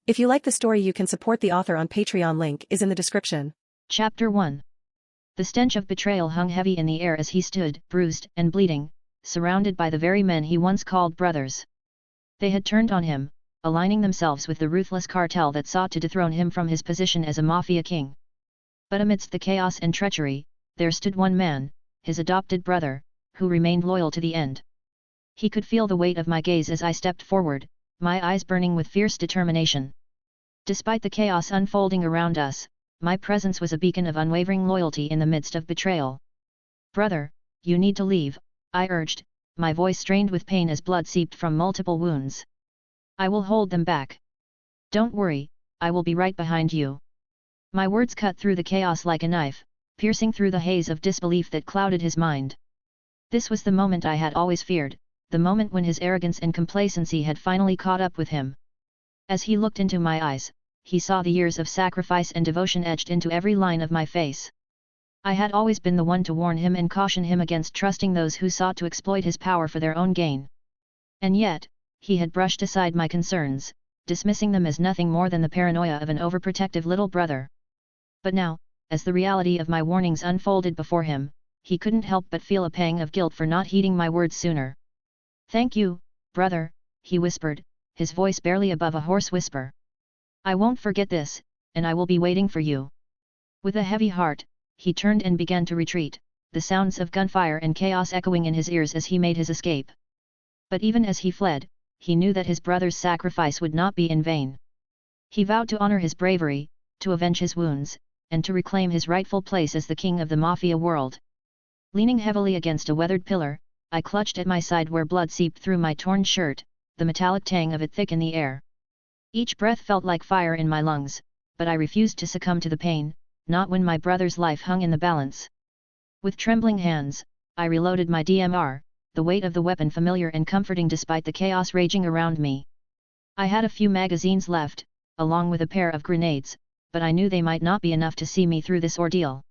If you like the story, you can support the author on Patreon. Link is in the description. Chapter 1. The stench of betrayal hung heavy in the air as he stood, bruised and bleeding, surrounded by the very men he once called brothers. They had turned on him, aligning themselves with the ruthless cartel that sought to dethrone him from his position as a mafia king. But amidst the chaos and treachery, there stood one man, his adopted brother, who remained loyal to the end. He could feel the weight of my gaze as I stepped forward, my eyes burning with fierce determination. Despite the chaos unfolding around us, my presence was a beacon of unwavering loyalty in the midst of betrayal. "Brother, you need to leave," I urged, my voice strained with pain as blood seeped from multiple wounds. "I will hold them back. Don't worry, I will be right behind you." My words cut through the chaos like a knife, piercing through the haze of disbelief that clouded his mind. This was the moment I had always feared, the moment when his arrogance and complacency had finally caught up with him. As he looked into my eyes, he saw the years of sacrifice and devotion etched into every line of my face. I had always been the one to warn him and caution him against trusting those who sought to exploit his power for their own gain. And yet, he had brushed aside my concerns, dismissing them as nothing more than the paranoia of an overprotective little brother. But now, as the reality of my warnings unfolded before him, he couldn't help but feel a pang of guilt for not heeding my words sooner. "Thank you, brother," he whispered, his voice barely above a hoarse whisper. "I won't forget this, and I will be waiting for you." With a heavy heart, he turned and began to retreat, the sounds of gunfire and chaos echoing in his ears as he made his escape. But even as he fled, he knew that his brother's sacrifice would not be in vain. He vowed to honor his bravery, to avenge his wounds, and to reclaim his rightful place as the king of the mafia world. Leaning heavily against a weathered pillar, I clutched at my side where blood seeped through my torn shirt, the metallic tang of it thick in the air. Each breath felt like fire in my lungs, but I refused to succumb to the pain, not when my brother's life hung in the balance. With trembling hands, I reloaded my DMR, the weight of the weapon familiar and comforting despite the chaos raging around me. I had a few magazines left, along with a pair of grenades, but I knew they might not be enough to see me through this ordeal.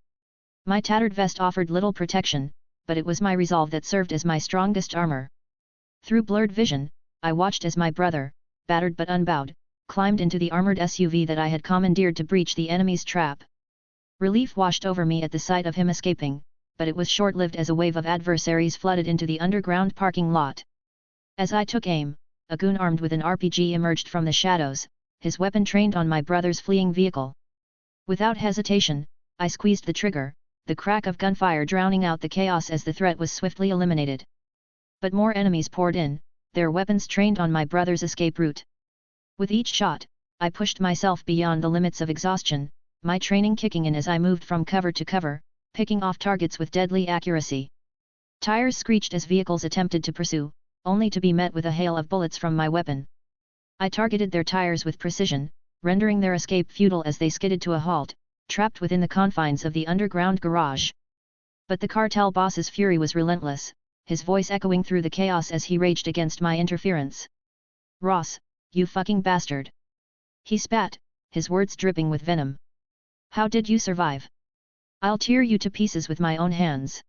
My tattered vest offered little protection, but it was my resolve that served as my strongest armor. Through blurred vision, I watched as my brother, battered but unbowed, climbed into the armored SUV that I had commandeered to breach the enemy's trap. Relief washed over me at the sight of him escaping, but it was short-lived as a wave of adversaries flooded into the underground parking lot. As I took aim, a goon armed with an RPG emerged from the shadows, his weapon trained on my brother's fleeing vehicle. Without hesitation, I squeezed the trigger, the crack of gunfire drowning out the chaos as the threat was swiftly eliminated. But more enemies poured in, their weapons trained on my brother's escape route. With each shot, I pushed myself beyond the limits of exhaustion, my training kicking in as I moved from cover to cover, picking off targets with deadly accuracy. Tires screeched as vehicles attempted to pursue, only to be met with a hail of bullets from my weapon. I targeted their tires with precision, rendering their escape futile as they skidded to a halt, trapped within the confines of the underground garage. But the cartel boss's fury was relentless, his voice echoing through the chaos as he raged against my interference. "Ross, you fucking bastard!" he spat, his words dripping with venom. "How did you survive? I'll tear you to pieces with my own hands."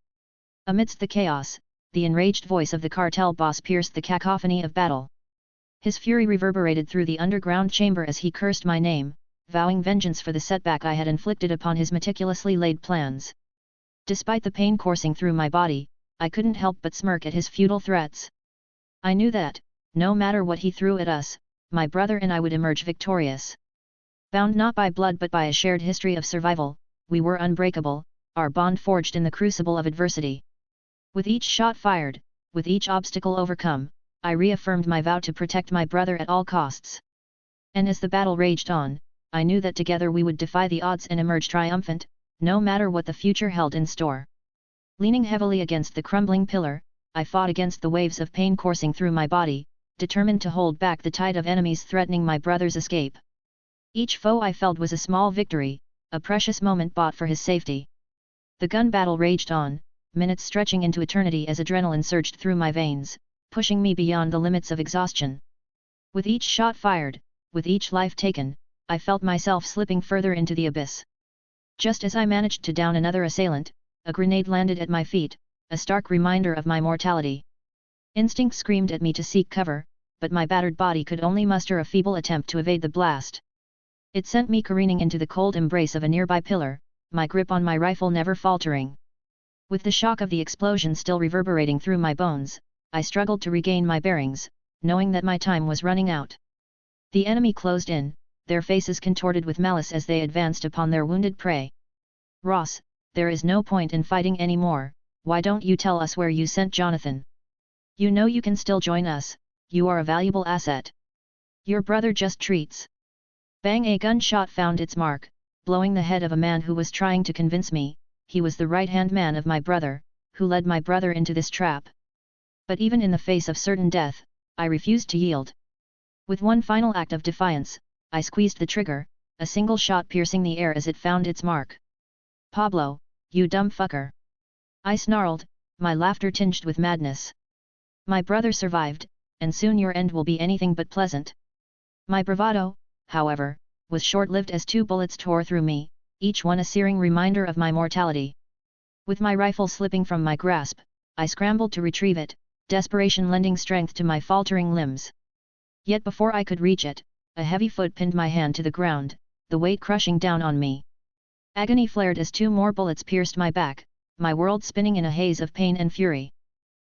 Amidst the chaos, the enraged voice of the cartel boss pierced the cacophony of battle. His fury reverberated through the underground chamber as he cursed my name, vowing vengeance for the setback I had inflicted upon his meticulously laid plans. Despite the pain coursing through my body, I couldn't help but smirk at his futile threats. I knew that, no matter what he threw at us, my brother and I would emerge victorious. Bound not by blood but by a shared history of survival, we were unbreakable, our bond forged in the crucible of adversity. With each shot fired, with each obstacle overcome, I reaffirmed my vow to protect my brother at all costs. And as the battle raged on, I knew that together we would defy the odds and emerge triumphant, no matter what the future held in store. Leaning heavily against the crumbling pillar, I fought against the waves of pain coursing through my body, determined to hold back the tide of enemies threatening my brother's escape. Each foe I felled was a small victory, a precious moment bought for his safety. The gun battle raged on, minutes stretching into eternity as adrenaline surged through my veins, pushing me beyond the limits of exhaustion. With each shot fired, with each life taken, I felt myself slipping further into the abyss. Just as I managed to down another assailant, a grenade landed at my feet, a stark reminder of my mortality. Instinct screamed at me to seek cover, but my battered body could only muster a feeble attempt to evade the blast. It sent me careening into the cold embrace of a nearby pillar, my grip on my rifle never faltering. With the shock of the explosion still reverberating through my bones, I struggled to regain my bearings, knowing that my time was running out. The enemy closed in, their faces contorted with malice as they advanced upon their wounded prey. "Ross, there is no point in fighting anymore, why don't you tell us where you sent Jonathan? You know you can still join us, you are a valuable asset. Your brother just treats." Bang! A gunshot found its mark, blowing the head of a man who was trying to convince me he was the right-hand man of my brother, who led my brother into this trap. But even in the face of certain death, I refused to yield. With one final act of defiance, I squeezed the trigger, a single shot piercing the air as it found its mark. "Pablo, you dumb fucker!" I snarled, my laughter tinged with madness. "My brother survived, and soon your end will be anything but pleasant." My bravado, however, was short-lived as 2 bullets tore through me, each one a searing reminder of my mortality. With my rifle slipping from my grasp, I scrambled to retrieve it, desperation lending strength to my faltering limbs. Yet before I could reach it, a heavy foot pinned my hand to the ground, the weight crushing down on me. Agony flared as 2 more bullets pierced my back, my world spinning in a haze of pain and fury.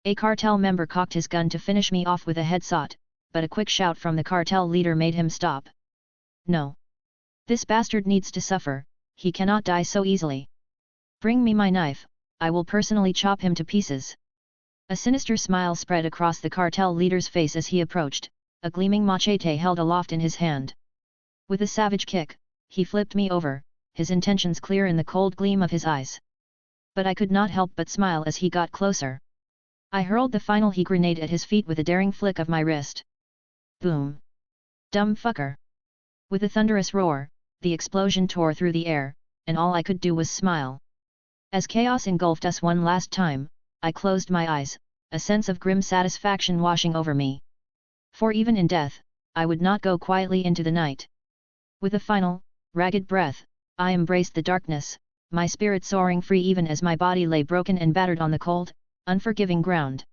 A cartel member cocked his gun to finish me off with a headshot, but a quick shout from the cartel leader made him stop. "No. This bastard needs to suffer, he cannot die so easily. Bring me my knife, I will personally chop him to pieces." A sinister smile spread across the cartel leader's face as he approached, a gleaming machete held aloft in his hand. With a savage kick, he flipped me over, his intentions clear in the cold gleam of his eyes. But I could not help but smile as he got closer. I hurled the final heat grenade at his feet with a daring flick of my wrist. Boom! "Dumb fucker!" With a thunderous roar, the explosion tore through the air, and all I could do was smile. As chaos engulfed us one last time, I closed my eyes, a sense of grim satisfaction washing over me. For even in death, I would not go quietly into the night. With a final, ragged breath, I embraced the darkness, my spirit soaring free even as my body lay broken and battered on the cold, unforgiving ground.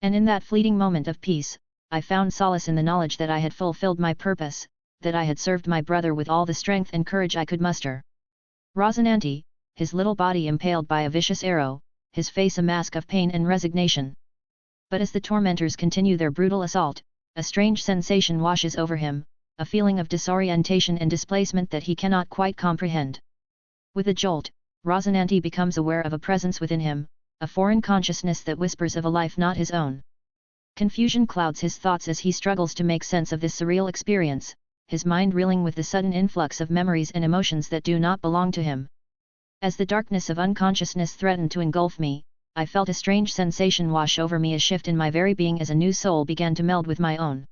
And in that fleeting moment of peace, I found solace in the knowledge that I had fulfilled my purpose, that I had served my brother with all the strength and courage I could muster. Rosinante, his little body impaled by a vicious arrow, his face a mask of pain and resignation. But as the tormentors continue their brutal assault, a strange sensation washes over him, a feeling of disorientation and displacement that he cannot quite comprehend. With a jolt, Rosinante becomes aware of a presence within him, a foreign consciousness that whispers of a life not his own. Confusion clouds his thoughts as he struggles to make sense of this surreal experience, his mind reeling with the sudden influx of memories and emotions that do not belong to him. As the darkness of unconsciousness threatened to engulf me, I felt a strange sensation wash over me, a shift in my very being as a new soul began to meld with my own.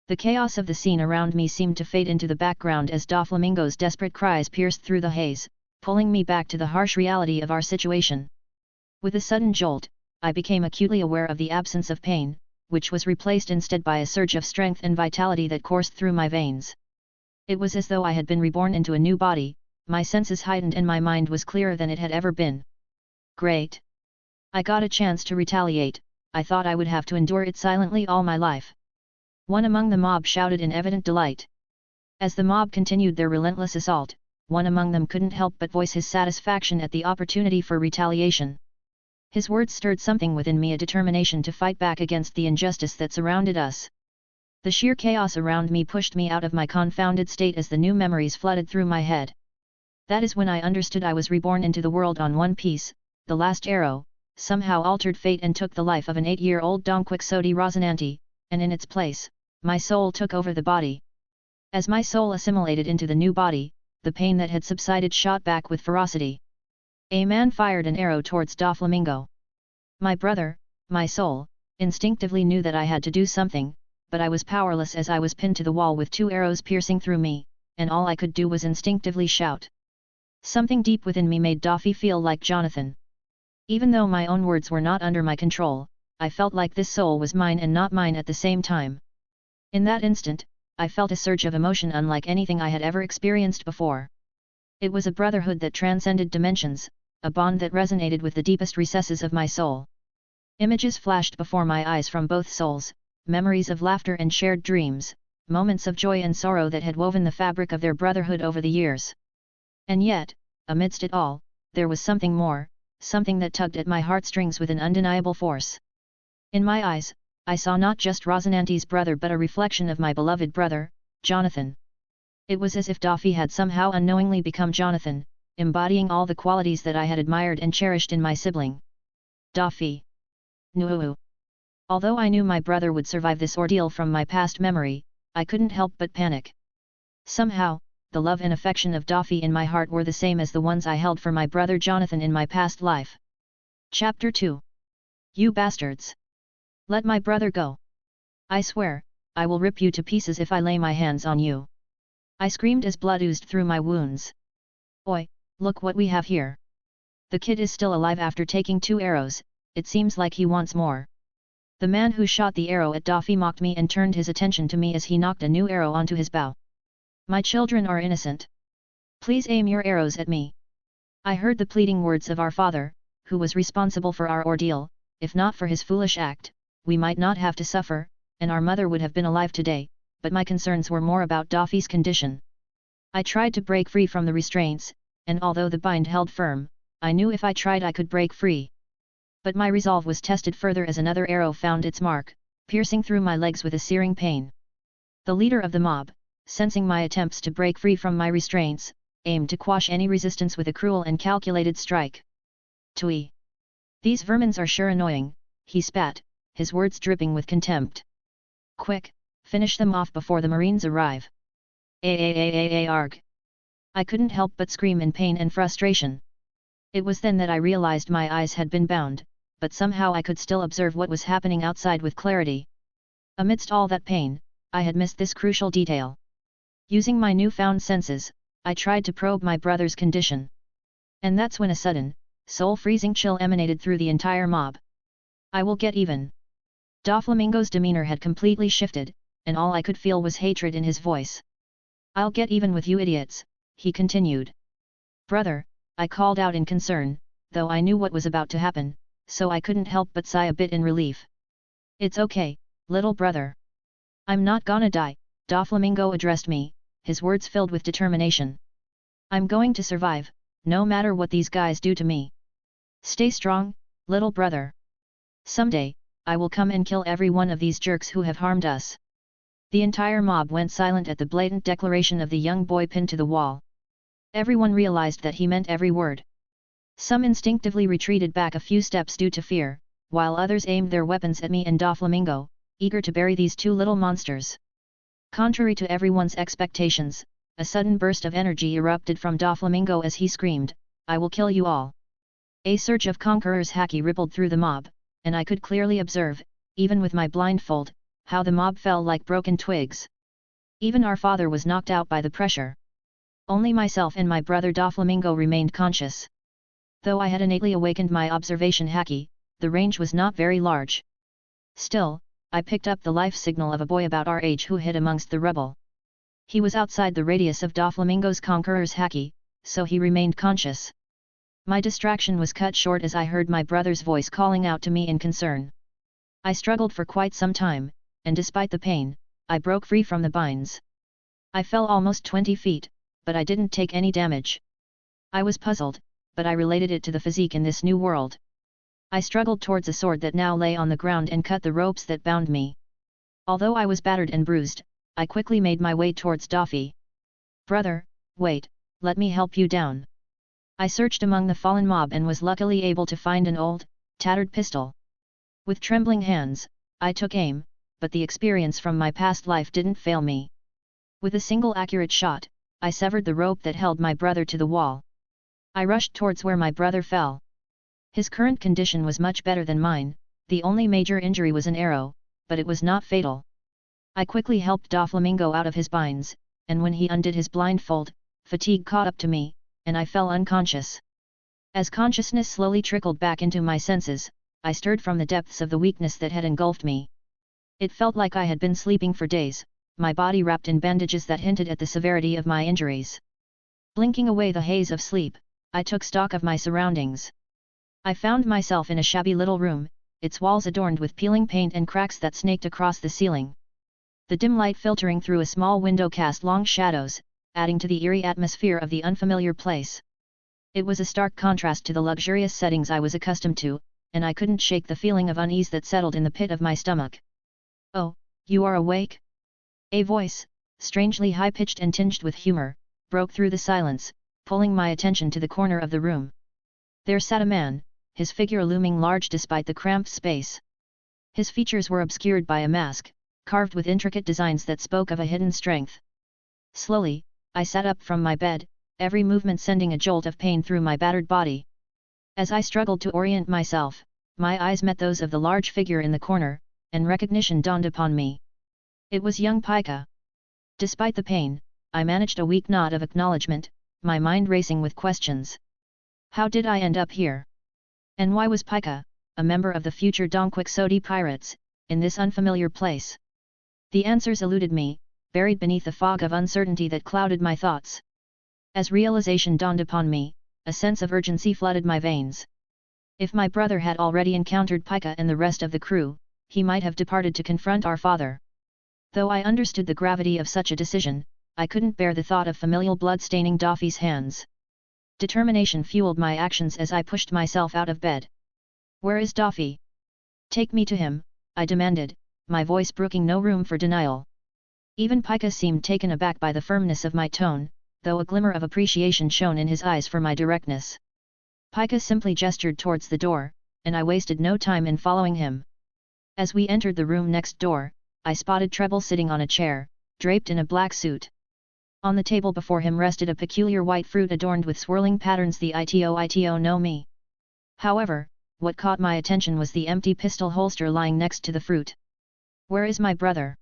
The chaos of the scene around me seemed to fade into the background as Doflamingo's desperate cries pierced through the haze, pulling me back to the harsh reality of our situation. With a sudden jolt, I became acutely aware of the absence of pain, which was replaced instead by a surge of strength and vitality that coursed through my veins. It was as though I had been reborn into a new body, my senses heightened and my mind was clearer than it had ever been. Great! I got a chance to retaliate, I thought I would have to endure it silently all my life. One among the mob shouted in evident delight. As the mob continued their relentless assault, one among them couldn't help but voice his satisfaction at the opportunity for retaliation. His words stirred something within me, a determination to fight back against the injustice that surrounded us. The sheer chaos around me pushed me out of my confounded state as the new memories flooded through my head. That is when I understood I was reborn into the world on one piece. The last arrow somehow altered fate and took the life of an 8-year-old Don Quixote Rosinante, and in its place, my soul took over the body. As my soul assimilated into the new body, the pain that had subsided shot back with ferocity. A man fired an arrow towards Doflamingo. My brother, my soul, instinctively knew that I had to do something, but I was powerless as I was pinned to the wall with 2 arrows piercing through me, and all I could do was instinctively shout. Something deep within me made Doffy feel like Jonathan. Even though my own words were not under my control, I felt like this soul was mine and not mine at the same time. In that instant, I felt a surge of emotion unlike anything I had ever experienced before. It was a brotherhood that transcended dimensions, a bond that resonated with the deepest recesses of my soul. Images flashed before my eyes from both souls, memories of laughter and shared dreams, moments of joy and sorrow that had woven the fabric of their brotherhood over the years. And yet, amidst it all, there was something more, something that tugged at my heartstrings with an undeniable force. In my eyes, I saw not just Rosinante's brother but a reflection of my beloved brother, Jonathan. It was as if Daffy had somehow unknowingly become Jonathan, embodying all the qualities that I had admired and cherished in my sibling. Daffy. Nuhu. Although I knew my brother would survive this ordeal from my past memory, I couldn't help but panic. Somehow, the love and affection of Daffy in my heart were the same as the ones I held for my brother Jonathan in my past life. Chapter 2. You bastards! Let my brother go! I swear, I will rip you to pieces if I lay my hands on you! I screamed as blood oozed through my wounds. Oi, look what we have here! The kid is still alive after taking 2 arrows, it seems like he wants more. The man who shot the arrow at Daffy mocked me and turned his attention to me as he knocked a new arrow onto his bow. My children are innocent. Please aim your arrows at me. I heard the pleading words of our father, who was responsible for our ordeal. If not for his foolish act, we might not have to suffer, and our mother would have been alive today, but my concerns were more about Daffy's condition. I tried to break free from the restraints, and although the bind held firm, I knew if I tried I could break free. But my resolve was tested further as another arrow found its mark, piercing through my legs with a searing pain. The leader of the mob, sensing my attempts to break free from my restraints, aimed to quash any resistance with a cruel and calculated strike. Tui! These vermins are sure annoying, he spat, his words dripping with contempt. Quick, finish them off before the Marines arrive. Arg! I couldn't help but scream in pain and frustration. It was then that I realized my eyes had been bound, but somehow I could still observe what was happening outside with clarity. Amidst all that pain, I had missed this crucial detail. Using my newfound senses, I tried to probe my brother's condition. And that's when a sudden, soul-freezing chill emanated through the entire mob. I will get even. Doflamingo's demeanor had completely shifted, and all I could feel was hatred in his voice. I'll get even with you idiots, he continued. Brother, I called out in concern, though I knew what was about to happen, so I couldn't help but sigh a bit in relief. It's okay, little brother. I'm not gonna die, Doflamingo addressed me, his words filled with determination. I'm going to survive, no matter what these guys do to me. Stay strong, little brother. Someday, I will come and kill every one of these jerks who have harmed us. The entire mob went silent at the blatant declaration of the young boy pinned to the wall. Everyone realized that he meant every word. Some instinctively retreated back a few steps due to fear, while others aimed their weapons at me and Doflamingo, eager to bury these 2 little monsters. Contrary to everyone's expectations, a sudden burst of energy erupted from Doflamingo as he screamed, I will kill you all. A surge of conqueror's haki rippled through the mob, and I could clearly observe, even with my blindfold, how the mob fell like broken twigs. Even our father was knocked out by the pressure. Only myself and my brother Doflamingo remained conscious. Though I had innately awakened my observation haki, the range was not very large. Still, I picked up the life signal of a boy about our age who hid amongst the rubble. He was outside the radius of Doflamingo's conqueror's haki, so he remained conscious. My distraction was cut short as I heard my brother's voice calling out to me in concern. I struggled for quite some time, and despite the pain, I broke free from the binds. I fell almost 20 feet, but I didn't take any damage. I was puzzled, but I related it to the physique in this new world. I struggled towards a sword that now lay on the ground and cut the ropes that bound me. Although I was battered and bruised, I quickly made my way towards Daffy. Brother, wait, let me help you down. I searched among the fallen mob and was luckily able to find an old, tattered pistol. With trembling hands, I took aim, but the experience from my past life didn't fail me. With a single accurate shot, I severed the rope that held my brother to the wall. I rushed towards where my brother fell. His current condition was much better than mine, the only major injury was an arrow, but it was not fatal. I quickly helped Doflamingo out of his binds, and when he undid his blindfold, fatigue caught up to me, and I fell unconscious. As consciousness slowly trickled back into my senses, I stirred from the depths of the weakness that had engulfed me. It felt like I had been sleeping for days, my body wrapped in bandages that hinted at the severity of my injuries. Blinking away the haze of sleep, I took stock of my surroundings. I found myself in a shabby little room, its walls adorned with peeling paint and cracks that snaked across the ceiling. The dim light filtering through a small window cast long shadows, adding to the eerie atmosphere of the unfamiliar place. It was a stark contrast to the luxurious settings I was accustomed to, and I couldn't shake the feeling of unease that settled in the pit of my stomach. "Oh, you are awake?" A voice, strangely high-pitched and tinged with humor, broke through the silence, pulling my attention to the corner of the room. There sat a man, his figure looming large despite the cramped space. His features were obscured by a mask, carved with intricate designs that spoke of a hidden strength. Slowly, I sat up from my bed, every movement sending a jolt of pain through my battered body. As I struggled to orient myself, my eyes met those of the large figure in the corner, and recognition dawned upon me. It was young Pika. Despite the pain, I managed a weak nod of acknowledgement, my mind racing with questions. How did I end up here? And why was Pika, a member of the future Donquixote pirates, in this unfamiliar place? The answers eluded me, buried beneath the fog of uncertainty that clouded my thoughts. As realization dawned upon me, a sense of urgency flooded my veins. If my brother had already encountered Pika and the rest of the crew, he might have departed to confront our father. Though I understood the gravity of such a decision, I couldn't bear the thought of familial blood staining Daffy's hands. Determination fueled my actions as I pushed myself out of bed. "Where is Daffy? Take me to him," I demanded, my voice brooking no room for denial. Even Pika seemed taken aback by the firmness of my tone, though a glimmer of appreciation shone in his eyes for my directness. Pika simply gestured towards the door, and I wasted no time in following him. As we entered the room next door, I spotted Treble sitting on a chair, draped in a black suit. On the table before him rested a peculiar white fruit adorned with swirling patterns, the ito no mi. However, what caught my attention was the empty pistol holster lying next to the fruit. "Where is my brother?"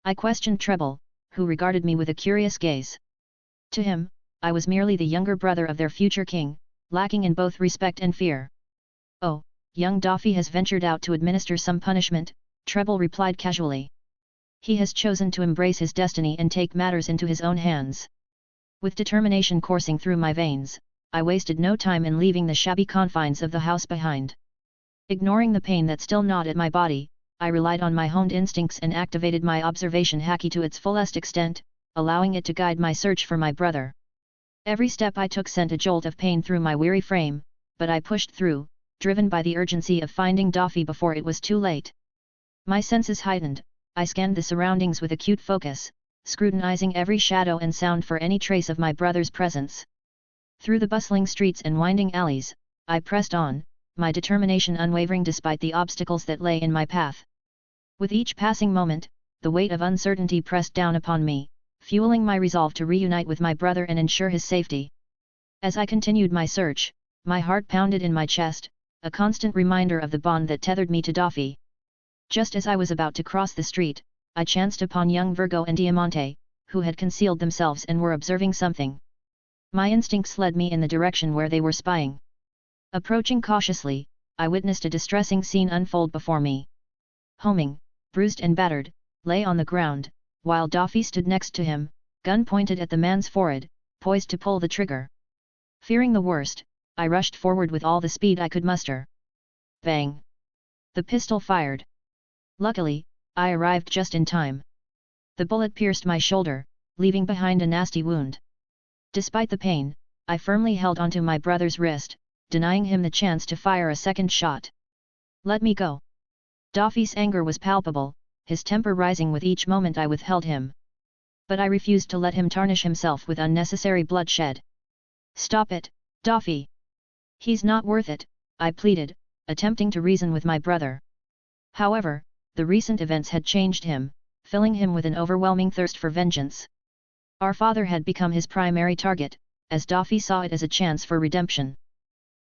I questioned Treble, who regarded me with a curious gaze. To him, I was merely the younger brother of their future king, lacking in both respect and fear. "Oh, young Daffy has ventured out to administer some punishment," Treble replied casually. "He has chosen to embrace his destiny and take matters into his own hands." With determination coursing through my veins, I wasted no time in leaving the shabby confines of the house behind. Ignoring the pain that still gnawed at my body, I relied on my honed instincts and activated my observation haki to its fullest extent, allowing it to guide my search for my brother. Every step I took sent a jolt of pain through my weary frame, but I pushed through, driven by the urgency of finding Daffy before it was too late. My senses heightened, I scanned the surroundings with acute focus, scrutinizing every shadow and sound for any trace of my brother's presence. Through the bustling streets and winding alleys, I pressed on, my determination unwavering despite the obstacles that lay in my path. With each passing moment, the weight of uncertainty pressed down upon me, fueling my resolve to reunite with my brother and ensure his safety. As I continued my search, my heart pounded in my chest, a constant reminder of the bond that tethered me to Daffy. Just as I was about to cross the street, I chanced upon young Virgo and Diamante, who had concealed themselves and were observing something. My instincts led me in the direction where they were spying. Approaching cautiously, I witnessed a distressing scene unfold before me. Homing, bruised and battered, lay on the ground, while Daffy stood next to him, gun pointed at the man's forehead, poised to pull the trigger. Fearing the worst, I rushed forward with all the speed I could muster. Bang! The pistol fired. Luckily, I arrived just in time. The bullet pierced my shoulder, leaving behind a nasty wound. Despite the pain, I firmly held onto my brother's wrist, denying him the chance to fire a second shot. "Let me go." Daffy's anger was palpable, his temper rising with each moment I withheld him. But I refused to let him tarnish himself with unnecessary bloodshed. "Stop it, Daffy! He's not worth it," I pleaded, attempting to reason with my brother. However, the recent events had changed him, filling him with an overwhelming thirst for vengeance. Our father had become his primary target, as Daffy saw it as a chance for redemption.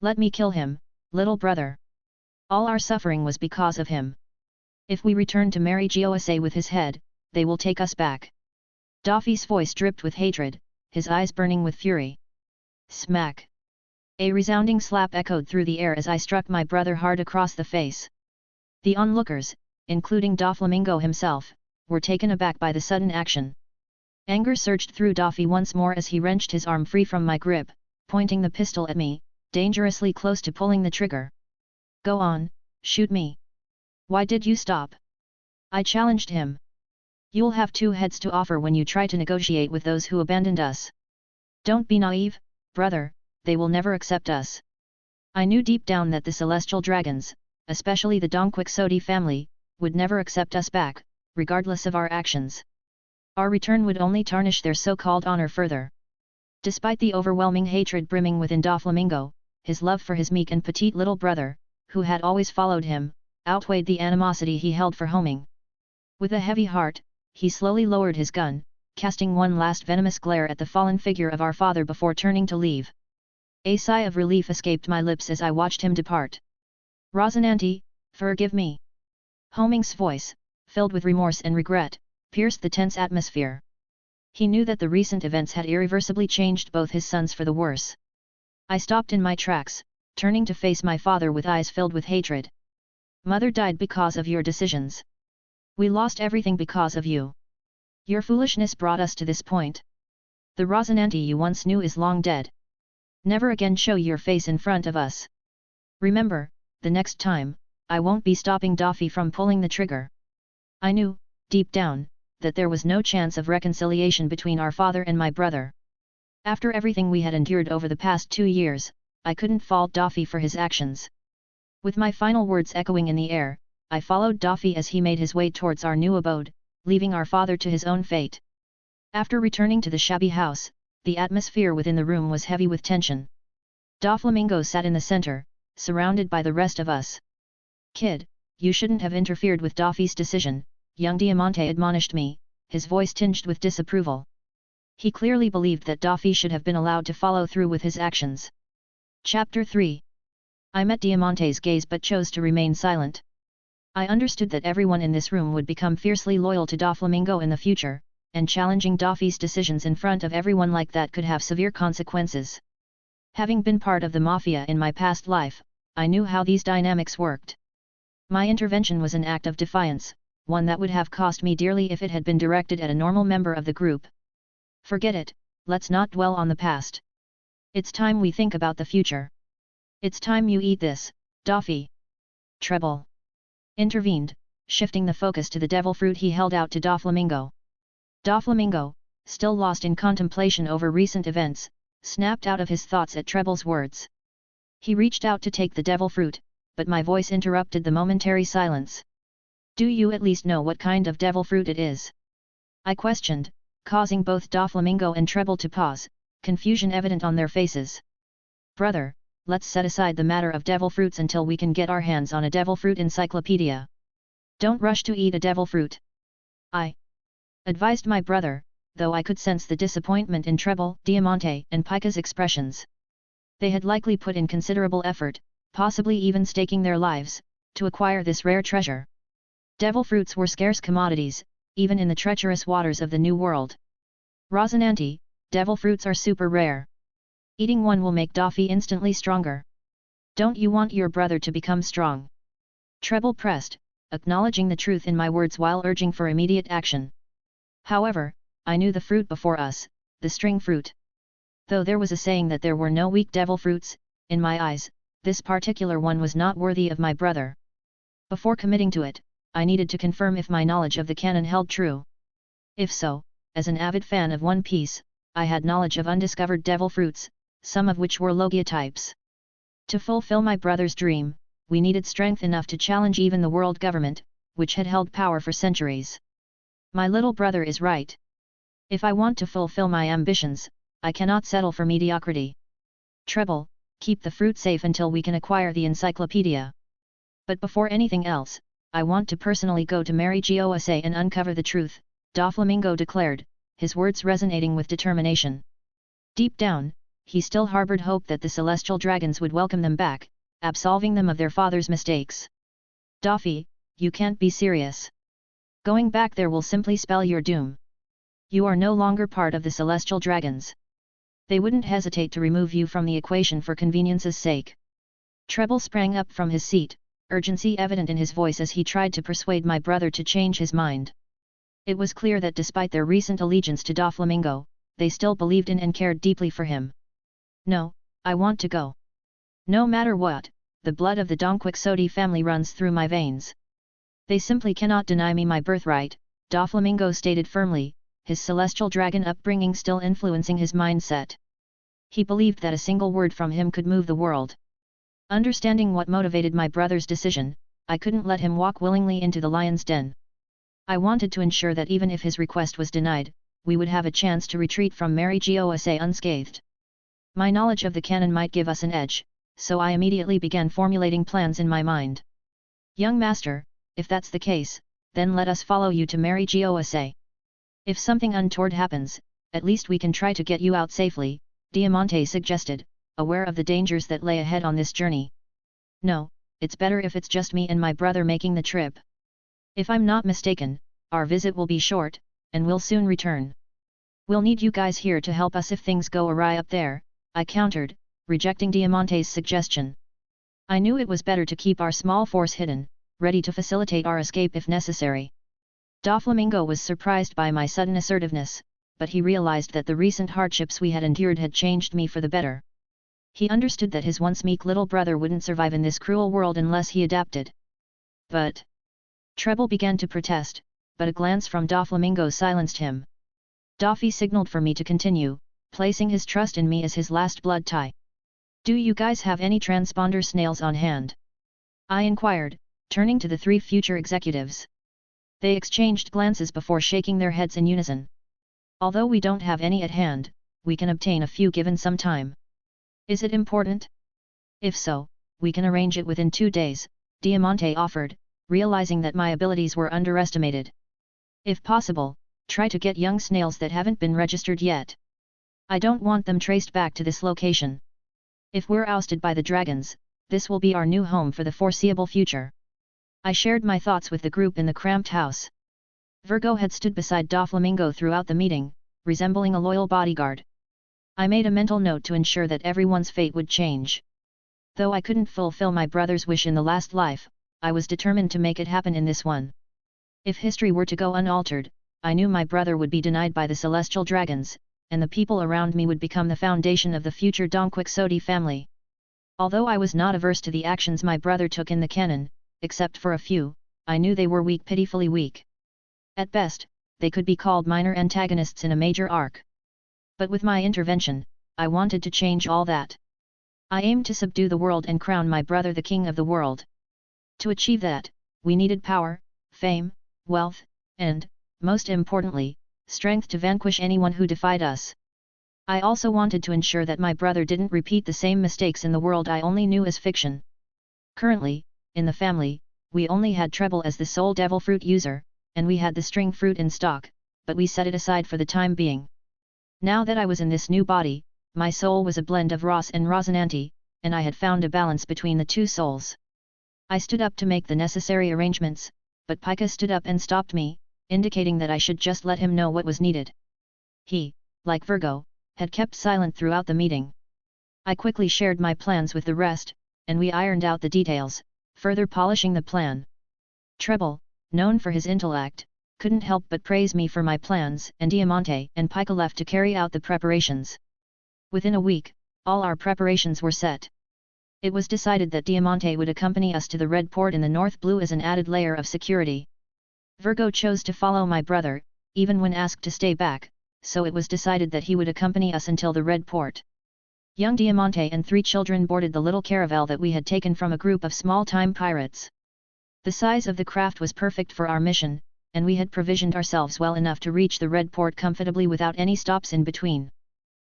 "Let me kill him, little brother. All our suffering was because of him. If we return to marry Geoise with his head, they will take us back." Daffy's voice dripped with hatred, his eyes burning with fury. Smack! A resounding slap echoed through the air as I struck my brother hard across the face. The onlookers, including Doflamingo himself, were taken aback by the sudden action. Anger surged through Daffy once more as he wrenched his arm free from my grip, pointing the pistol at me, dangerously close to pulling the trigger. "Go on, shoot me," Why did you stop? I challenged him. You'll have two heads to offer when you try to negotiate with those who abandoned us. Don't be naive, brother, they will never accept us. I knew deep down that the celestial dragons, especially the Dongquixote family, would never accept us back, regardless of our actions. Our return would only tarnish their so-called honor further. Despite the overwhelming hatred brimming within Doflamingo, his love for his meek and petite little brother, who had always followed him, outweighed the animosity he held for homing. With a heavy heart, he slowly lowered his gun, casting one last venomous glare at the fallen figure of our father before turning to leave. A sigh of relief escaped my lips as I watched him depart. Rosinante, forgive me. Homing's voice, filled with remorse and regret, pierced the tense atmosphere. He knew that the recent events had irreversibly changed both his sons for the worse. I stopped in my tracks, turning to face my father with eyes filled with hatred. Mother died because of your decisions. We lost everything because of you. Your foolishness brought us to this point. The Rosinante you once knew is long dead. Never again show your face in front of us. Remember, the next time, I won't be stopping Daffy from pulling the trigger. I knew, deep down, that there was no chance of reconciliation between our father and my brother. After everything we had endured over the past 2 years, I couldn't fault Daffy for his actions. With my final words echoing in the air, I followed Daffy as he made his way towards our new abode, leaving our father to his own fate. After returning to the shabby house, the atmosphere within the room was heavy with tension. Doflamingo sat in the center, surrounded by the rest of us. Kid, you shouldn't have interfered with Daffy's decision, young Diamante admonished me, his voice tinged with disapproval. He clearly believed that Daffy should have been allowed to follow through with his actions. Chapter 3. I met Diamante's gaze but chose to remain silent. I understood that everyone in this room would become fiercely loyal to Doflamingo in the future, and challenging Daffy's decisions in front of everyone like that could have severe consequences. Having been part of the mafia in my past life, I knew how these dynamics worked. My intervention was an act of defiance, one that would have cost me dearly if it had been directed at a normal member of the group. Forget it, let's not dwell on the past. It's time we think about the future. It's time you eat this, Daffy. Treble intervened, shifting the focus to the devil fruit he held out to Doflamingo. Doflamingo, still lost in contemplation over recent events, snapped out of his thoughts at Treble's words. He reached out to take the devil fruit, but my voice interrupted the momentary silence. Do you at least know what kind of devil fruit it is? I questioned, causing both Doflamingo and Treble to pause, confusion evident on their faces. Brother, let's set aside the matter of devil fruits until we can get our hands on a devil fruit encyclopedia. Don't rush to eat a devil fruit. I advised my brother, though I could sense the disappointment in Treble, Diamante, and Pika's expressions. They had likely put in considerable effort, possibly even staking their lives, to acquire this rare treasure. Devil fruits were scarce commodities, even in the treacherous waters of the New World. Rosinante, devil fruits are super rare. Eating one will make Daffy instantly stronger. Don't you want your brother to become strong? Treble pressed, acknowledging the truth in my words while urging for immediate action. However, I knew the fruit before us, the string fruit. Though there was a saying that there were no weak devil fruits, in my eyes, this particular one was not worthy of my brother. Before committing to it, I needed to confirm if my knowledge of the canon held true. If so, as an avid fan of One Piece, I had knowledge of undiscovered devil fruits, some of which were Logia types. To fulfill my brother's dream, we needed strength enough to challenge even the world government, which had held power for centuries. My little brother is right. If I want to fulfill my ambitions, I cannot settle for mediocrity. Treble, keep the fruit safe until we can acquire the encyclopedia. But before anything else, I want to personally go to Mary Geoise and uncover the truth, Doflamingo declared, his words resonating with determination. Deep down, he still harbored hope that the celestial dragons would welcome them back, absolving them of their father's mistakes. Daffy, you can't be serious. Going back there will simply spell your doom. You are no longer part of the celestial dragons. They wouldn't hesitate to remove you from the equation for convenience's sake. Treble sprang up from his seat, urgency evident in his voice as he tried to persuade my brother to change his mind. It was clear that despite their recent allegiance to Doflamingo, they still believed in and cared deeply for him. No, I want to go. No matter what, the blood of the Dongquixote family runs through my veins. They simply cannot deny me my birthright, Doflamingo stated firmly, his celestial dragon upbringing still influencing his mindset. He believed that a single word from him could move the world. Understanding what motivated my brother's decision, I couldn't let him walk willingly into the lion's den. I wanted to ensure that even if his request was denied, we would have a chance to retreat from Mary Geoise unscathed. My knowledge of the canon might give us an edge, so I immediately began formulating plans in my mind. Young master, if that's the case, then let us follow you to Mary Geoise. If something untoward happens, at least we can try to get you out safely, Diamante suggested, aware of the dangers that lay ahead on this journey. No, it's better if it's just me and my brother making the trip. If I'm not mistaken, our visit will be short, and we'll soon return. We'll need you guys here to help us if things go awry up there, I countered, rejecting Diamante's suggestion. I knew it was better to keep our small force hidden, ready to facilitate our escape if necessary. Doflamingo was surprised by my sudden assertiveness, but he realized that the recent hardships we had endured had changed me for the better. He understood that his once meek little brother wouldn't survive in this cruel world unless he adapted. But Treble began to protest, but a glance from Doflamingo silenced him. Doffy signaled for me to continue, placing his trust in me as his last blood tie. Do you guys have any transponder snails on hand? I inquired, turning to the three future executives. They exchanged glances before shaking their heads in unison. Although we don't have any at hand, we can obtain a few given some time. Is it important? If so, we can arrange it within 2 days, Diamante offered, realizing that my abilities were underestimated. If possible, try to get young snails that haven't been registered yet. I don't want them traced back to this location. If we're ousted by the dragons, this will be our new home for the foreseeable future. I shared my thoughts with the group in the cramped house. Virgo had stood beside Doflamingo throughout the meeting, resembling a loyal bodyguard. I made a mental note to ensure that everyone's fate would change. Though I couldn't fulfill my brother's wish in the last life, I was determined to make it happen in this one. If history were to go unaltered, I knew my brother would be denied by the celestial dragons, and the people around me would become the foundation of the future Don Quixote family. Although I was not averse to the actions my brother took in the canon, except for a few, I knew they were weak, pitifully weak. At best, they could be called minor antagonists in a major arc. But with my intervention, I wanted to change all that. I aimed to subdue the world and crown my brother the king of the world. To achieve that, we needed power, fame, wealth, and, most importantly, strength to vanquish anyone who defied us. I also wanted to ensure that my brother didn't repeat the same mistakes in the world I only knew as fiction. Currently, in the family, we only had Treble as the sole devil fruit user, and we had the string fruit in stock, but we set it aside for the time being. Now that I was in this new body, my soul was a blend of Ros and Rosinante, and I had found a balance between the two souls. I stood up to make the necessary arrangements, but Pika stood up and stopped me, indicating that I should just let him know what was needed. He, like Virgo, had kept silent throughout the meeting. I quickly shared my plans with the rest, and we ironed out the details, further polishing the plan. Treble, known for his intellect, couldn't help but praise me for my plans, and Diamante and Pika left to carry out the preparations. Within a week, all our preparations were set. It was decided that Diamante would accompany us to the Red Port in the North Blue as an added layer of security. Virgo chose to follow my brother, even when asked to stay back, so it was decided that he would accompany us until the Red Port. Young Diamante and 3 children boarded the little caravel that we had taken from a group of small-time pirates. The size of the craft was perfect for our mission, and we had provisioned ourselves well enough to reach the Red Port comfortably without any stops in between.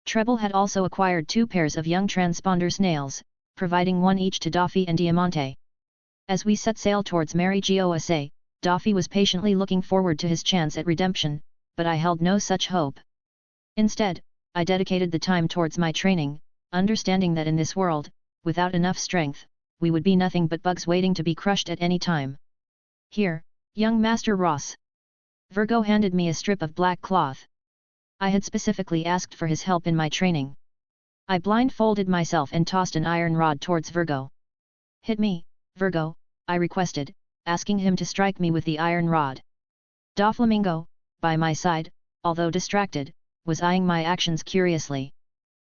Treble had also acquired 2 pairs of young transponder snails, providing one each to Doffy and Diamante. As we set sail towards Mary Geoise, Doffy was patiently looking forward to his chance at redemption, but I held no such hope. Instead, I dedicated the time towards my training, understanding that in this world, without enough strength, we would be nothing but bugs waiting to be crushed at any time. Here, young Master Ross. Virgo handed me a strip of black cloth. I had specifically asked for his help in my training. I blindfolded myself and tossed an iron rod towards Virgo. Hit me, Virgo, I requested, asking him to strike me with the iron rod. Doflamingo, by my side, although distracted, was eyeing my actions curiously.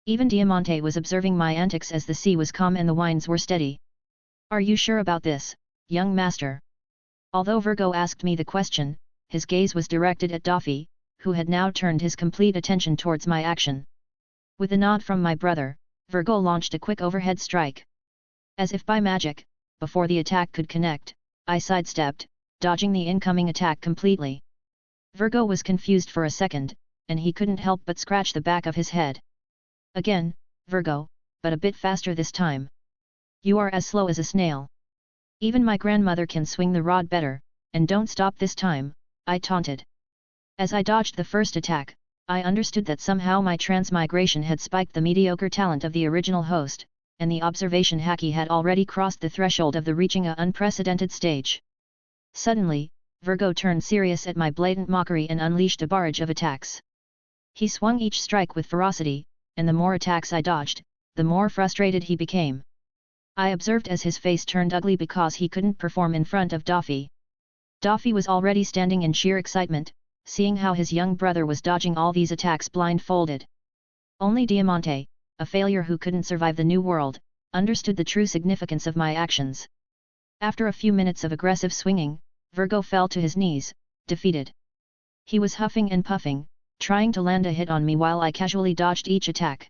Even Diamante was observing my antics as the sea was calm and the winds were steady. Are you sure about this, young master? Although Virgo asked me the question, his gaze was directed at Daffy, who had now turned his complete attention towards my action. With a nod from my brother, Virgo launched a quick overhead strike. As if by magic, before the attack could connect, I sidestepped, dodging the incoming attack completely. Virgo was confused for a second, and he couldn't help but scratch the back of his head. Again, Virgo, but a bit faster this time. You are as slow as a snail. Even my grandmother can swing the rod better, and don't stop this time, I taunted. As I dodged the first attack, I understood that somehow my transmigration had spiked the mediocre talent of the original host, and the observation haki had already crossed the threshold of the reaching a unprecedented stage. Suddenly, Virgo turned serious at my blatant mockery and unleashed a barrage of attacks. He swung each strike with ferocity, and the more attacks I dodged, the more frustrated he became. I observed as his face turned ugly because he couldn't perform in front of Daffy. Daffy was already standing in sheer excitement, seeing how his young brother was dodging all these attacks blindfolded. Only Diamante, a failure who couldn't survive the new world, understood the true significance of my actions. After a few minutes of aggressive swinging, Virgo fell to his knees, defeated. He was huffing and puffing, trying to land a hit on me while I casually dodged each attack.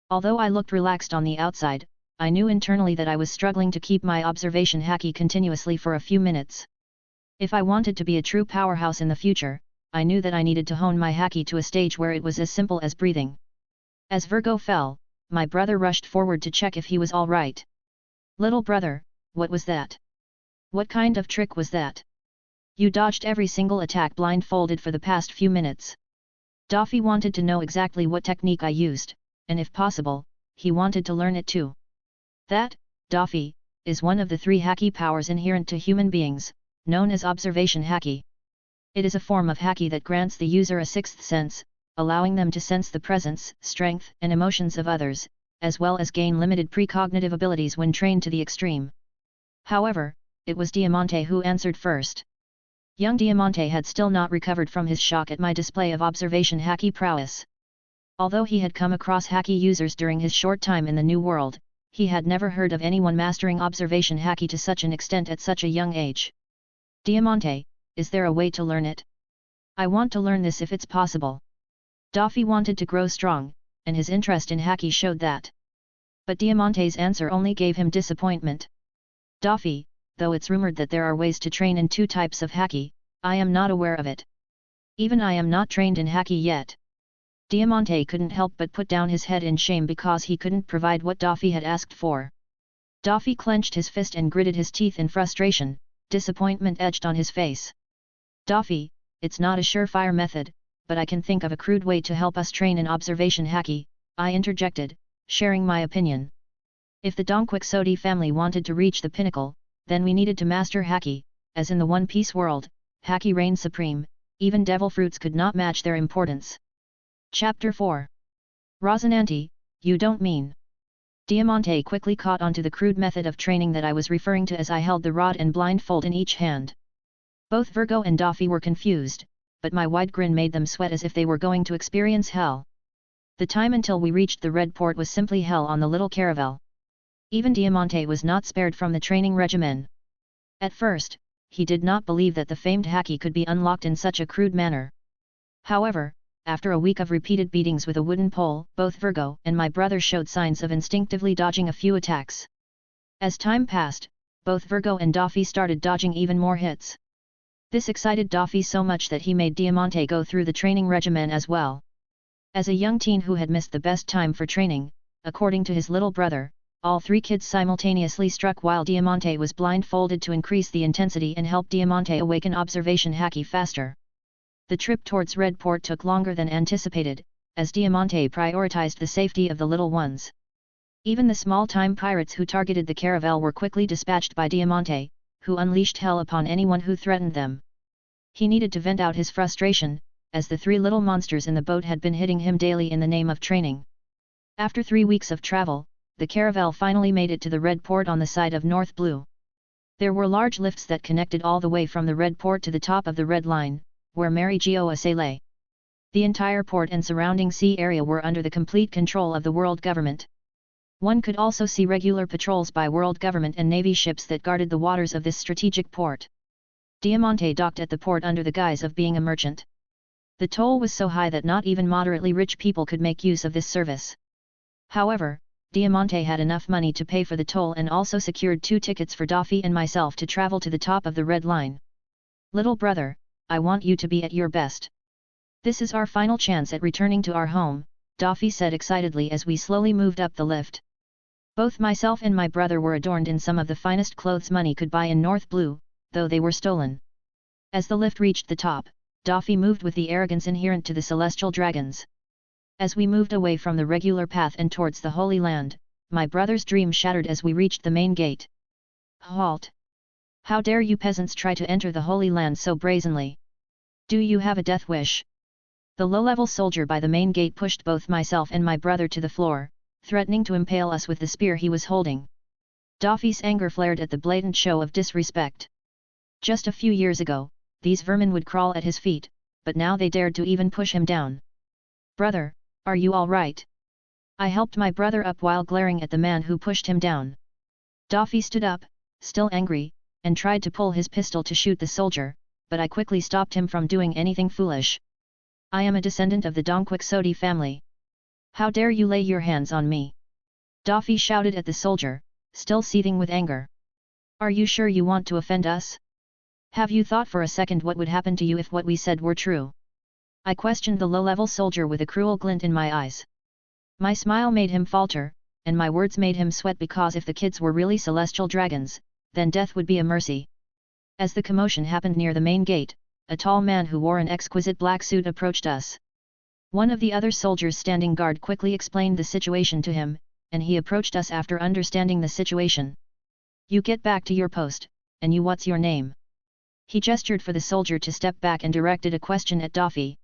Although I looked relaxed on the outside, I knew internally that I was struggling to keep my observation haki continuously for a few minutes. If I wanted to be a true powerhouse in the future, I knew that I needed to hone my haki to a stage where it was as simple as breathing. As Virgo fell, my brother rushed forward to check if he was all right. Little brother, what was that? What kind of trick was that? You dodged every single attack blindfolded for the past few minutes. Daffy wanted to know exactly what technique I used, and if possible, he wanted to learn it too. That, Daffy, is one of the 3 haki powers inherent to human beings, known as observation haki. It is a form of haki that grants the user a 6th sense, allowing them to sense the presence, strength, and emotions of others, as well as gain limited precognitive abilities when trained to the extreme. However, it was Diamante who answered first. Young Diamante had still not recovered from his shock at my display of observation haki prowess. Although he had come across haki users during his short time in the New World, he had never heard of anyone mastering observation haki to such an extent at such a young age. Diamante, is there a way to learn it? I want to learn this if it's possible. Daffy wanted to grow strong, and his interest in haki showed that. But Diamante's answer only gave him disappointment. Daffy, though it's rumored that there are ways to train in 2 types of haki, I am not aware of it. Even I am not trained in haki yet. Diamante couldn't help but put down his head in shame because he couldn't provide what Daffy had asked for. Daffy clenched his fist and gritted his teeth in frustration, disappointment etched on his face. Daffy, it's not a surefire method, but I can think of a crude way to help us train in observation haki, I interjected, sharing my opinion. If the Donquixote family wanted to reach the pinnacle, then we needed to master haki, as in the One Piece world, haki reigned supreme, even devil fruits could not match their importance. Chapter 4. Rosinante, you don't mean. Diamante quickly caught on to the crude method of training that I was referring to as I held the rod and blindfold in each hand. Both Virgo and Daffy were confused, but my wide grin made them sweat as if they were going to experience hell. The time until we reached the Red Port was simply hell on the little caravel. Even Diamante was not spared from the training regimen. At first, he did not believe that the famed haki could be unlocked in such a crude manner. However, after a week of repeated beatings with a wooden pole, both Virgo and my brother showed signs of instinctively dodging a few attacks. As time passed, both Virgo and Daffy started dodging even more hits. This excited Daffy so much that he made Diamante go through the training regimen as well. As a young teen who had missed the best time for training, according to his little brother, all 3 kids simultaneously struck while Diamante was blindfolded to increase the intensity and help Diamante awaken observation haki faster. The trip towards Red Port took longer than anticipated, as Diamante prioritized the safety of the little ones. Even the small-time pirates who targeted the caravel were quickly dispatched by Diamante, who unleashed hell upon anyone who threatened them. He needed to vent out his frustration, as the 3 little monsters in the boat had been hitting him daily in the name of training. After 3 weeks of travel, the caravel finally made it to the Red Port on the side of North Blue. There were large lifts that connected all the way from the Red Port to the top of the Red Line, where Mary Geoise lay. The entire port and surrounding sea area were under the complete control of the world government. One could also see regular patrols by world government and navy ships that guarded the waters of this strategic port. Diamante docked at the port under the guise of being a merchant. The toll was so high that not even moderately rich people could make use of this service. However, Diamante had enough money to pay for the toll and also secured 2 tickets for Daffy and myself to travel to the top of the Red Line. Little brother, I want you to be at your best. This is our final chance at returning to our home, Daffy said excitedly as we slowly moved up the lift. Both myself and my brother were adorned in some of the finest clothes money could buy in North Blue, though they were stolen. As the lift reached the top, Daffy moved with the arrogance inherent to the celestial dragons. As we moved away from the regular path and towards the Holy Land, my brother's dream shattered as we reached the main gate. Halt! How dare you peasants try to enter the Holy Land so brazenly? Do you have a death wish? The low-level soldier by the main gate pushed both myself and my brother to the floor, threatening to impale us with the spear he was holding. Daffy's anger flared at the blatant show of disrespect. Just a few years ago, these vermin would crawl at his feet, but now they dared to even push him down. Brother, are you all right? I helped my brother up while glaring at the man who pushed him down. Daffy stood up, still angry, and tried to pull his pistol to shoot the soldier, but I quickly stopped him from doing anything foolish. I am a descendant of the Quixote family. How dare you lay your hands on me? Daffy shouted at the soldier, still seething with anger. Are you sure you want to offend us? Have you thought for a second what would happen to you if what we said were true? I questioned the low-level soldier with a cruel glint in my eyes. My smile made him falter, and my words made him sweat because if the kids were really celestial dragons, then death would be a mercy. As the commotion happened near the main gate, a tall man who wore an exquisite black suit approached us. One of the other soldiers standing guard quickly explained the situation to him, and he approached us after understanding the situation. You get back to your post, and you what's your name? He gestured for the soldier to step back and directed a question at Daffy.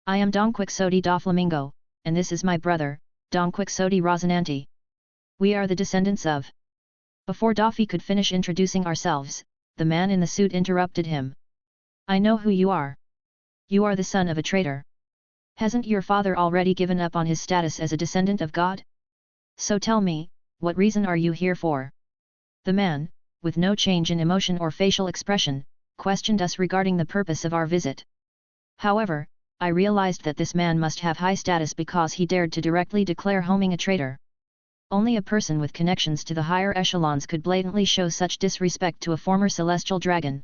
I am Don Quixote da Flamingo, and this is my brother, Don Quixote Rosinante. We are the descendants of... Before Daffy could finish introducing ourselves, the man in the suit interrupted him. I know who you are. You are the son of a traitor. Hasn't your father already given up on his status as a descendant of God? So tell me, what reason are you here for? The man, with no change in emotion or facial expression, questioned us regarding the purpose of our visit. However, I realized that this man must have high status because he dared to directly declare homing a traitor. Only a person with connections to the higher echelons could blatantly show such disrespect to a former celestial dragon.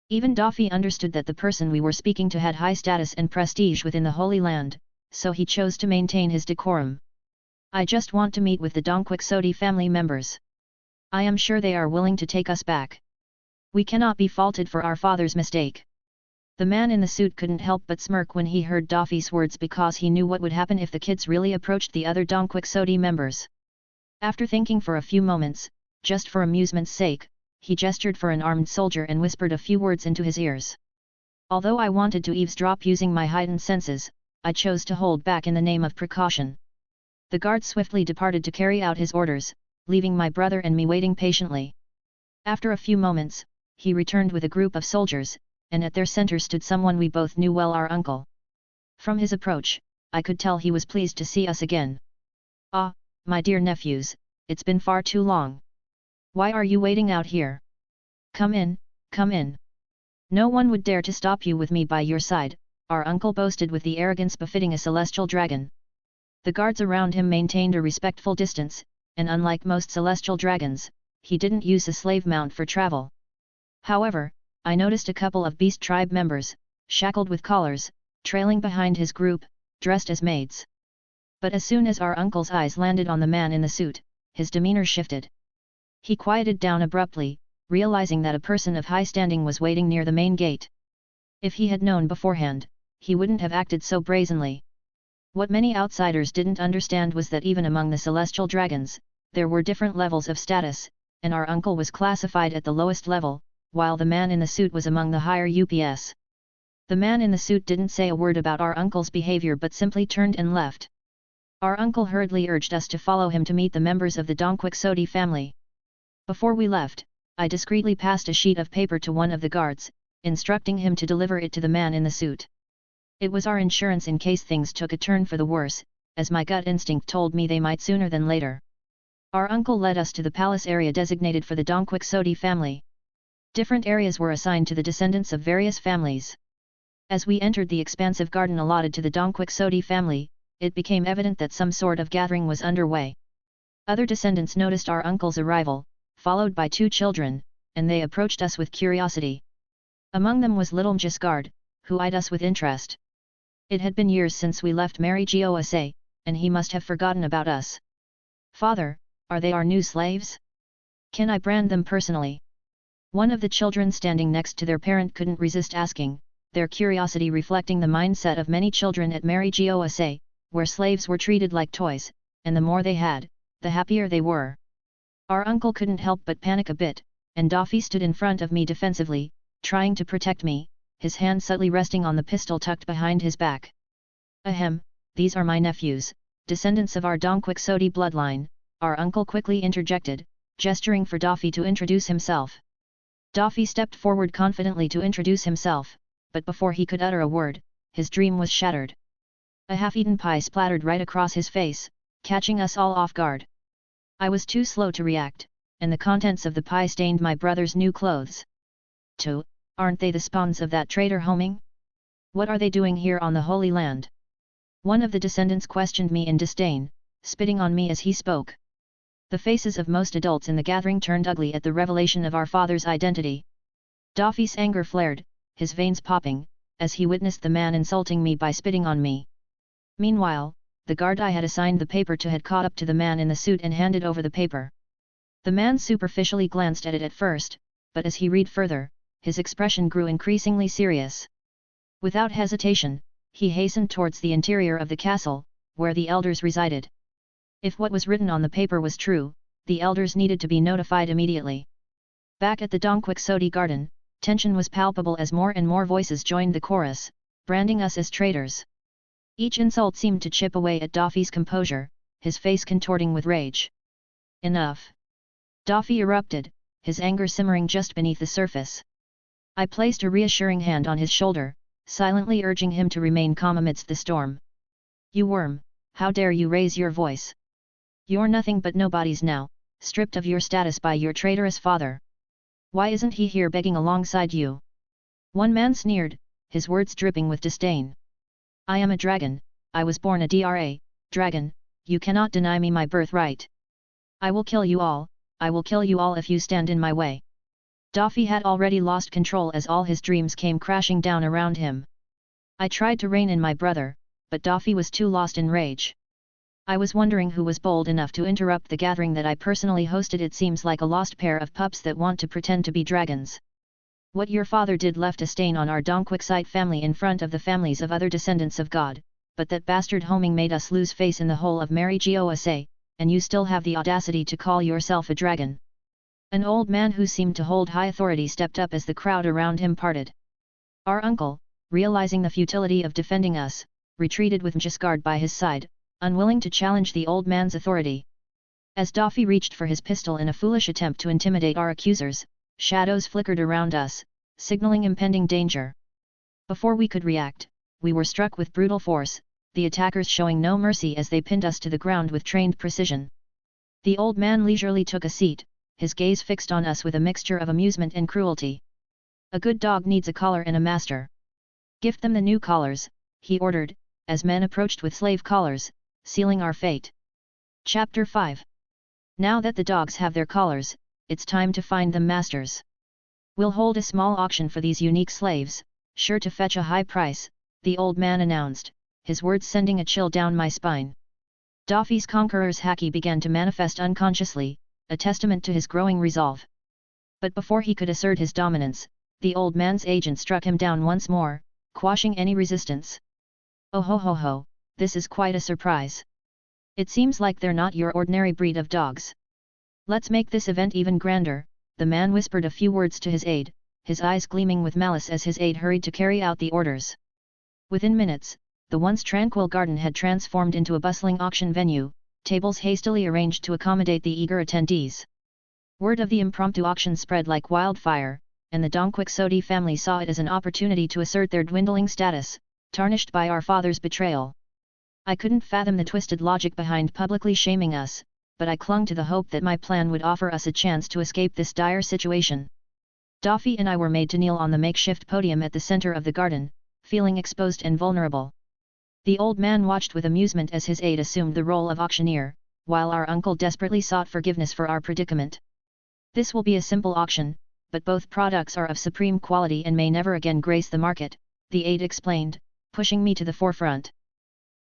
Even Daffy understood that the person we were speaking to had high status and prestige within the Holy Land, so he chose to maintain his decorum. I just want to meet with the Don Quixote family members. I am sure they are willing to take us back. We cannot be faulted for our father's mistake. The man in the suit couldn't help but smirk when he heard Daffy's words because he knew what would happen if the kids really approached the other Don Quixote members. After thinking for a few moments, just for amusement's sake, he gestured for an armed soldier and whispered a few words into his ears. Although I wanted to eavesdrop using my heightened senses, I chose to hold back in the name of precaution. The guard swiftly departed to carry out his orders, leaving my brother and me waiting patiently. After a few moments, he returned with a group of soldiers, and at their center stood someone we both knew well, our uncle. From his approach, I could tell he was pleased to see us again. Ah, my dear nephews, it's been far too long. Why are you waiting out here? Come in, come in. No one would dare to stop you with me by your side, our uncle boasted with the arrogance befitting a celestial dragon. The guards around him maintained a respectful distance, and unlike most celestial dragons, he didn't use a slave mount for travel. However, I noticed a couple of beast tribe members, shackled with collars, trailing behind his group, dressed as maids. But as soon as our uncle's eyes landed on the man in the suit, his demeanor shifted. He quieted down abruptly, realizing that a person of high standing was waiting near the main gate. If he had known beforehand, he wouldn't have acted so brazenly. What many outsiders didn't understand was that even among the celestial dragons, there were different levels of status, and our uncle was classified at the lowest level, while the man in the suit was among the higher UPS. The man in the suit didn't say a word about our uncle's behavior but simply turned and left. Our uncle hurriedly urged us to follow him to meet the members of the Don Quixote family. Before we left, I discreetly passed a sheet of paper to one of the guards, instructing him to deliver it to the man in the suit. It was our insurance in case things took a turn for the worse, as my gut instinct told me they might sooner than later. Our uncle led us to the palace area designated for the Don Quixote family. Different areas were assigned to the descendants of various families. As we entered the expansive garden allotted to the Donquixote family, it became evident that some sort of gathering was underway. Other descendants noticed our uncle's arrival, followed by 2 children, and they approached us with curiosity. Among them was little Geoise, who eyed us with interest. It had been years since we left Mary Geoise, and he must have forgotten about us. "Father, are they our new slaves? Can I brand them personally?" One of the children standing next to their parent couldn't resist asking, their curiosity reflecting the mindset of many children at Mary Geoise, where slaves were treated like toys, and the more they had, the happier they were. Our uncle couldn't help but panic a bit, and Daffy stood in front of me defensively, trying to protect me, his hand subtly resting on the pistol tucked behind his back. "Ahem, these are my nephews, descendants of our Donquixote bloodline," our uncle quickly interjected, gesturing for Daffy to introduce himself. Daffy stepped forward confidently to introduce himself, but before he could utter a word, his dream was shattered. A half-eaten pie splattered right across his face, catching us all off guard. I was too slow to react, and the contents of the pie stained my brother's new clothes. "Too, aren't they the spawns of that traitor homing? What are they doing here on the Holy Land?" One of the descendants questioned me in disdain, spitting on me as he spoke. The faces of most adults in the gathering turned ugly at the revelation of our father's identity. Daffy's anger flared, his veins popping, as he witnessed the man insulting me by spitting on me. Meanwhile, the guard I had assigned the paper to had caught up to the man in the suit and handed over the paper. The man superficially glanced at it at first, but as he read further, his expression grew increasingly serious. Without hesitation, he hastened towards the interior of the castle, where the elders resided. If what was written on the paper was true, the elders needed to be notified immediately. Back at the Donquixote garden, tension was palpable as more and more voices joined the chorus, branding us as traitors. Each insult seemed to chip away at Daffy's composure, his face contorting with rage. "Enough!" Daffy erupted, his anger simmering just beneath the surface. I placed a reassuring hand on his shoulder, silently urging him to remain calm amidst the storm. "You worm, how dare you raise your voice? You're nothing but nobodies now, stripped of your status by your traitorous father. Why isn't he here begging alongside you?" One man sneered, his words dripping with disdain. "I am a dragon, I was born a dragon, you cannot deny me my birthright. I will kill you all, I will kill you all if you stand in my way." Daffy had already lost control as all his dreams came crashing down around him. I tried to rein in my brother, but Daffy was too lost in rage. I was wondering who was bold enough to interrupt the gathering that I personally hosted. It seems like a lost pair of pups that want to pretend to be dragons. "What your father did left a stain on our Donquixote family in front of the families of other descendants of God, but that bastard homing made us lose face in the whole of Mary Geoise, and you still have the audacity to call yourself a dragon." An old man who seemed to hold high authority stepped up as the crowd around him parted. Our uncle, realizing the futility of defending us, retreated with Geoise by his side, unwilling to challenge the old man's authority. As Daffy reached for his pistol in a foolish attempt to intimidate our accusers, shadows flickered around us, signaling impending danger. Before we could react, we were struck with brutal force, the attackers showing no mercy as they pinned us to the ground with trained precision. The old man leisurely took a seat, his gaze fixed on us with a mixture of amusement and cruelty. "A good dog needs a collar and a master. Gift them the new collars," he ordered, as men approached with slave collars, sealing our fate. Chapter 5. Now that the dogs have their collars, it's time to find them masters. "We'll hold a small auction for these unique slaves, sure to fetch a high price," the old man announced, his words sending a chill down my spine. Daffy's conqueror's haki began to manifest unconsciously, a testament to his growing resolve. But before he could assert his dominance, the old man's agent struck him down once more, quashing any resistance. "Oh ho ho ho, this is quite a surprise. It seems like they're not your ordinary breed of dogs. Let's make this event even grander." The man whispered a few words to his aide, his eyes gleaming with malice as his aide hurried to carry out the orders. Within minutes, the once tranquil garden had transformed into a bustling auction venue, tables hastily arranged to accommodate the eager attendees. Word of the impromptu auction spread like wildfire, and the Donquixote family saw it as an opportunity to assert their dwindling status, tarnished by our father's betrayal. I couldn't fathom the twisted logic behind publicly shaming us, but I clung to the hope that my plan would offer us a chance to escape this dire situation. Daffy and I were made to kneel on the makeshift podium at the center of the garden, feeling exposed and vulnerable. The old man watched with amusement as his aide assumed the role of auctioneer, while our uncle desperately sought forgiveness for our predicament. This will be a simple auction, but both products are of supreme quality and may never again grace the market, the aide explained, pushing me to the forefront.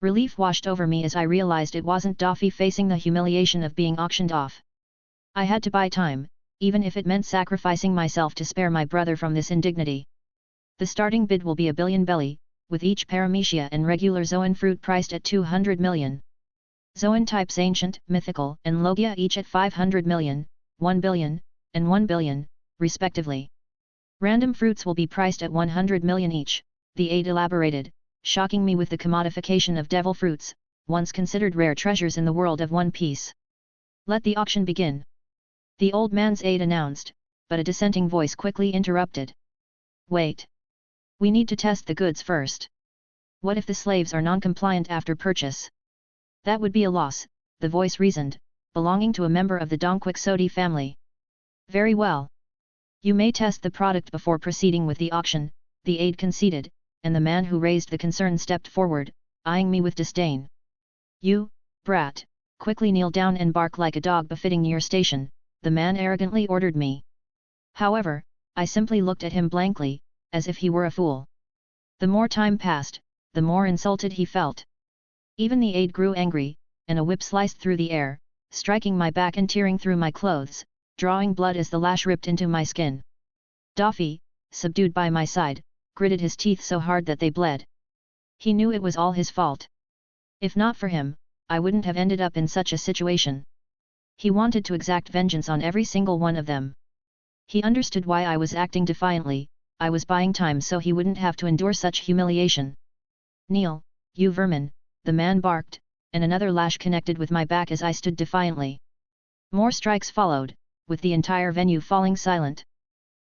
Relief washed over me as I realized it wasn't Daffy facing the humiliation of being auctioned off. I had to buy time, even if it meant sacrificing myself to spare my brother from this indignity. The starting bid will be $1 billion belly, with each paramecia and regular Zoan fruit priced at 200 million. Zoan types ancient, mythical, and logia each at 500 million, 1 billion, and 1 billion, respectively. Random fruits will be priced at 100 million each, the aide elaborated, shocking me with the commodification of devil fruits, once considered rare treasures in the world of One Piece. Let the auction begin. The old man's aide announced, but a dissenting voice quickly interrupted. Wait. We need to test the goods first. What if the slaves are non-compliant after purchase? That would be a loss, the voice reasoned, belonging to a member of the Donquixote family. Very well. You may test the product before proceeding with the auction, the aide conceded, and the man who raised the concern stepped forward, eyeing me with disdain. You, brat, quickly kneel down and bark like a dog befitting your station, the man arrogantly ordered me. However, I simply looked at him blankly, as if he were a fool. The more time passed, the more insulted he felt. Even the aide grew angry, and a whip sliced through the air, striking my back and tearing through my clothes, drawing blood as the lash ripped into my skin. Daffy, subdued by my side, gritted his teeth so hard that they bled. He knew it was all his fault. If not for him, I wouldn't have ended up in such a situation. He wanted to exact vengeance on every single one of them. He understood why I was acting defiantly. I was buying time so he wouldn't have to endure such humiliation. Kneel, you vermin, the man barked, and another lash connected with my back as I stood defiantly. More strikes followed, with the entire venue falling silent.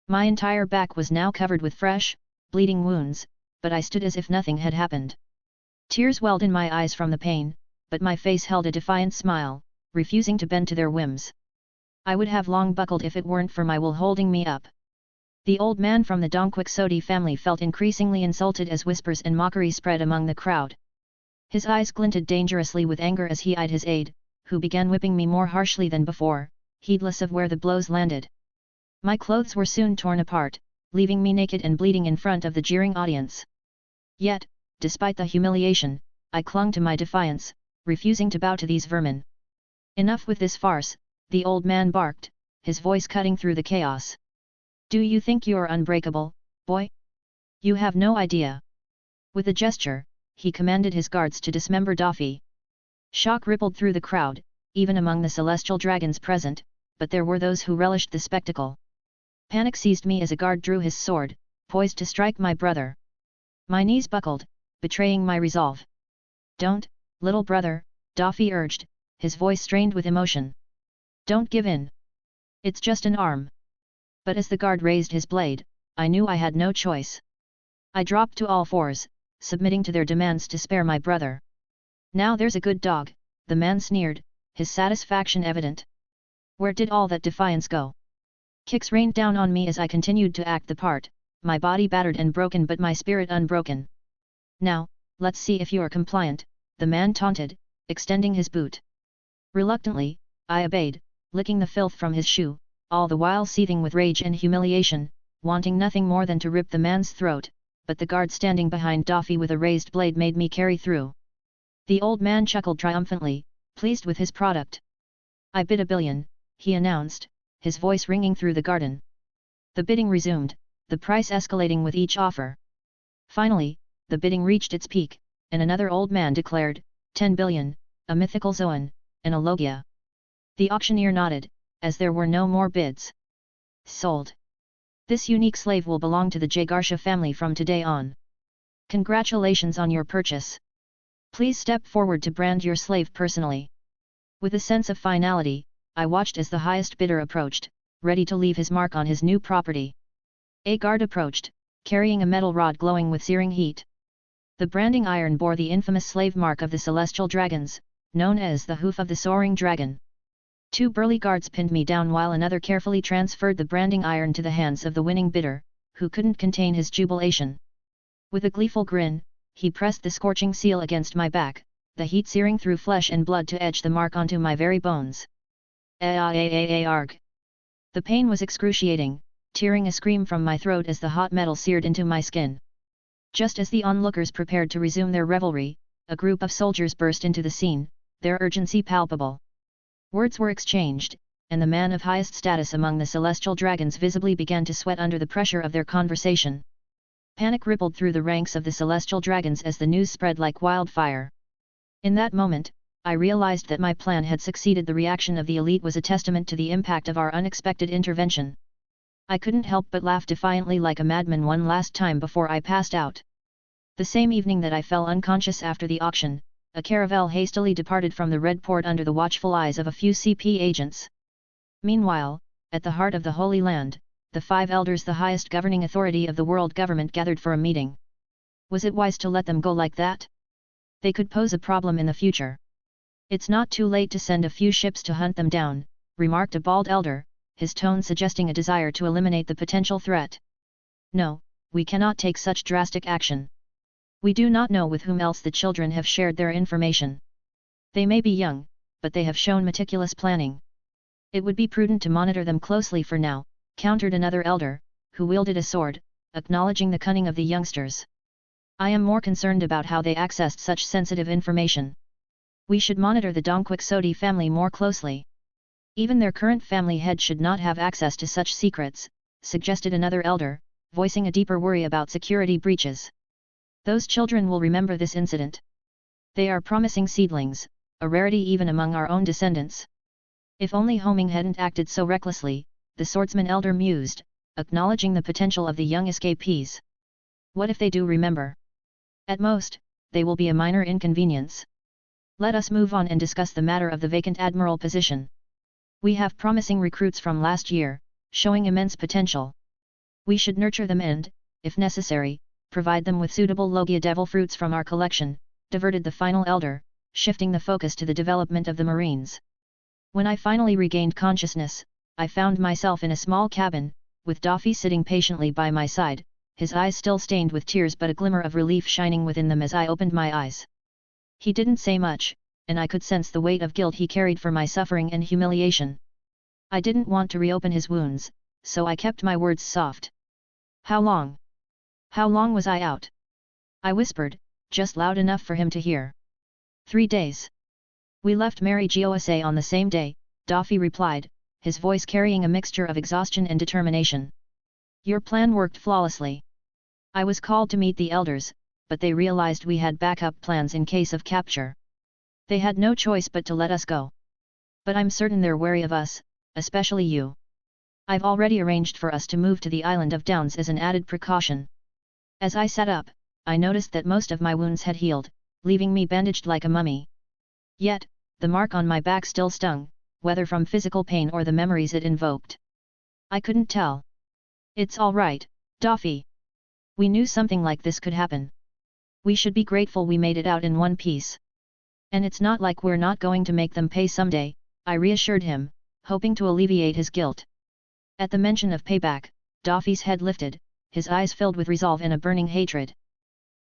My entire back was now covered with fresh, bleeding wounds, but I stood as if nothing had happened. Tears welled in my eyes from the pain, but my face held a defiant smile, refusing to bend to their whims. I would have long buckled if it weren't for my will holding me up. The old man from the Donquixote family felt increasingly insulted as whispers and mockery spread among the crowd. His eyes glinted dangerously with anger as he eyed his aide, who began whipping me more harshly than before, heedless of where the blows landed. My clothes were soon torn apart, leaving me naked and bleeding in front of the jeering audience. Yet, despite the humiliation, I clung to my defiance, refusing to bow to these vermin. Enough with this farce, the old man barked, his voice cutting through the chaos. Do you think you're unbreakable, boy? You have no idea. With a gesture, he commanded his guards to dismember Daffy. Shock rippled through the crowd, even among the celestial dragons present, but there were those who relished the spectacle. Panic seized me as a guard drew his sword, poised to strike my brother. My knees buckled, betraying my resolve. Don't, little brother, Daffy urged, his voice strained with emotion. Don't give in. It's just an arm. But as the guard raised his blade, I knew I had no choice. I dropped to all fours, submitting to their demands to spare my brother. Now there's a good dog, the man sneered, his satisfaction evident. Where did all that defiance go? Kicks rained down on me as I continued to act the part, my body battered and broken but my spirit unbroken. Now, let's see if you're compliant, the man taunted, extending his boot. Reluctantly, I obeyed, licking the filth from his shoe, all the while seething with rage and humiliation, wanting nothing more than to rip the man's throat, but the guard standing behind Daffy with a raised blade made me carry through. The old man chuckled triumphantly, pleased with his product. I bid $1 billion, he announced, his voice ringing through the garden. The bidding resumed, the price escalating with each offer. Finally, the bidding reached its peak, and another old man declared, 10 billion, a mythical Zoan, and a Logia. The auctioneer nodded, as there were no more bids. Sold. This unique slave will belong to the Geoise family from today on. Congratulations on your purchase. Please step forward to brand your slave personally. With a sense of finality, I watched as the highest bidder approached, ready to leave his mark on his new property. A guard approached, carrying a metal rod glowing with searing heat. The branding iron bore the infamous slave mark of the celestial dragons, known as the hoof of the soaring dragon. 2 burly guards pinned me down while another carefully transferred the branding iron to the hands of the winning bidder, who couldn't contain his jubilation. With a gleeful grin, he pressed the scorching seal against my back, the heat searing through flesh and blood to etch the mark onto my very bones. Arg! The pain was excruciating, tearing a scream from my throat as the hot metal seared into my skin. Just as the onlookers prepared to resume their revelry, a group of soldiers burst into the scene, their urgency palpable. Words were exchanged, and the man of highest status among the celestial dragons visibly began to sweat under the pressure of their conversation. Panic rippled through the ranks of the celestial dragons as the news spread like wildfire. In that moment, I realized that my plan had succeeded. The reaction of the elite was a testament to the impact of our unexpected intervention. I couldn't help but laugh defiantly like a madman one last time before I passed out. The same evening that I fell unconscious after the auction, a caravel hastily departed from the Red Port under the watchful eyes of a few CP agents. Meanwhile, at the heart of the Holy Land, the 5 elders, the highest governing authority of the world government, gathered for a meeting. Was it wise to let them go like that? They could pose a problem in the future. It's not too late to send a few ships to hunt them down, remarked a bald elder, his tone suggesting a desire to eliminate the potential threat. No, we cannot take such drastic action. We do not know with whom else the children have shared their information. They may be young, but they have shown meticulous planning. It would be prudent to monitor them closely for now, countered another elder, who wielded a sword, acknowledging the cunning of the youngsters. I am more concerned about how they accessed such sensitive information. We should monitor the Dongquixote family more closely. Even their current family head should not have access to such secrets, suggested another elder, voicing a deeper worry about security breaches. Those children will remember this incident. They are promising seedlings, a rarity even among our own descendants. If only Homing hadn't acted so recklessly, the swordsman elder mused, acknowledging the potential of the young escapees. What if they do remember? At most, they will be a minor inconvenience. Let us move on and discuss the matter of the vacant admiral position. We have promising recruits from last year, showing immense potential. We should nurture them and, if necessary, provide them with suitable Logia devil fruits from our collection, diverted the final elder, shifting the focus to the development of the Marines. When I finally regained consciousness, I found myself in a small cabin, with Daffy sitting patiently by my side, his eyes still stained with tears but a glimmer of relief shining within them as I opened my eyes. He didn't say much, and I could sense the weight of guilt he carried for my suffering and humiliation. I didn't want to reopen his wounds, so I kept my words soft. How long? How long was I out? I whispered, just loud enough for him to hear. 3 days. We left Mary Geoise on the same day, Daffy replied, his voice carrying a mixture of exhaustion and determination. Your plan worked flawlessly. I was called to meet the elders, but they realized we had backup plans in case of capture. They had no choice but to let us go. But I'm certain they're wary of us, especially you. I've already arranged for us to move to the island of Downs as an added precaution. As I sat up, I noticed that most of my wounds had healed, leaving me bandaged like a mummy. Yet, the mark on my back still stung, whether from physical pain or the memories it invoked. I couldn't tell. It's all right, Daffy. We knew something like this could happen. We should be grateful we made it out in one piece. And it's not like we're not going to make them pay someday, I reassured him, hoping to alleviate his guilt. At the mention of payback, Daffy's head lifted, his eyes filled with resolve and a burning hatred.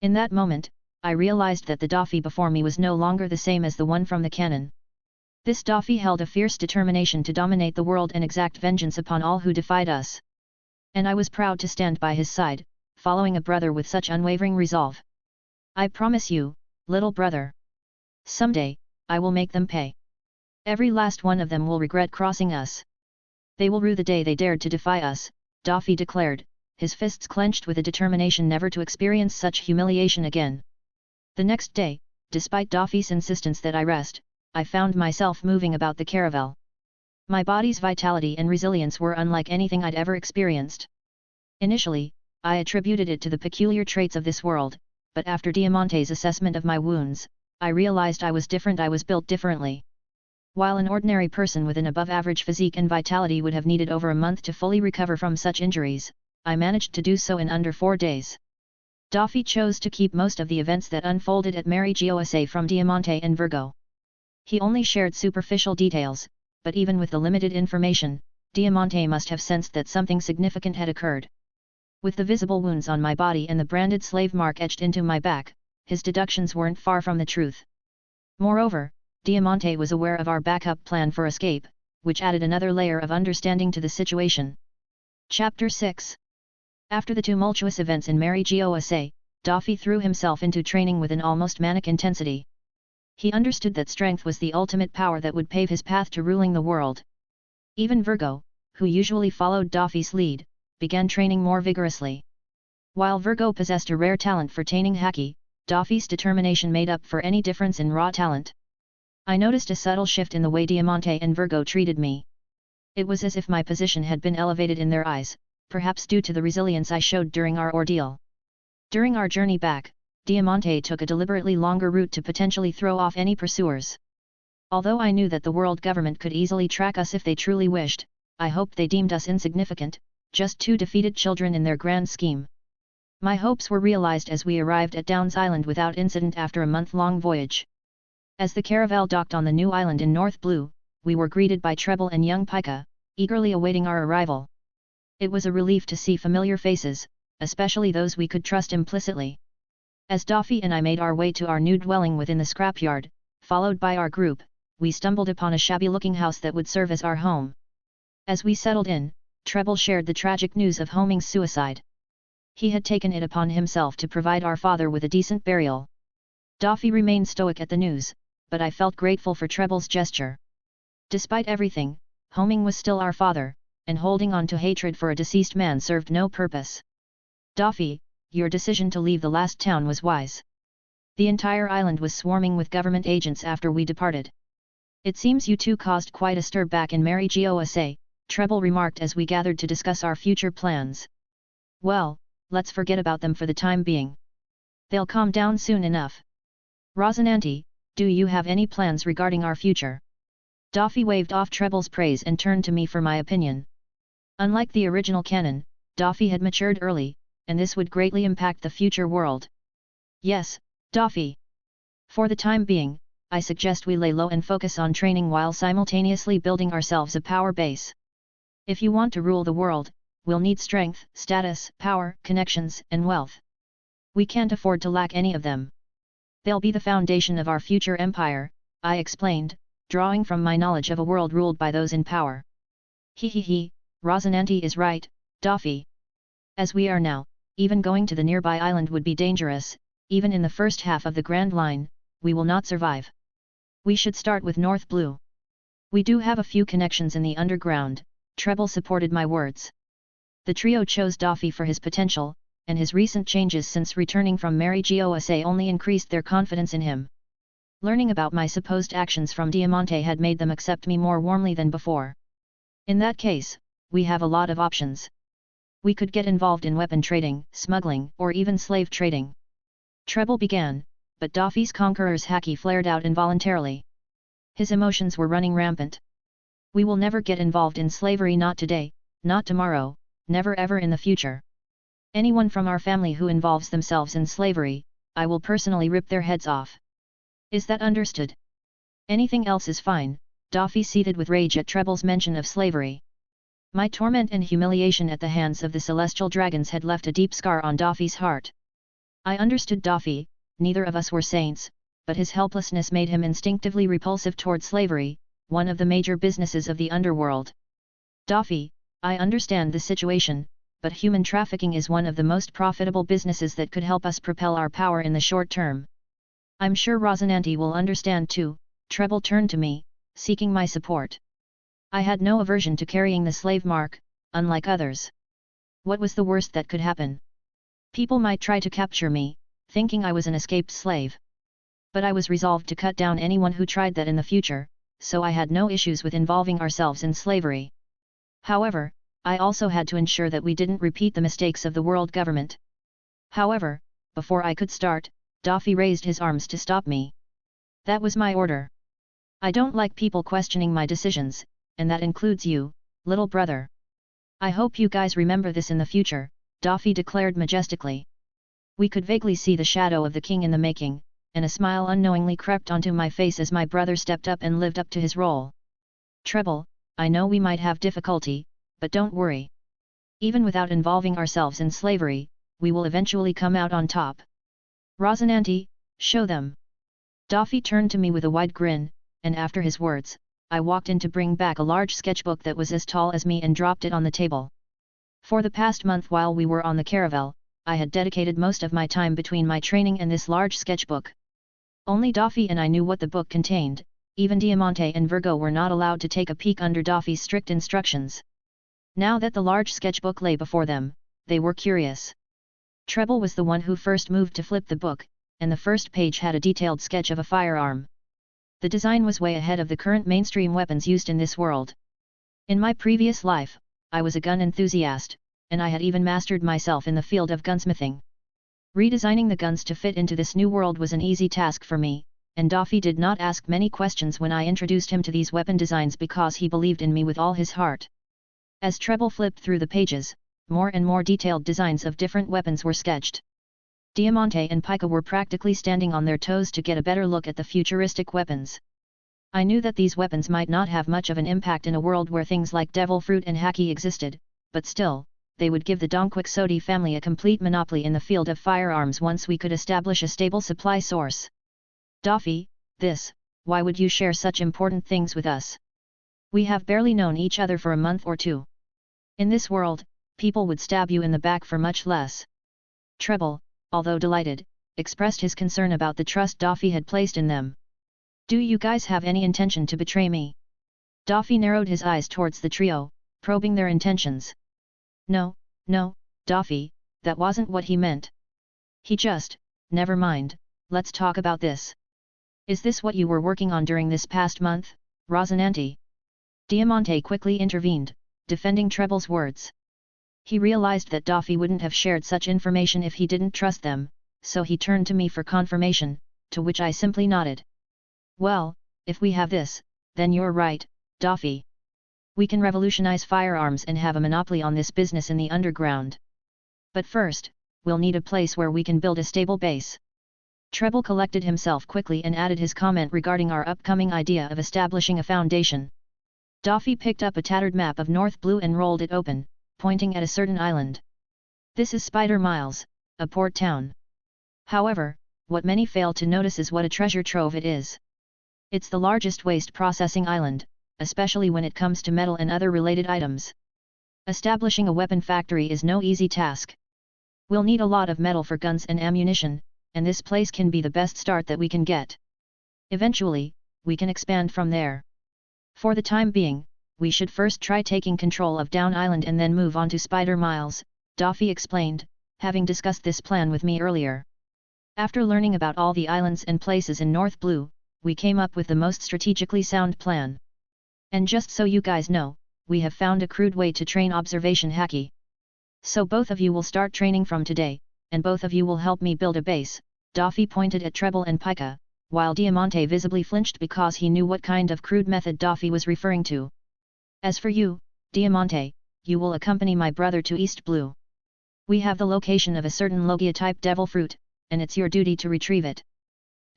In that moment, I realized that the Daffy before me was no longer the same as the one from the canon. This Daffy held a fierce determination to dominate the world and exact vengeance upon all who defied us. And I was proud to stand by his side, following a brother with such unwavering resolve. I promise you, little brother. Someday, I will make them pay. Every last one of them will regret crossing us. They will rue the day they dared to defy us, Daffy declared, his fists clenched with a determination never to experience such humiliation again. The next day, despite Daffy's insistence that I rest, I found myself moving about the caravel. My body's vitality and resilience were unlike anything I'd ever experienced. Initially, I attributed it to the peculiar traits of this world, but after Diamante's assessment of my wounds, I realized I was different. I was built differently. While an ordinary person with an above-average physique and vitality would have needed over a month to fully recover from such injuries, I managed to do so in under 4 days. Daffy chose to keep most of the events that unfolded at Mary Geoise from Diamante and Virgo. He only shared superficial details, but even with the limited information, Diamante must have sensed that something significant had occurred. With the visible wounds on my body and the branded slave mark etched into my back, his deductions weren't far from the truth. Moreover, Diamante was aware of our backup plan for escape, which added another layer of understanding to the situation. Chapter 6. After the tumultuous events in Geoise, Daffy threw himself into training with an almost manic intensity. He understood that strength was the ultimate power that would pave his path to ruling the world. Even Virgo, who usually followed Daffy's lead, began training more vigorously. While Virgo possessed a rare talent for taming haki, Daffy's determination made up for any difference in raw talent. I noticed a subtle shift in the way Diamante and Virgo treated me. It was as if my position had been elevated in their eyes, perhaps due to the resilience I showed during our ordeal. During our journey back, Diamante took a deliberately longer route to potentially throw off any pursuers. Although I knew that the world government could easily track us if they truly wished, I hoped they deemed us insignificant, just two defeated children in their grand scheme. My hopes were realized as we arrived at Downs Island without incident after a month-long voyage. As the caravel docked on the new island in North Blue, we were greeted by Treble and young Pika, eagerly awaiting our arrival. It was a relief to see familiar faces, especially those we could trust implicitly. As Daffy and I made our way to our new dwelling within the scrapyard, followed by our group, we stumbled upon a shabby-looking house that would serve as our home. As we settled in, Treble shared the tragic news of Homing's suicide. He had taken it upon himself to provide our father with a decent burial. Daffy remained stoic at the news, but I felt grateful for Treble's gesture. Despite everything, Homing was still our father, and holding on to hatred for a deceased man served no purpose. Daffy, your decision to leave the last town was wise. The entire island was swarming with government agents after we departed. It seems you two caused quite a stir back in Geoise, Treble remarked as we gathered to discuss our future plans. Well, let's forget about them for the time being. They'll calm down soon enough. Rosinante, do you have any plans regarding our future? Daffy waved off Treble's praise and turned to me for my opinion. Unlike the original canon, Daffy had matured early, and this would greatly impact the future world. Yes, Daffy. For the time being, I suggest we lay low and focus on training while simultaneously building ourselves a power base. If you want to rule the world, we'll need strength, status, power, connections, and wealth. We can't afford to lack any of them. They'll be the foundation of our future empire, I explained, drawing from my knowledge of a world ruled by those in power. He, Rosinante is right, Daffy. As we are now, even going to the nearby island would be dangerous, even in the first half of the Grand Line, we will not survive. We should start with North Blue. We do have a few connections in the underground, Treble supported my words. The trio chose Daffy for his potential, and his recent changes since returning from Geoise only increased their confidence in him. Learning about my supposed actions from Diamante had made them accept me more warmly than before. In that case, we have a lot of options. We could get involved in weapon trading, smuggling, or even slave trading. Treble began, but Daffy's conqueror's haki flared out involuntarily. His emotions were running rampant. We will never get involved in slavery, not today, not tomorrow, never ever in the future. Anyone from our family who involves themselves in slavery, I will personally rip their heads off. Is that understood? Anything else is fine, Daffy seethed with rage at Treble's mention of slavery. My torment and humiliation at the hands of the celestial dragons had left a deep scar on Daffy's heart. I understood Daffy, neither of us were saints, but his helplessness made him instinctively repulsive toward slavery, one of the major businesses of the underworld. Daffy, I understand the situation, but human trafficking is one of the most profitable businesses that could help us propel our power in the short term. I'm sure Rosinante will understand too. Treble turned to me, seeking my support. I had no aversion to carrying the slave mark, unlike others. What was the worst that could happen? People might try to capture me, thinking I was an escaped slave. But I was resolved to cut down anyone who tried that in the future, so I had no issues with involving ourselves in slavery. However, I also had to ensure that we didn't repeat the mistakes of the world government. However, before I could start, Daffy raised his arms to stop me. That was my order. I don't like people questioning my decisions, and that includes you, little brother. I hope you guys remember this in the future, Daffy declared majestically. We could vaguely see the shadow of the king in the making, and a smile unknowingly crept onto my face as my brother stepped up and lived up to his role. Treble, I know we might have difficulty, but don't worry. Even without involving ourselves in slavery, we will eventually come out on top. Rosinante, show them. Daffy turned to me with a wide grin, and after his words, I walked in to bring back a large sketchbook that was as tall as me and dropped it on the table. For the past month while we were on the caravel, I had dedicated most of my time between my training and this large sketchbook. Only Daffy and I knew what the book contained, even Diamante and Virgo were not allowed to take a peek under Daffy's strict instructions. Now that the large sketchbook lay before them, they were curious. Treble was the one who first moved to flip the book, and the first page had a detailed sketch of a firearm. The design was way ahead of the current mainstream weapons used in this world. In my previous life, I was a gun enthusiast, and I had even mastered myself in the field of gunsmithing. Redesigning the guns to fit into this new world was an easy task for me, and Daffy did not ask many questions when I introduced him to these weapon designs because he believed in me with all his heart. As Treble flipped through the pages, more and more detailed designs of different weapons were sketched. Diamante and Pica were practically standing on their toes to get a better look at the futuristic weapons. I knew that these weapons might not have much of an impact in a world where things like devil fruit and haki existed, but still, they would give the Donquixote family a complete monopoly in the field of firearms once we could establish a stable supply source. Daffy, why would you share such important things with us? We have barely known each other for a month or two. In this world, people would stab you in the back for much less. Treble, although delighted, expressed his concern about the trust Daffy had placed in them. Do you guys have any intention to betray me? Daffy narrowed his eyes towards the trio, probing their intentions. No, Daffy, that wasn't what he meant. He just, never mind, let's talk about this. Is this what you were working on during this past month, Rosinante? Diamante quickly intervened, defending Treble's words. He realized that Daffy wouldn't have shared such information if he didn't trust them, so he turned to me for confirmation, to which I simply nodded. Well, if we have this, then you're right, Daffy. We can revolutionize firearms and have a monopoly on this business in the underground. But first, we'll need a place where we can build a stable base. Treble collected himself quickly and added his comment regarding our upcoming idea of establishing a foundation. Daffy picked up a tattered map of North Blue and rolled it open, pointing at a certain island. This is Spider Miles, a port town. However, what many fail to notice is what a treasure trove it is. It's the largest waste processing island, especially when it comes to metal and other related items. Establishing a weapon factory is no easy task. We'll need a lot of metal for guns and ammunition, and this place can be the best start that we can get. Eventually, we can expand from there. For the time being, we should first try taking control of Down Island and then move on to Spider Miles, Daffy explained, having discussed this plan with me earlier. After learning about all the islands and places in North Blue, we came up with the most strategically sound plan. And just so you guys know, we have found a crude way to train observation haki. So both of you will start training from today, and both of you will help me build a base. Daffy pointed at Treble and Pica, while Diamante visibly flinched because he knew what kind of crude method Daffy was referring to. As for you, Diamante, you will accompany my brother to East Blue. We have the location of a certain Logia-type devil fruit, and it's your duty to retrieve it.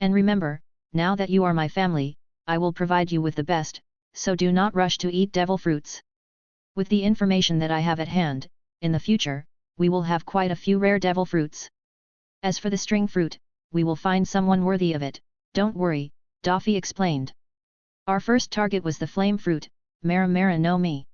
And remember, now that you are my family, I will provide you with the best, so do not rush to eat devil fruits. With the information that I have at hand, in the future, we will have quite a few rare devil fruits. As for the string fruit, we will find someone worthy of it, don't worry, Daffy explained. Our first target was the flame fruit, Mara Mara no Mi.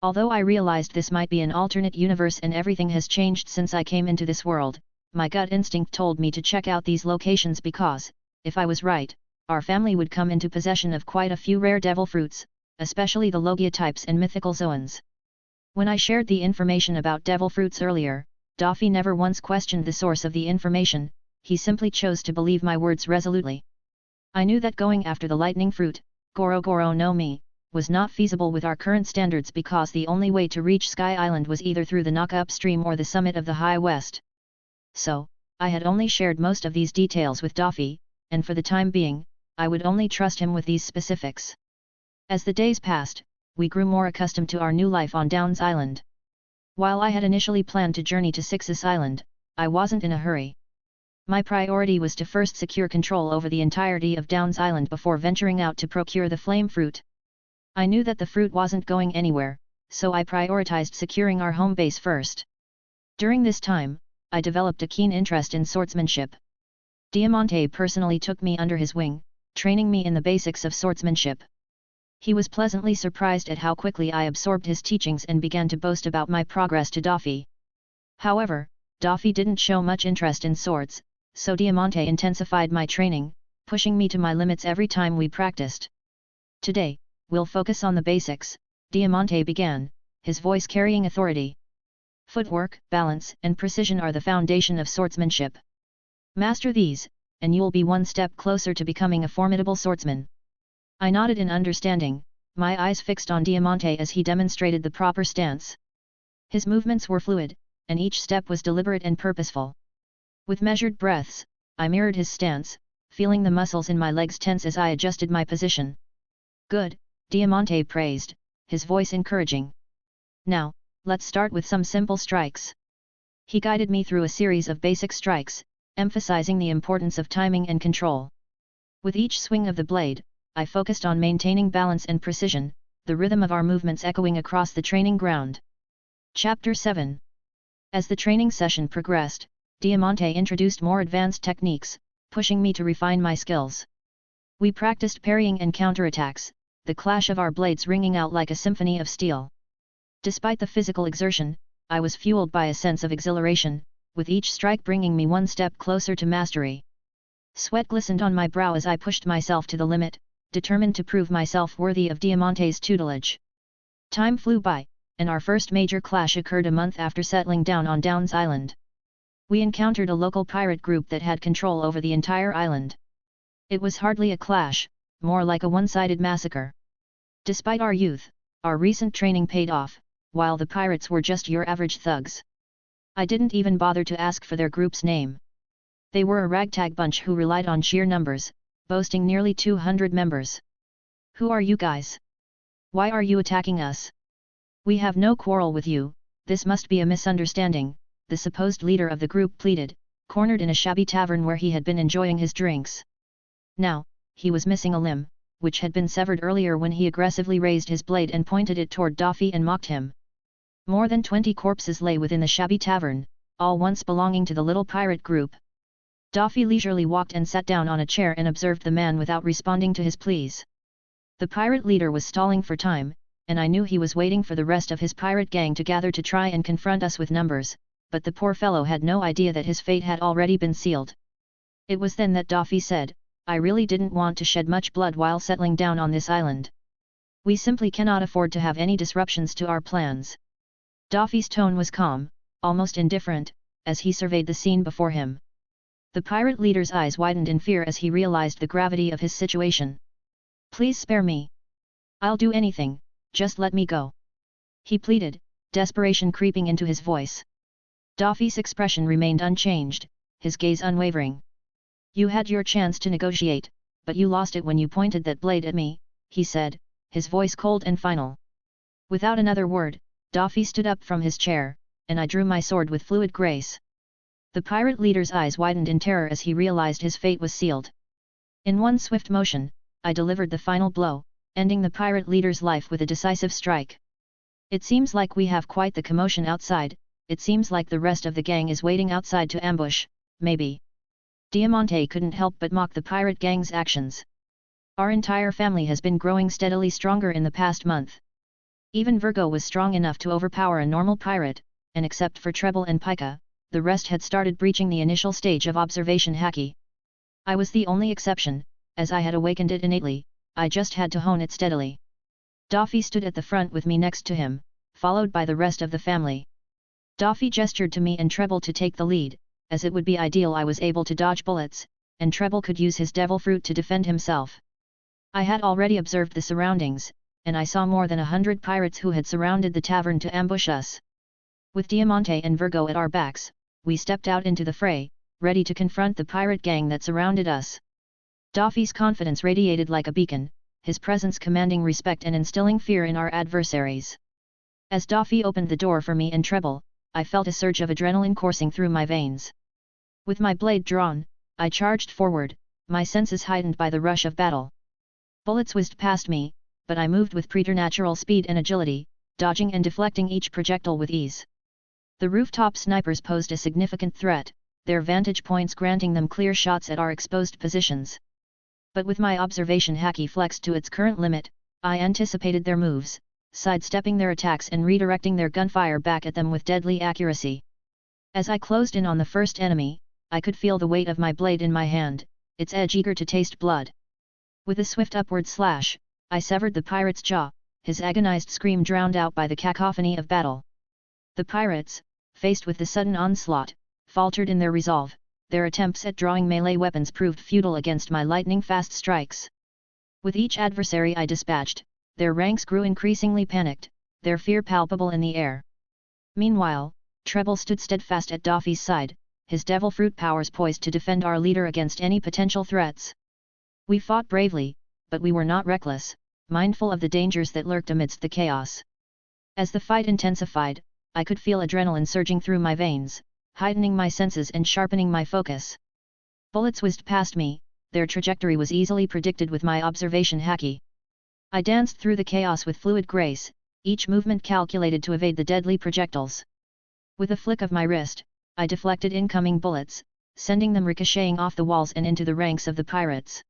Although I realized this might be an alternate universe and everything has changed since I came into this world, my gut instinct told me to check out these locations because, if I was right, our family would come into possession of quite a few rare devil fruits, especially the Logia types and mythical zoans. When I shared the information about devil fruits earlier, Daffy never once questioned the source of the information, he simply chose to believe my words resolutely. I knew that going after the lightning fruit, Goro Goro no Mi, was not feasible with our current standards because the only way to reach Sky Island was either through the Naka upstream or the summit of the High West. So, I had only shared most of these details with Daffy, and for the time being, I would only trust him with these specifics. As the days passed, we grew more accustomed to our new life on Downs Island. While I had initially planned to journey to Sixes Island, I wasn't in a hurry. My priority was to first secure control over the entirety of Downs Island before venturing out to procure the flame fruit. I knew that the fruit wasn't going anywhere, so I prioritized securing our home base first. During this time, I developed a keen interest in swordsmanship. Diamante personally took me under his wing, training me in the basics of swordsmanship. He was pleasantly surprised at how quickly I absorbed his teachings and began to boast about my progress to Daffy. However, Daffy didn't show much interest in swords, so Diamante intensified my training, pushing me to my limits every time we practiced. Today, we'll focus on the basics, Diamante began, his voice carrying authority. Footwork, balance, and precision are the foundation of swordsmanship. Master these, and you'll be one step closer to becoming a formidable swordsman. I nodded in understanding, my eyes fixed on Diamante as he demonstrated the proper stance. His movements were fluid, and each step was deliberate and purposeful. With measured breaths, I mirrored his stance, feeling the muscles in my legs tense as I adjusted my position. Good, Diamante praised, his voice encouraging. Now, let's start with some simple strikes. He guided me through a series of basic strikes, emphasizing the importance of timing and control. With each swing of the blade, I focused on maintaining balance and precision, the rhythm of our movements echoing across the training ground. Chapter 7. As the training session progressed, Diamante introduced more advanced techniques, pushing me to refine my skills. We practiced parrying and counterattacks, the clash of our blades ringing out like a symphony of steel. Despite the physical exertion, I was fueled by a sense of exhilaration, with each strike bringing me one step closer to mastery. Sweat glistened on my brow as I pushed myself to the limit, determined to prove myself worthy of Diamante's tutelage. Time flew by, and our first major clash occurred a month after settling down on Downs Island. We encountered a local pirate group that had control over the entire island. It was hardly a clash, more like a one-sided massacre. Despite our youth, our recent training paid off, while the pirates were just your average thugs. I didn't even bother to ask for their group's name. They were a ragtag bunch who relied on sheer numbers, boasting nearly 200 members. Who are you guys? Why are you attacking us? We have no quarrel with you, this must be a misunderstanding, the supposed leader of the group pleaded, cornered in a shabby tavern where he had been enjoying his drinks. Now, he was missing a limb, which had been severed earlier when he aggressively raised his blade and pointed it toward Daffy and mocked him. More than 20 corpses lay within the shabby tavern, all once belonging to the little pirate group. Daffy leisurely walked and sat down on a chair and observed the man without responding to his pleas. The pirate leader was stalling for time, and I knew he was waiting for the rest of his pirate gang to gather to try and confront us with numbers, but the poor fellow had no idea that his fate had already been sealed. It was then that Daffy said, I really didn't want to shed much blood while settling down on this island. We simply cannot afford to have any disruptions to our plans. Daffy's tone was calm, almost indifferent, as he surveyed the scene before him. The pirate leader's eyes widened in fear as he realized the gravity of his situation. Please spare me. I'll do anything, just let me go. He pleaded, desperation creeping into his voice. Daffy's expression remained unchanged, his gaze unwavering. You had your chance to negotiate, but you lost it when you pointed that blade at me, he said, his voice cold and final. Without another word, Daffy stood up from his chair, and I drew my sword with fluid grace. The pirate leader's eyes widened in terror as he realized his fate was sealed. In one swift motion, I delivered the final blow, ending the pirate leader's life with a decisive strike. It seems like we have quite the commotion outside, it seems like the rest of the gang is waiting outside to ambush, maybe. Diamante couldn't help but mock the pirate gang's actions. Our entire family has been growing steadily stronger in the past month. Even Virgo was strong enough to overpower a normal pirate, and except for Treble and Pica, the rest had started breaching the initial stage of observation haki. I was the only exception, as I had awakened it innately, I just had to hone it steadily. Daffy stood at the front with me next to him, followed by the rest of the family. Daffy gestured to me and Treble to take the lead, as it would be ideal I was able to dodge bullets, and Treble could use his devil fruit to defend himself. I had already observed the surroundings, and I saw more than 100 pirates who had surrounded the tavern to ambush us. With Diamante and Virgo at our backs, we stepped out into the fray, ready to confront the pirate gang that surrounded us. Daffy's confidence radiated like a beacon, his presence commanding respect and instilling fear in our adversaries. As Daffy opened the door for me and Treble, I felt a surge of adrenaline coursing through my veins. With my blade drawn, I charged forward, my senses heightened by the rush of battle. Bullets whizzed past me, but I moved with preternatural speed and agility, dodging and deflecting each projectile with ease. The rooftop snipers posed a significant threat, their vantage points granting them clear shots at our exposed positions. But with my observation haki flexed to its current limit, I anticipated their moves, sidestepping their attacks and redirecting their gunfire back at them with deadly accuracy. As I closed in on the first enemy, I could feel the weight of my blade in my hand, its edge eager to taste blood. With a swift upward slash, I severed the pirate's jaw, his agonized scream drowned out by the cacophony of battle. The pirates, faced with the sudden onslaught, faltered in their resolve. Their attempts at drawing melee weapons proved futile against my lightning-fast strikes. With each adversary I dispatched, their ranks grew increasingly panicked, their fear palpable in the air. Meanwhile, Treble stood steadfast at Daffy's side, his devil fruit powers poised to defend our leader against any potential threats. We fought bravely, but we were not reckless, mindful of the dangers that lurked amidst the chaos. As the fight intensified, I could feel adrenaline surging through my veins, heightening my senses and sharpening my focus. Bullets whizzed past me, their trajectory was easily predicted with my observation haki. I danced through the chaos with fluid grace, each movement calculated to evade the deadly projectiles. With a flick of my wrist, I deflected incoming bullets, sending them ricocheting off the walls and into the ranks of the pirates.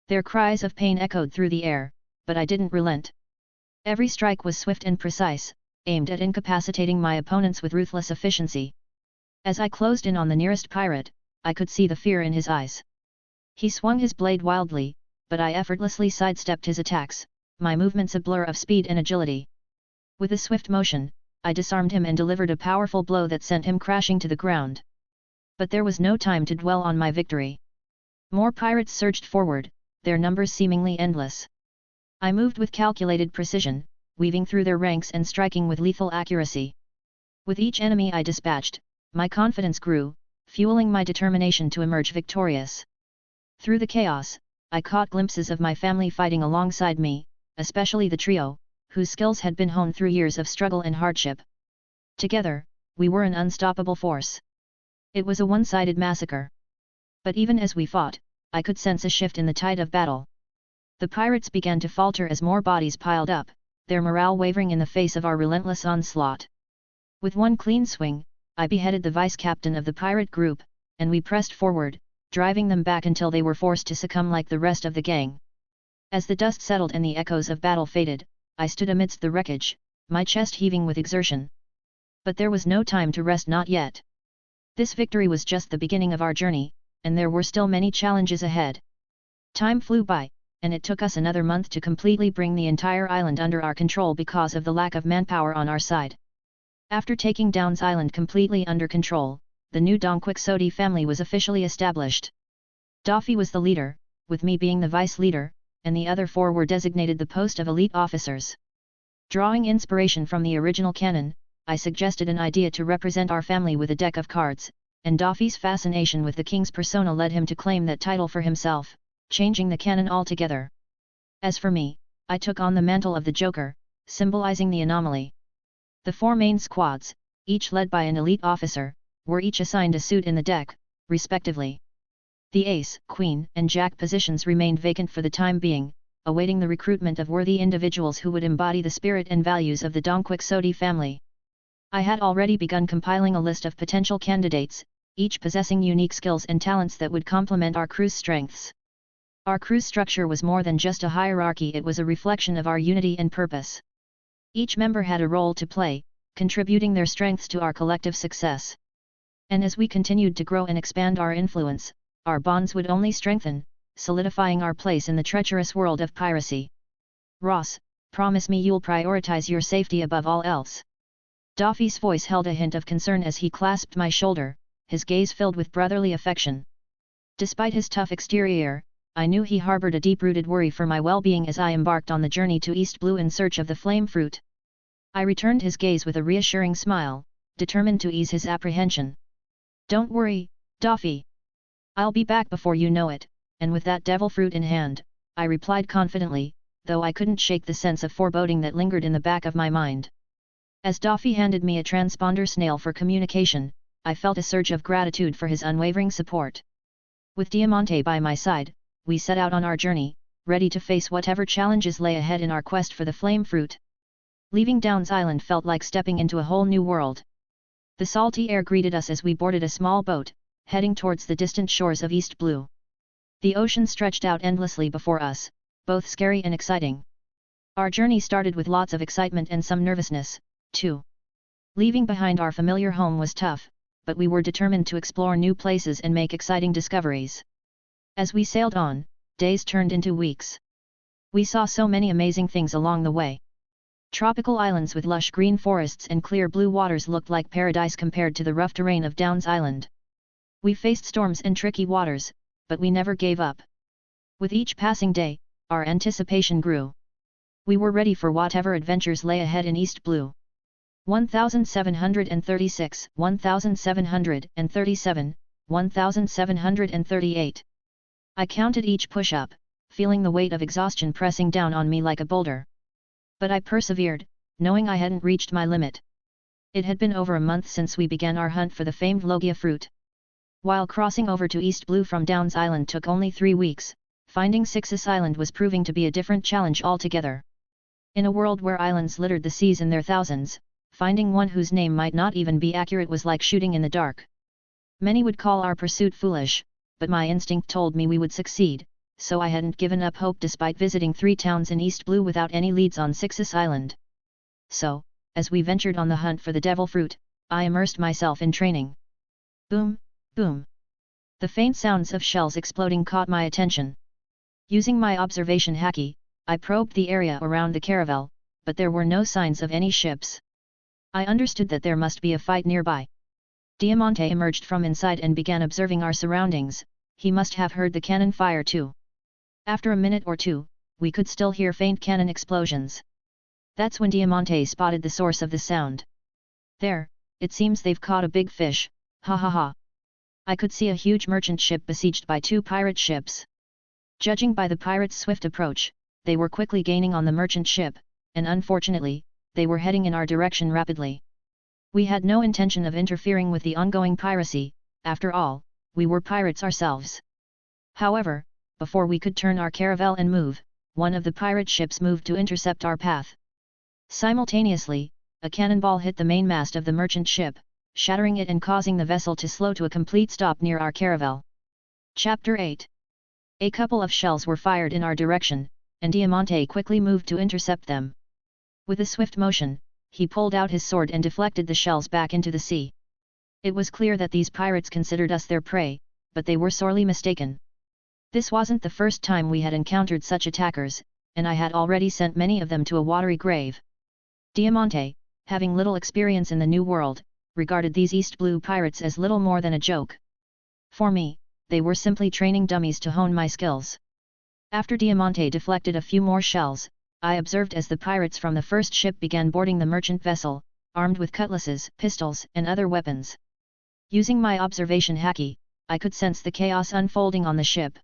Their cries of pain echoed through the air, but I didn't relent. Every strike was swift and precise, aimed at incapacitating my opponents with ruthless efficiency. As I closed in on the nearest pirate, I could see the fear in his eyes. He swung his blade wildly, but I effortlessly sidestepped his attacks, my movements a blur of speed and agility. With a swift motion, I disarmed him and delivered a powerful blow that sent him crashing to the ground. But there was no time to dwell on my victory. More pirates surged forward, their numbers seemingly endless. I moved with calculated precision, weaving through their ranks and striking with lethal accuracy. With each enemy I dispatched, my confidence grew, fueling my determination to emerge victorious. Through the chaos, I caught glimpses of my family fighting alongside me, especially the trio, whose skills had been honed through years of struggle and hardship. Together, we were an unstoppable force. It was a one-sided massacre. But even as we fought, I could sense a shift in the tide of battle. The pirates began to falter as more bodies piled up, their morale wavering in the face of our relentless onslaught. With one clean swing, I beheaded the vice-captain of the pirate group, and we pressed forward, driving them back until they were forced to succumb like the rest of the gang. As the dust settled and the echoes of battle faded, I stood amidst the wreckage, my chest heaving with exertion. But there was no time to rest, not yet. This victory was just the beginning of our journey, and there were still many challenges ahead. Time flew by, and it took us another month to completely bring the entire island under our control because of the lack of manpower on our side. After taking Downs Island completely under control, the new Don Quixote family was officially established. Daffy was the leader, with me being the vice leader, and the other four were designated the post of elite officers. Drawing inspiration from the original canon, I suggested an idea to represent our family with a deck of cards, and Daffy's fascination with the king's persona led him to claim that title for himself, changing the canon altogether. As for me, I took on the mantle of the Joker, symbolizing the anomaly. The four main squads, each led by an elite officer, were each assigned a suit in the deck, respectively. The Ace, Queen, and Jack positions remained vacant for the time being, awaiting the recruitment of worthy individuals who would embody the spirit and values of the Don Quixote family. I had already begun compiling a list of potential candidates, each possessing unique skills and talents that would complement our crew's strengths. Our crew's structure was more than just a hierarchy, it was a reflection of our unity and purpose. Each member had a role to play, contributing their strengths to our collective success. And as we continued to grow and expand our influence, our bonds would only strengthen, solidifying our place in the treacherous world of piracy. Ross, promise me you'll prioritize your safety above all else. Daffy's voice held a hint of concern as he clasped my shoulder, his gaze filled with brotherly affection. Despite his tough exterior, I knew he harbored a deep-rooted worry for my well-being as I embarked on the journey to East Blue in search of the flame fruit. I returned his gaze with a reassuring smile, determined to ease his apprehension. Don't worry, Daffy. I'll be back before you know it, and with that devil fruit in hand, I replied confidently, though I couldn't shake the sense of foreboding that lingered in the back of my mind. As Daffy handed me a transponder snail for communication, I felt a surge of gratitude for his unwavering support. With Diamante by my side, we set out on our journey, ready to face whatever challenges lay ahead in our quest for the flame fruit. Leaving Downs Island felt like stepping into a whole new world. The salty air greeted us as we boarded a small boat, heading towards the distant shores of East Blue. The ocean stretched out endlessly before us, both scary and exciting. Our journey started with lots of excitement and some nervousness, too. Leaving behind our familiar home was tough, but we were determined to explore new places and make exciting discoveries. As we sailed on, days turned into weeks. We saw so many amazing things along the way. Tropical islands with lush green forests and clear blue waters looked like paradise compared to the rough terrain of Downs Island. We faced storms and tricky waters, but we never gave up. With each passing day, our anticipation grew. We were ready for whatever adventures lay ahead in East Blue. 1736, 1737, 1738. I counted each push-up, feeling the weight of exhaustion pressing down on me like a boulder. But I persevered, knowing I hadn't reached my limit. It had been over a month since we began our hunt for the famed Logia fruit. While crossing over to East Blue from Downs Island took only 3 weeks, finding Success Island was proving to be a different challenge altogether. In a world where islands littered the seas in their thousands, finding one whose name might not even be accurate was like shooting in the dark. Many would call our pursuit foolish, but my instinct told me we would succeed, so I hadn't given up hope despite visiting 3 towns in East Blue without any leads on Success Island. So, as we ventured on the hunt for the devil fruit, I immersed myself in training. Boom, boom. The faint sounds of shells exploding caught my attention. Using my observation haki, I probed the area around the caravel, but there were no signs of any ships. I understood that there must be a fight nearby. Diamante emerged from inside and began observing our surroundings. He must have heard the cannon fire too. After a minute or two, we could still hear faint cannon explosions. That's when Diamante spotted the source of the sound. There, it seems they've caught a big fish, ha ha ha. I could see a huge merchant ship besieged by 2 pirate ships. Judging by the pirates' swift approach, they were quickly gaining on the merchant ship, and unfortunately, they were heading in our direction rapidly. We had no intention of interfering with the ongoing piracy, after all, we were pirates ourselves. However, before we could turn our caravel and move, one of the pirate ships moved to intercept our path. Simultaneously, a cannonball hit the mainmast of the merchant ship, shattering it and causing the vessel to slow to a complete stop near our caravel. Chapter 8. A couple of shells were fired in our direction, and Diamante quickly moved to intercept them. With a swift motion, he pulled out his sword and deflected the shells back into the sea. It was clear that these pirates considered us their prey, but they were sorely mistaken. This wasn't the first time we had encountered such attackers, and I had already sent many of them to a watery grave. Diamante, having little experience in the New World, regarded these East Blue pirates as little more than a joke. For me, they were simply training dummies to hone my skills. After Diamante deflected a few more shells, I observed as the pirates from the first ship began boarding the merchant vessel, armed with cutlasses, pistols, and other weapons. Using my observation haki, I could sense the chaos unfolding on the ship.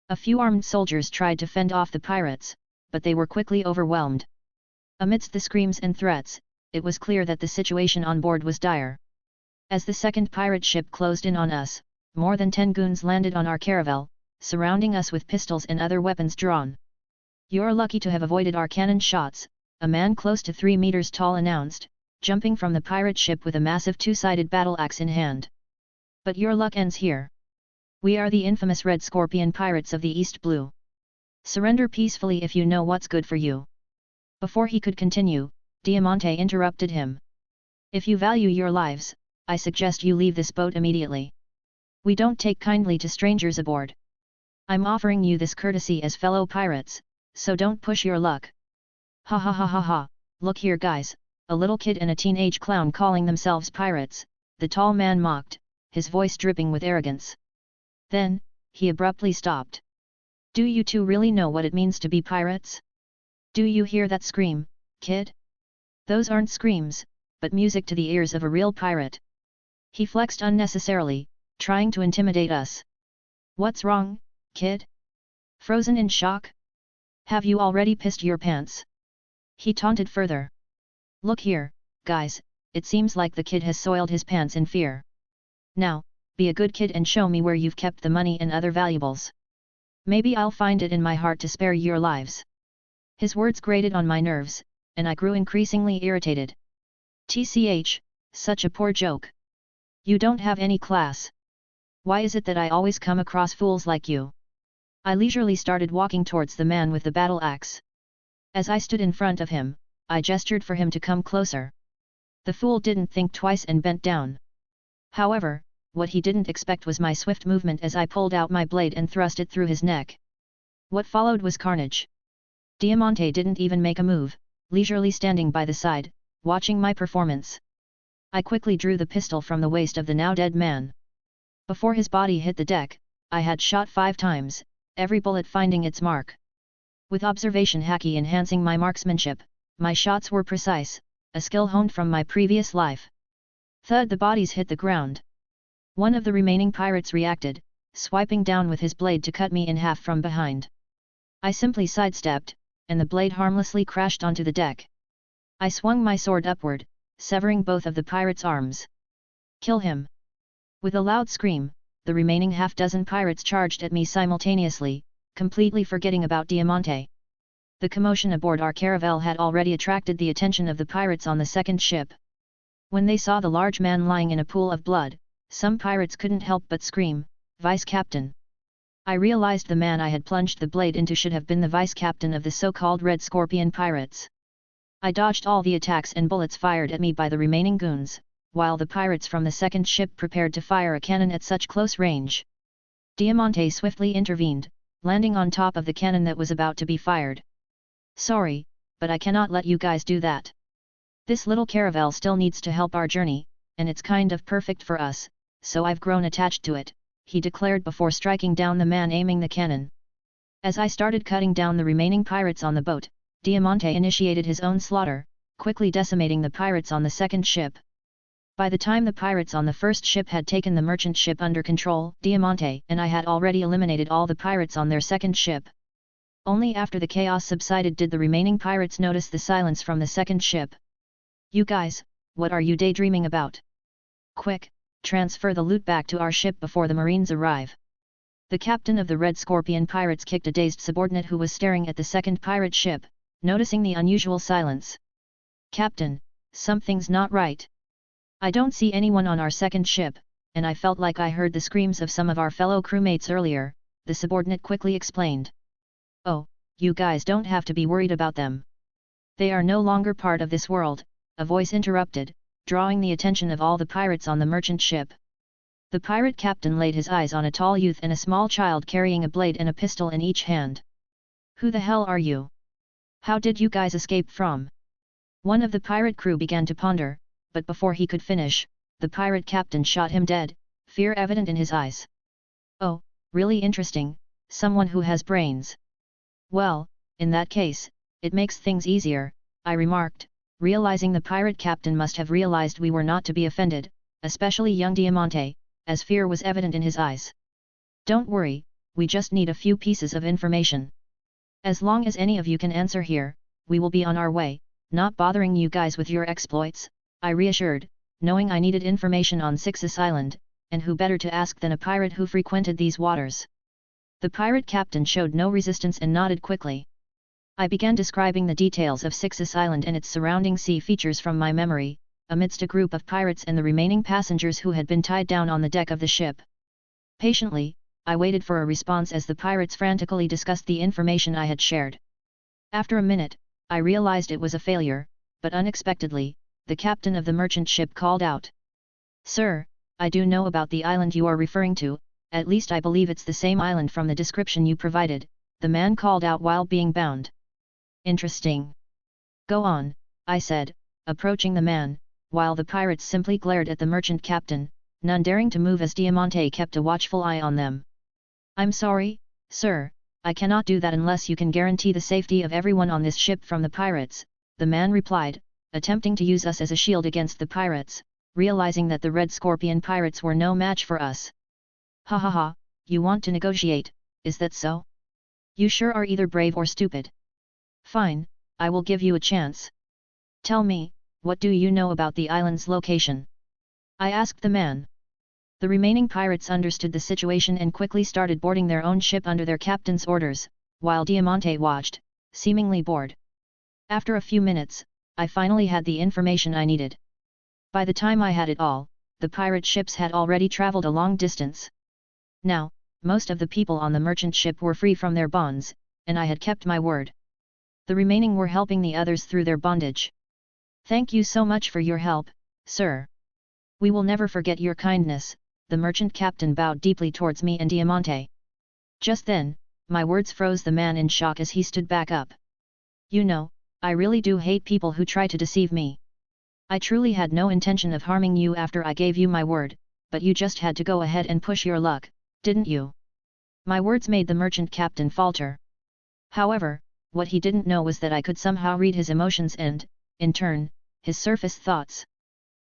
A few armed soldiers tried to fend off the pirates, but they were quickly overwhelmed. Amidst the screams and threats, it was clear that the situation on board was dire. As the second pirate ship closed in on us, more than 10 goons landed on our caravel, surrounding us with pistols and other weapons drawn. "You're lucky to have avoided our cannon shots," a man close to 3 meters tall announced, jumping from the pirate ship with a massive 2-sided battle axe in hand. "But your luck ends here. We are the infamous Red Scorpion pirates of the East Blue. Surrender peacefully if you know what's good for you." Before he could continue, Diamante interrupted him. "If you value your lives, I suggest you leave this boat immediately. We don't take kindly to strangers aboard. I'm offering you this courtesy as fellow pirates, so don't push your luck." "Ha ha ha ha ha, look here guys, a little kid and a teenage clown calling themselves pirates," the tall man mocked, his voice dripping with arrogance. Then, he abruptly stopped. "Do you two really know what it means to be pirates? Do you hear that scream, kid? Those aren't screams, but music to the ears of a real pirate." He flexed unnecessarily, trying to intimidate us. "What's wrong, kid? Frozen in shock? Have you already pissed your pants?" He taunted further. "Look here, guys, it seems like the kid has soiled his pants in fear. Now, be a good kid and show me where you've kept the money and other valuables." Maybe I'll find it in my heart to spare your lives. His words grated on my nerves, and I grew increasingly irritated. TCH, such a poor joke. You don't have any class. Why is it that I always come across fools like you? I leisurely started walking towards the man with the battle axe. As I stood in front of him, I gestured for him to come closer. The fool didn't think twice and bent down. However, what he didn't expect was my swift movement as I pulled out my blade and thrust it through his neck. What followed was carnage. Diamante didn't even make a move, leisurely standing by the side, watching my performance. I quickly drew the pistol from the waist of the now dead man. Before his body hit the deck, I had shot 5 times, every bullet finding its mark. With observation haki enhancing my marksmanship, my shots were precise, a skill honed from my previous life. Thud, the bodies hit the ground. One of the remaining pirates reacted, swiping down with his blade to cut me in half from behind. I simply sidestepped, and the blade harmlessly crashed onto the deck. I swung my sword upward, severing both of the pirate's arms. Kill him! With a loud scream, the remaining half-dozen pirates charged at me simultaneously, completely forgetting about Diamante. The commotion aboard our caravel had already attracted the attention of the pirates on the second ship. When they saw the large man lying in a pool of blood, some pirates couldn't help but scream, "Vice Captain!" I realized the man I had plunged the blade into should have been the vice captain of the so-called Red Scorpion pirates. I dodged all the attacks and bullets fired at me by the remaining goons, while the pirates from the second ship prepared to fire a cannon at such close range. Diamante swiftly intervened, landing on top of the cannon that was about to be fired. "Sorry, but I cannot let you guys do that. This little caravel still needs to help our journey, and it's kind of perfect for us, so I've grown attached to it," he declared before striking down the man aiming the cannon. As I started cutting down the remaining pirates on the boat, Diamante initiated his own slaughter, quickly decimating the pirates on the second ship. By the time the pirates on the first ship had taken the merchant ship under control, Diamante and I had already eliminated all the pirates on their second ship. Only after the chaos subsided did the remaining pirates notice the silence from the second ship. "You guys, what are you daydreaming about? Quick, transfer the loot back to our ship before the Marines arrive." The captain of the Red Scorpion pirates kicked a dazed subordinate who was staring at the second pirate ship, noticing the unusual silence. "Captain, something's not right. I don't see anyone on our second ship, and I felt like I heard the screams of some of our fellow crewmates earlier," the subordinate quickly explained. "Oh, you guys don't have to be worried about them. They are no longer part of this world," a voice interrupted, drawing the attention of all the pirates on the merchant ship. The pirate captain laid his eyes on a tall youth and a small child carrying a blade and a pistol in each hand. "Who the hell are you? How did you guys escape from?" One of the pirate crew began to ponder, but before he could finish, the pirate captain shot him dead, fear evident in his eyes. "Oh, really interesting, someone who has brains. Well, in that case, it makes things easier," I remarked, realizing the pirate captain must have realized we were not to be offended, especially young Diamante, as fear was evident in his eyes. "Don't worry, we just need a few pieces of information. As long as any of you can answer here, we will be on our way, not bothering you guys with your exploits," I reassured, knowing I needed information on Sixus Island, and who better to ask than a pirate who frequented these waters. The pirate captain showed no resistance and nodded quickly. I began describing the details of Sixus Island and its surrounding sea features from my memory, amidst a group of pirates and the remaining passengers who had been tied down on the deck of the ship. Patiently, I waited for a response as the pirates frantically discussed the information I had shared. After a minute, I realized it was a failure, but unexpectedly, the captain of the merchant ship called out. "Sir, I do know about the island you are referring to, at least I believe it's the same island from the description you provided," the man called out while being bound. "Interesting. Go on," I said, approaching the man, while the pirates simply glared at the merchant captain, none daring to move as Diamante kept a watchful eye on them. "I'm sorry, sir, I cannot do that unless you can guarantee the safety of everyone on this ship from the pirates," the man replied, attempting to use us as a shield against the pirates, realizing that the Red Scorpion pirates were no match for us. "Ha ha ha, you want to negotiate, is that so? You sure are either brave or stupid. Fine, I will give you a chance. Tell me, what do you know about the island's location?" I asked the man. The remaining pirates understood the situation and quickly started boarding their own ship under their captain's orders, while Diamante watched, seemingly bored. After a few minutes, I finally had the information I needed. By the time I had it all, the pirate ships had already traveled a long distance. Now, most of the people on the merchant ship were free from their bonds, and I had kept my word. The remaining were helping the others through their bondage. "Thank you so much for your help, sir. We will never forget your kindness." The merchant captain bowed deeply towards me and Diamante. Just then, my words froze the man in shock as he stood back up. "You know, I really do hate people who try to deceive me. I truly had no intention of harming you after I gave you my word, but you just had to go ahead and push your luck, didn't you?" My words made the merchant captain falter. However, what he didn't know was that I could somehow read his emotions and, in turn, his surface thoughts.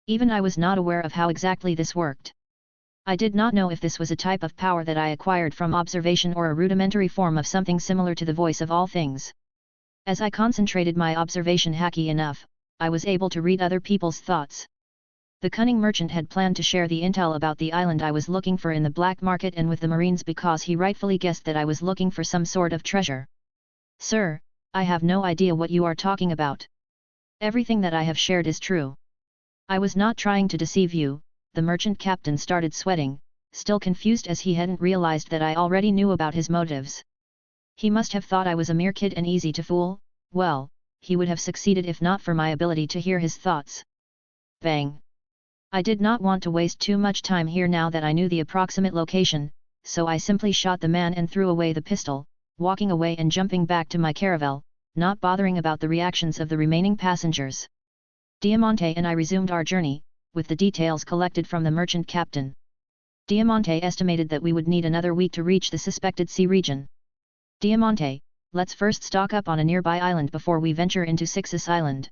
Even I was not aware of how exactly this worked. I did not know if this was a type of power that I acquired from observation or a rudimentary form of something similar to the voice of all things. As I concentrated my observation hacky enough, I was able to read other people's thoughts. The cunning merchant had planned to share the intel about the island I was looking for in the black market and with the Marines because he rightfully guessed that I was looking for some sort of treasure. "Sir, I have no idea what you are talking about. Everything that I have shared is true. I was not trying to deceive you." The merchant captain started sweating, still confused as he hadn't realized that I already knew about his motives. He must have thought I was a mere kid and easy to fool. Well, he would have succeeded if not for my ability to hear his thoughts. Bang! I did not want to waste too much time here now that I knew the approximate location, so I simply shot the man and threw away the pistol, walking away and jumping back to my caravel, not bothering about the reactions of the remaining passengers. Diamante and I resumed our journey, with the details collected from the merchant captain. Diamante estimated that we would need another week to reach the suspected sea region. "Diamante, let's first stock up on a nearby island before we venture into Sixus Island.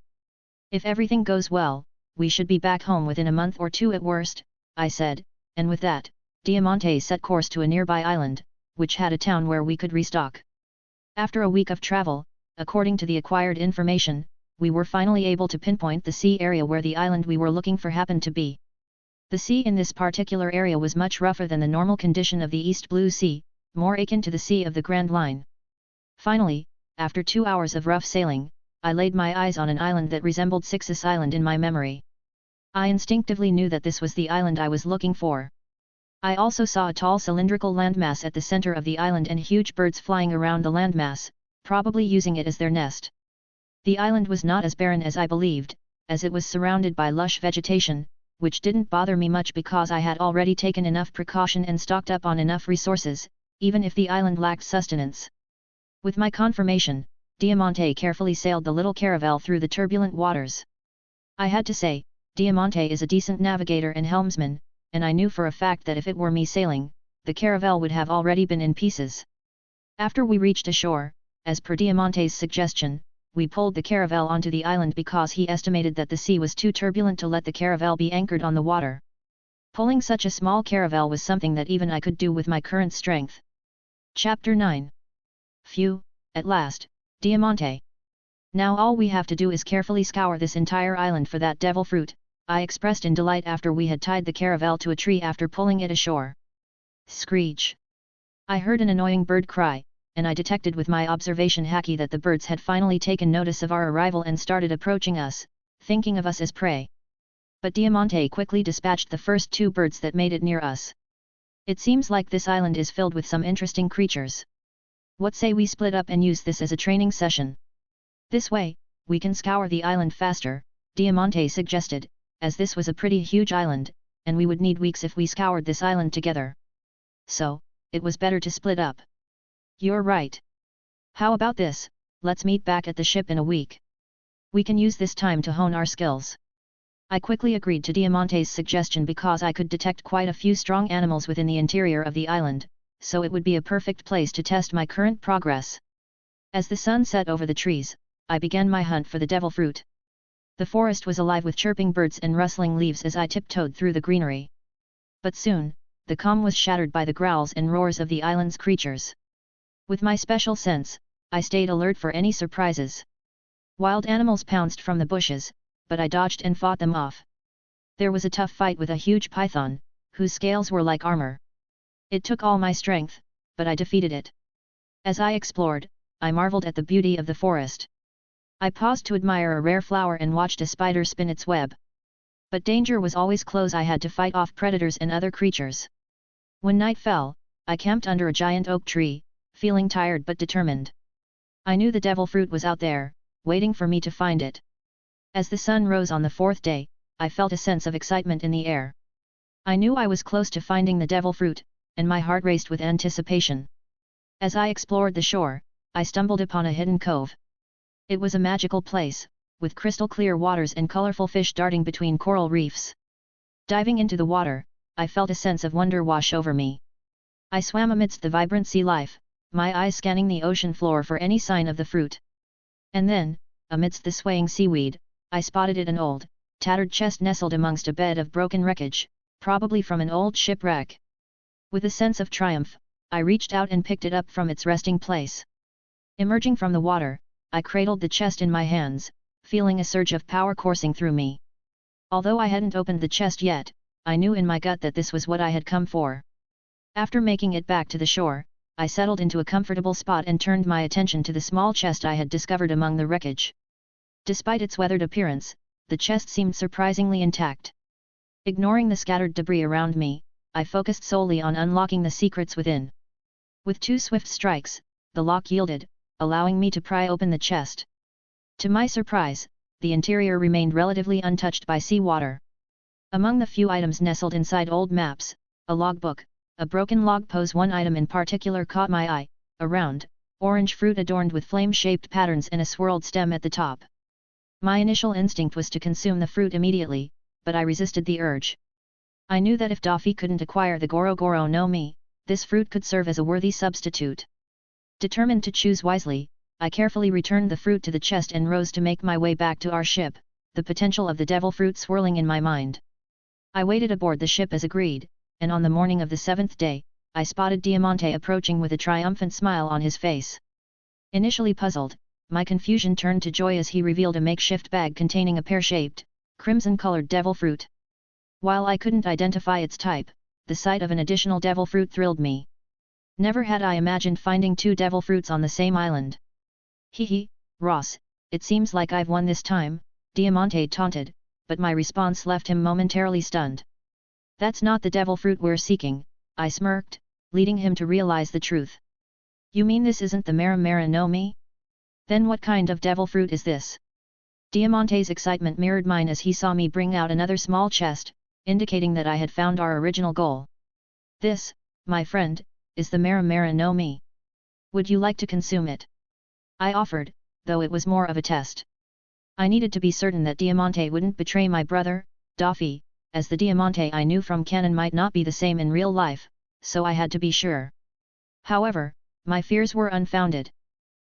If everything goes well, we should be back home within a month or two at worst," I said, and with that, Diamante set course to a nearby island, which had a town where we could restock. After a week of travel, according to the acquired information, we were finally able to pinpoint the sea area where the island we were looking for happened to be. The sea in this particular area was much rougher than the normal condition of the East Blue Sea, more akin to the Sea of the Grand Line. Finally, after 2 hours of rough sailing, I laid my eyes on an island that resembled Sixus Island in my memory. I instinctively knew that this was the island I was looking for. I also saw a tall cylindrical landmass at the center of the island and huge birds flying around the landmass, probably using it as their nest. The island was not as barren as I believed, as it was surrounded by lush vegetation, which didn't bother me much because I had already taken enough precaution and stocked up on enough resources, even if the island lacked sustenance. With my confirmation, Diamante carefully sailed the little caravel through the turbulent waters. I had to say, Diamante is a decent navigator and helmsman, and I knew for a fact that if it were me sailing, the caravel would have already been in pieces. After we reached ashore, as per Diamante's suggestion, we pulled the caravel onto the island because he estimated that the sea was too turbulent to let the caravel be anchored on the water. Pulling such a small caravel was something that even I could do with my current strength. Chapter 9. Phew, at last, Diamante. Now all we have to do is carefully scour this entire island for that devil fruit, I expressed in delight after we had tied the caravel to a tree after pulling it ashore. Screech! I heard an annoying bird cry, and I detected with my observation hacky that the birds had finally taken notice of our arrival and started approaching us, thinking of us as prey. But Diamante quickly dispatched the first 2 birds that made it near us. It seems like this island is filled with some interesting creatures. What say we split up and use this as a training session? This way, we can scour the island faster, Diamante suggested, as this was a pretty huge island, and we would need weeks if we scoured this island together. So, it was better to split up. You're right. How about this, let's meet back at the ship in a week. We can use this time to hone our skills. I quickly agreed to Diamante's suggestion because I could detect quite a few strong animals within the interior of the island, so it would be a perfect place to test my current progress. As the sun set over the trees, I began my hunt for the devil fruit. The forest was alive with chirping birds and rustling leaves as I tiptoed through the greenery. But soon, the calm was shattered by the growls and roars of the island's creatures. With my special sense, I stayed alert for any surprises. Wild animals pounced from the bushes, but I dodged and fought them off. There was a tough fight with a huge python, whose scales were like armor. It took all my strength, but I defeated it. As I explored, I marveled at the beauty of the forest. I paused to admire a rare flower and watched a spider spin its web. But danger was always close. I had to fight off predators and other creatures. When night fell, I camped under a giant oak tree, feeling tired but determined. I knew the devil fruit was out there, waiting for me to find it. As the sun rose on the fourth day, I felt a sense of excitement in the air. I knew I was close to finding the devil fruit, and my heart raced with anticipation. As I explored the shore, I stumbled upon a hidden cove. It was a magical place, with crystal clear waters and colorful fish darting between coral reefs. Diving into the water, I felt a sense of wonder wash over me. I swam amidst the vibrant sea life, my eyes scanning the ocean floor for any sign of the fruit. And then, amidst the swaying seaweed, I spotted it, an old, tattered chest nestled amongst a bed of broken wreckage, probably from an old shipwreck. With a sense of triumph, I reached out and picked it up from its resting place. Emerging from the water, I cradled the chest in my hands, feeling a surge of power coursing through me. Although I hadn't opened the chest yet, I knew in my gut that this was what I had come for. After making it back to the shore, I settled into a comfortable spot and turned my attention to the small chest I had discovered among the wreckage. Despite its weathered appearance, the chest seemed surprisingly intact. Ignoring the scattered debris around me, I focused solely on unlocking the secrets within. With 2 swift strikes, the lock yielded, allowing me to pry open the chest. To my surprise, the interior remained relatively untouched by seawater. Among the few items nestled inside old maps, a logbook, a broken log pose. One item in particular caught my eye, a round, orange fruit adorned with flame-shaped patterns and a swirled stem at the top. My initial instinct was to consume the fruit immediately, but I resisted the urge. I knew that if Daffy couldn't acquire the Goro Goro no Mi, this fruit could serve as a worthy substitute. Determined to choose wisely, I carefully returned the fruit to the chest and rose to make my way back to our ship, the potential of the devil fruit swirling in my mind. I waited aboard the ship as agreed, and on the morning of the 7th day, I spotted Diamante approaching with a triumphant smile on his face. Initially puzzled, my confusion turned to joy as he revealed a makeshift bag containing a pear-shaped, crimson-colored devil fruit. While I couldn't identify its type, the sight of an additional devil fruit thrilled me. Never had I imagined finding 2 devil fruits on the same island. Hee, Ross, it seems like I've won this time, Diamante taunted, but my response left him momentarily stunned. That's not the devil fruit we're seeking, I smirked, leading him to realize the truth. You mean this isn't the Mara no Mi? Then what kind of devil fruit is this? Diamante's excitement mirrored mine as he saw me bring out another small chest, indicating that I had found our original goal. This, my friend, is the Mara no Mi. Would you like to consume it? I offered, though it was more of a test. I needed to be certain that Diamante wouldn't betray my brother, Daffy, as the Diamante I knew from canon might not be the same in real life, so I had to be sure. However, my fears were unfounded.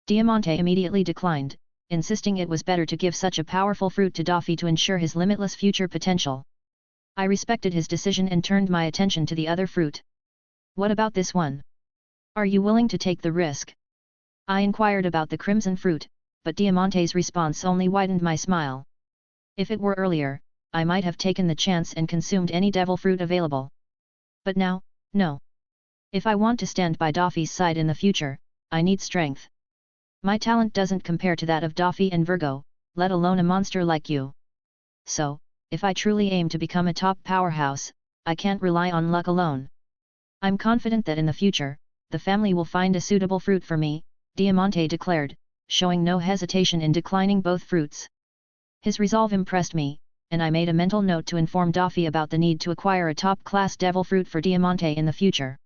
Diamante immediately declined, insisting it was better to give such a powerful fruit to Daffy to ensure his limitless future potential. I respected his decision and turned my attention to the other fruit. What about this one? Are you willing to take the risk? I inquired about the crimson fruit, but Diamante's response only widened my smile. If it were earlier, I might have taken the chance and consumed any devil fruit available. But now, no. If I want to stand by Daffy's side in the future, I need strength. My talent doesn't compare to that of Daffy and Virgo, let alone a monster like you. So, if I truly aim to become a top powerhouse, I can't rely on luck alone. I'm confident that in the future, the family will find a suitable fruit for me, Diamante declared, showing no hesitation in declining both fruits. His resolve impressed me, and I made a mental note to inform Daffy about the need to acquire a top-class devil fruit for Diamante in the future.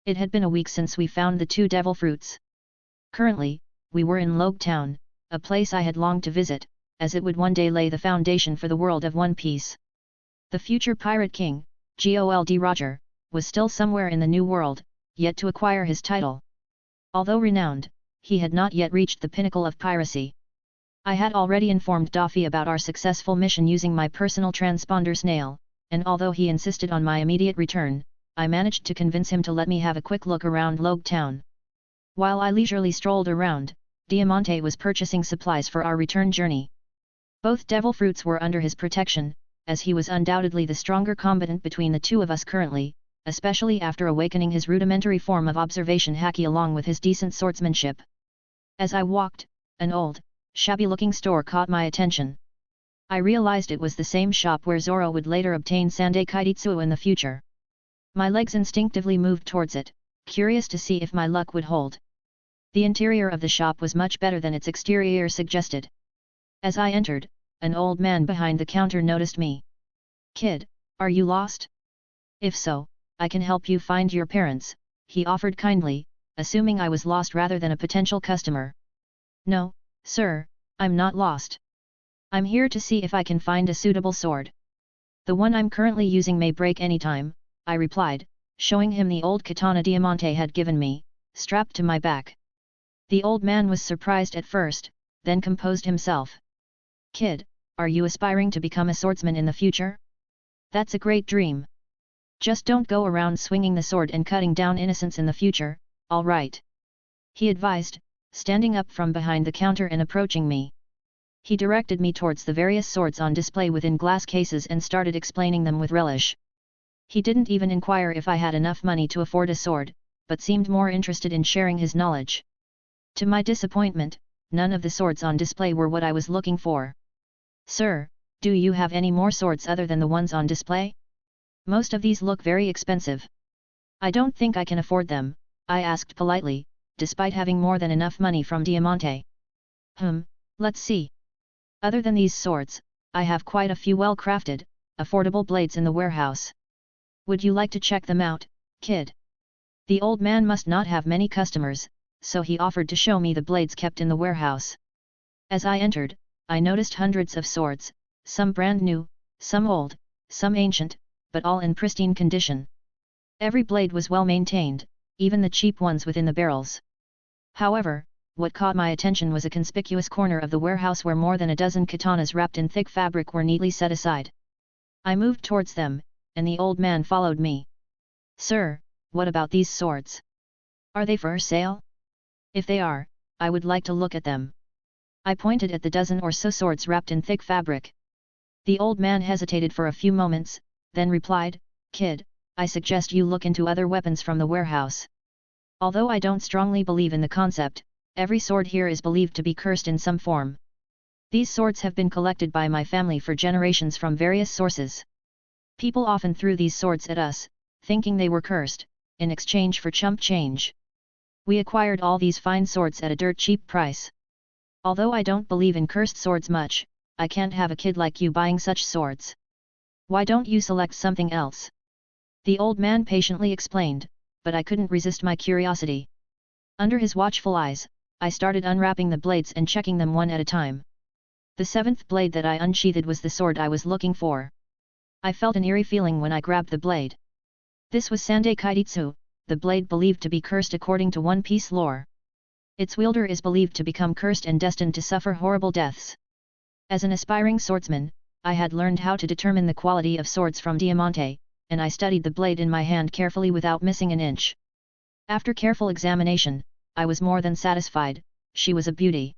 It had been a week since we found the 2 devil fruits. Currently, we were in Logue Town, a place I had longed to visit, as it would one day lay the foundation for the world of One Piece. The future pirate king, Geoise Roger, was still somewhere in the New World, yet to acquire his title. Although renowned, he had not yet reached the pinnacle of piracy. I had already informed Daffy about our successful mission using my personal transponder snail, and although he insisted on my immediate return, I managed to convince him to let me have a quick look around Logue Town. While I leisurely strolled around, Diamante was purchasing supplies for our return journey. Both devil fruits were under his protection, as he was undoubtedly the stronger combatant between the two of us currently, especially after awakening his rudimentary form of observation haki along with his decent swordsmanship. As I walked, an old, shabby-looking store caught my attention. I realized it was the same shop where Zoro would later obtain Sandai Kaititsuo in the future. My legs instinctively moved towards it, curious to see if my luck would hold. The interior of the shop was much better than its exterior suggested. As I entered, an old man behind the counter noticed me. "Kid, are you lost? If so, I can help you find your parents," he offered kindly, assuming I was lost rather than a potential customer. "No, sir, I'm not lost. I'm here to see if I can find a suitable sword. The one I'm currently using may break any time," I replied, showing him the old katana Diamante had given me, strapped to my back. The old man was surprised at first, then composed himself. "Kid, are you aspiring to become a swordsman in the future? That's a great dream. Just don't go around swinging the sword and cutting down innocents in the future, all right?" he advised, standing up from behind the counter and approaching me. He directed me towards the various swords on display within glass cases and started explaining them with relish. He didn't even inquire if I had enough money to afford a sword, but seemed more interested in sharing his knowledge. To my disappointment, none of the swords on display were what I was looking for. "Sir, do you have any more swords other than the ones on display? Most of these look very expensive." "I don't think I can afford them," I asked politely, despite having more than enough money from Diamante. Let's see. Other than these swords, I have quite a few well-crafted, affordable blades in the warehouse. Would you like to check them out, kid?" The old man must not have many customers, so he offered to show me the blades kept in the warehouse. As I entered, I noticed hundreds of swords, some brand new, some old, some ancient, but all in pristine condition. Every blade was well maintained, even the cheap ones within the barrels. However, what caught my attention was a conspicuous corner of the warehouse where more than a dozen katanas wrapped in thick fabric were neatly set aside. I moved towards them, and the old man followed me. "Sir, what about these swords? Are they for sale? If they are, I would like to look at them." I pointed at the dozen or so swords wrapped in thick fabric. The old man hesitated for a few moments, then replied, "Kid, I suggest you look into other weapons from the warehouse. Although I don't strongly believe in the concept, every sword here is believed to be cursed in some form. These swords have been collected by my family for generations from various sources. People often threw these swords at us, thinking they were cursed, in exchange for chump change. We acquired all these fine swords at a dirt cheap price. Although I don't believe in cursed swords much, I can't have a kid like you buying such swords. Why don't you select something else?" The old man patiently explained, but I couldn't resist my curiosity. Under his watchful eyes, I started unwrapping the blades and checking them one at a time. The seventh blade that I unsheathed was the sword I was looking for. I felt an eerie feeling when I grabbed the blade. This was Sandai Kaititsu, the blade believed to be cursed according to One Piece lore. Its wielder is believed to become cursed and destined to suffer horrible deaths. As an aspiring swordsman, I had learned how to determine the quality of swords from Diamante, and I studied the blade in my hand carefully without missing an inch. After careful examination, I was more than satisfied. She was a beauty.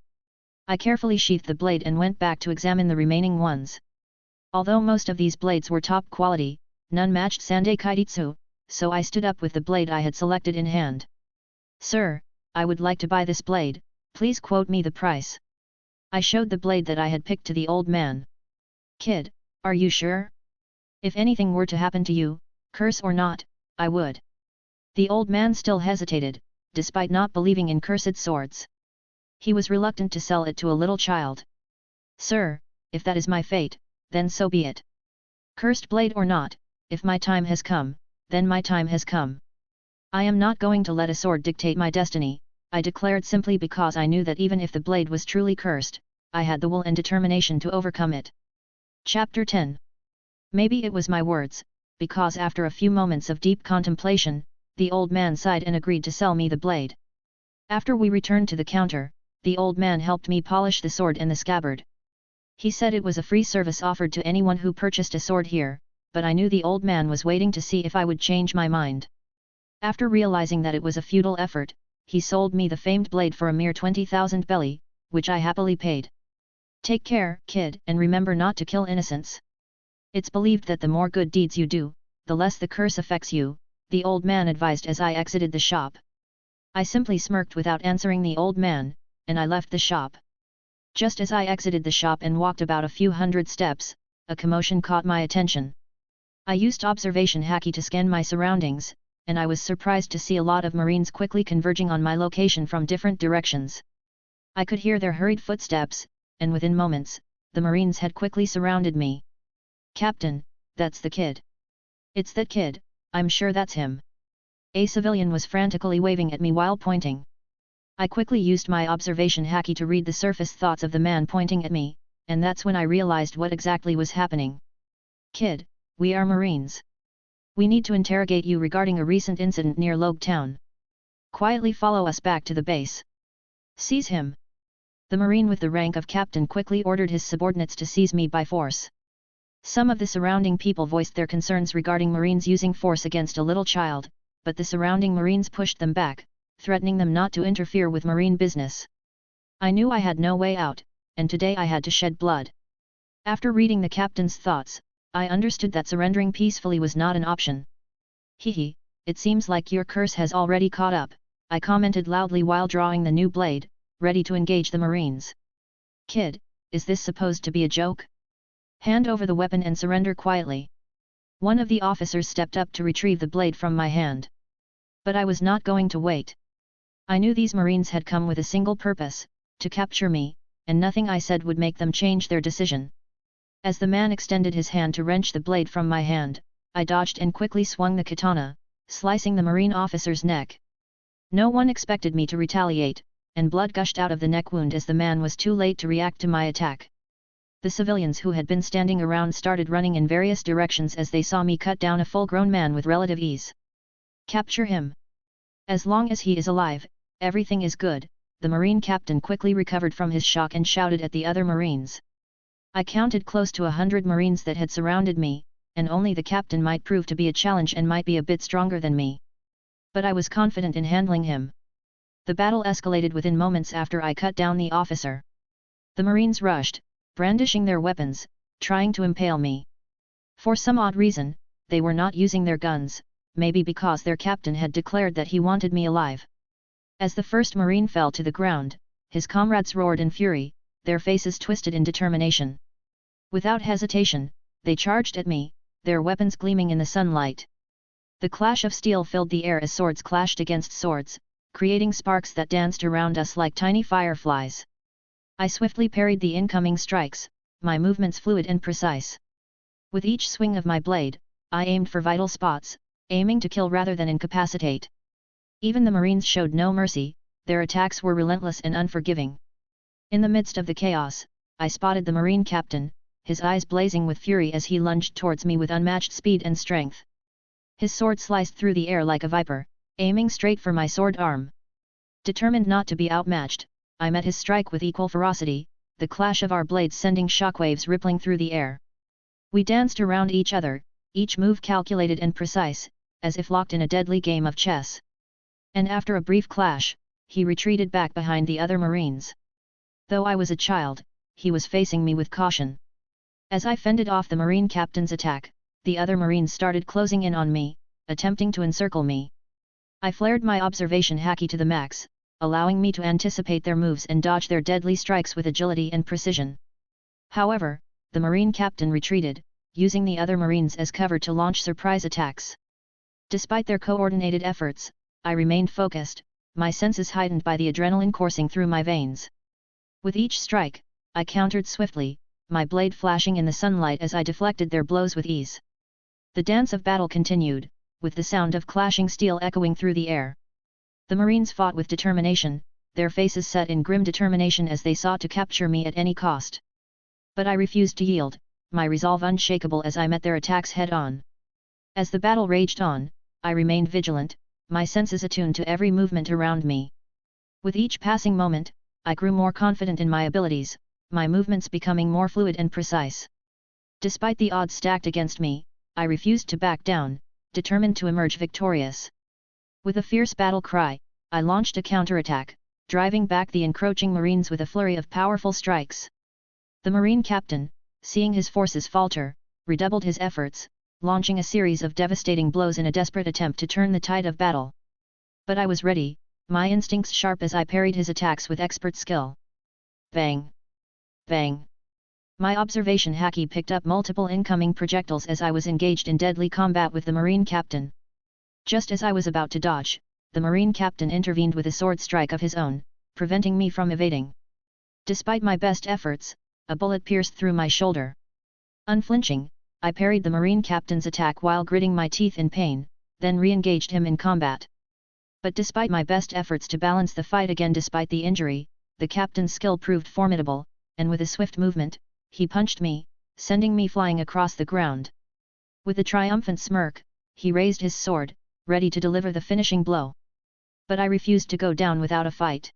I carefully sheathed the blade and went back to examine the remaining ones. Although most of these blades were top quality, none matched Sandai Kaititsu, so I stood up with the blade I had selected in hand. "Sir, I would like to buy this blade, please quote me the price." I showed the blade that I had picked to the old man. "Kid, are you sure? If anything were to happen to you, curse or not, I would." The old man still hesitated, despite not believing in cursed swords. He was reluctant to sell it to a little child. "Sir, if that is my fate, then so be it. Cursed blade or not, if my time has come, then my time has come. I am not going to let a sword dictate my destiny," I declared simply because I knew that even if the blade was truly cursed, I had the will and determination to overcome it. Chapter 10. Maybe it was my words, because after a few moments of deep contemplation, the old man sighed and agreed to sell me the blade. After we returned to the counter, the old man helped me polish the sword and the scabbard. He said it was a free service offered to anyone who purchased a sword here, but I knew the old man was waiting to see if I would change my mind. After realizing that it was a futile effort, he sold me the famed blade for a mere 20,000 belly, which I happily paid. "Take care, kid, and remember not to kill innocents. It's believed that the more good deeds you do, the less the curse affects you, the old man advised as I exited the shop. I simply smirked without answering the old man, and I left the shop. Just as I exited the shop and walked about a few hundred steps, a commotion caught my attention. I used observation haki to scan my surroundings, and I was surprised to see a lot of Marines quickly converging on my location from different directions. I could hear their hurried footsteps, and within moments, the Marines had quickly surrounded me. "Captain, that's the kid. It's that kid, I'm sure that's him." A civilian was frantically waving at me while pointing. I quickly used my observation haki to read the surface thoughts of the man pointing at me, and that's when I realized what exactly was happening. "Kid, we are Marines. We need to interrogate you regarding a recent incident near Logue Town. Quietly follow us back to the base. Seize him." The Marine with the rank of captain quickly ordered his subordinates to seize me by force. Some of the surrounding people voiced their concerns regarding Marines using force against a little child, but the surrounding Marines pushed them back, threatening them not to interfere with Marine business. I knew I had no way out, and today I had to shed blood. After reading the captain's thoughts, I understood that surrendering peacefully was not an option. "Hehe, it seems like your curse has already caught up," I commented loudly while drawing the new blade, ready to engage the Marines. "Kid, is this supposed to be a joke? Hand over the weapon and surrender quietly." One of the officers stepped up to retrieve the blade from my hand. But I was not going to wait. I knew these Marines had come with a single purpose, to capture me, and nothing I said would make them change their decision. As the man extended his hand to wrench the blade from my hand, I dodged and quickly swung the katana, slicing the Marine officer's neck. No one expected me to retaliate, and blood gushed out of the neck wound as the man was too late to react to my attack. The civilians who had been standing around started running in various directions as they saw me cut down a full-grown man with relative ease. "Capture him. As long as he is alive, everything is good," the Marine captain quickly recovered from his shock and shouted at the other Marines. I counted close to 100 Marines that had surrounded me, and only the captain might prove to be a challenge and might be a bit stronger than me. But I was confident in handling him. The battle escalated within moments after I cut down the officer. The Marines rushed, brandishing their weapons, trying to impale me. For some odd reason, they were not using their guns, maybe because their captain had declared that he wanted me alive. As the first Marine fell to the ground, his comrades roared in fury, their faces twisted in determination. Without hesitation, they charged at me, their weapons gleaming in the sunlight. The clash of steel filled the air as swords clashed against swords, creating sparks that danced around us like tiny fireflies. I swiftly parried the incoming strikes, my movements fluid and precise. With each swing of my blade, I aimed for vital spots, aiming to kill rather than incapacitate. Even the Marines showed no mercy, their attacks were relentless and unforgiving. In the midst of the chaos, I spotted the Marine captain, his eyes blazing with fury as he lunged towards me with unmatched speed and strength. His sword sliced through the air like a viper, aiming straight for my sword arm. Determined not to be outmatched, I met his strike with equal ferocity, the clash of our blades sending shockwaves rippling through the air. We danced around each other, each move calculated and precise, as if locked in a deadly game of chess. And after a brief clash, he retreated back behind the other Marines. Though I was a child, he was facing me with caution. As I fended off the Marine captain's attack, the other Marines started closing in on me, attempting to encircle me. I flared my observation haki to the max, allowing me to anticipate their moves and dodge their deadly strikes with agility and precision. However, the Marine captain retreated, using the other Marines as cover to launch surprise attacks. Despite their coordinated efforts, I remained focused, my senses heightened by the adrenaline coursing through my veins. With each strike, I countered swiftly, my blade flashing in the sunlight as I deflected their blows with ease. The dance of battle continued, with the sound of clashing steel echoing through the air. The Marines fought with determination, their faces set in grim determination as they sought to capture me at any cost. But I refused to yield, my resolve unshakable as I met their attacks head-on. As the battle raged on, I remained vigilant, my senses attuned to every movement around me. With each passing moment, I grew more confident in my abilities, my movements becoming more fluid and precise. Despite the odds stacked against me, I refused to back down, determined to emerge victorious. With a fierce battle cry, I launched a counterattack, driving back the encroaching Marines with a flurry of powerful strikes. The Marine captain, seeing his forces falter, redoubled his efforts, launching a series of devastating blows in a desperate attempt to turn the tide of battle. But I was ready, my instincts sharp as I parried his attacks with expert skill. Bang! Bang! My observation hacky picked up multiple incoming projectiles as I was engaged in deadly combat with the Marine captain. Just as I was about to dodge, the Marine captain intervened with a sword strike of his own, preventing me from evading. Despite my best efforts, a bullet pierced through my shoulder. Unflinching, I parried the Marine captain's attack while gritting my teeth in pain, then re-engaged him in combat. But despite my best efforts to balance the fight again despite the injury, the captain's skill proved formidable, and with a swift movement, he punched me, sending me flying across the ground. With a triumphant smirk, he raised his sword, ready to deliver the finishing blow. But I refused to go down without a fight.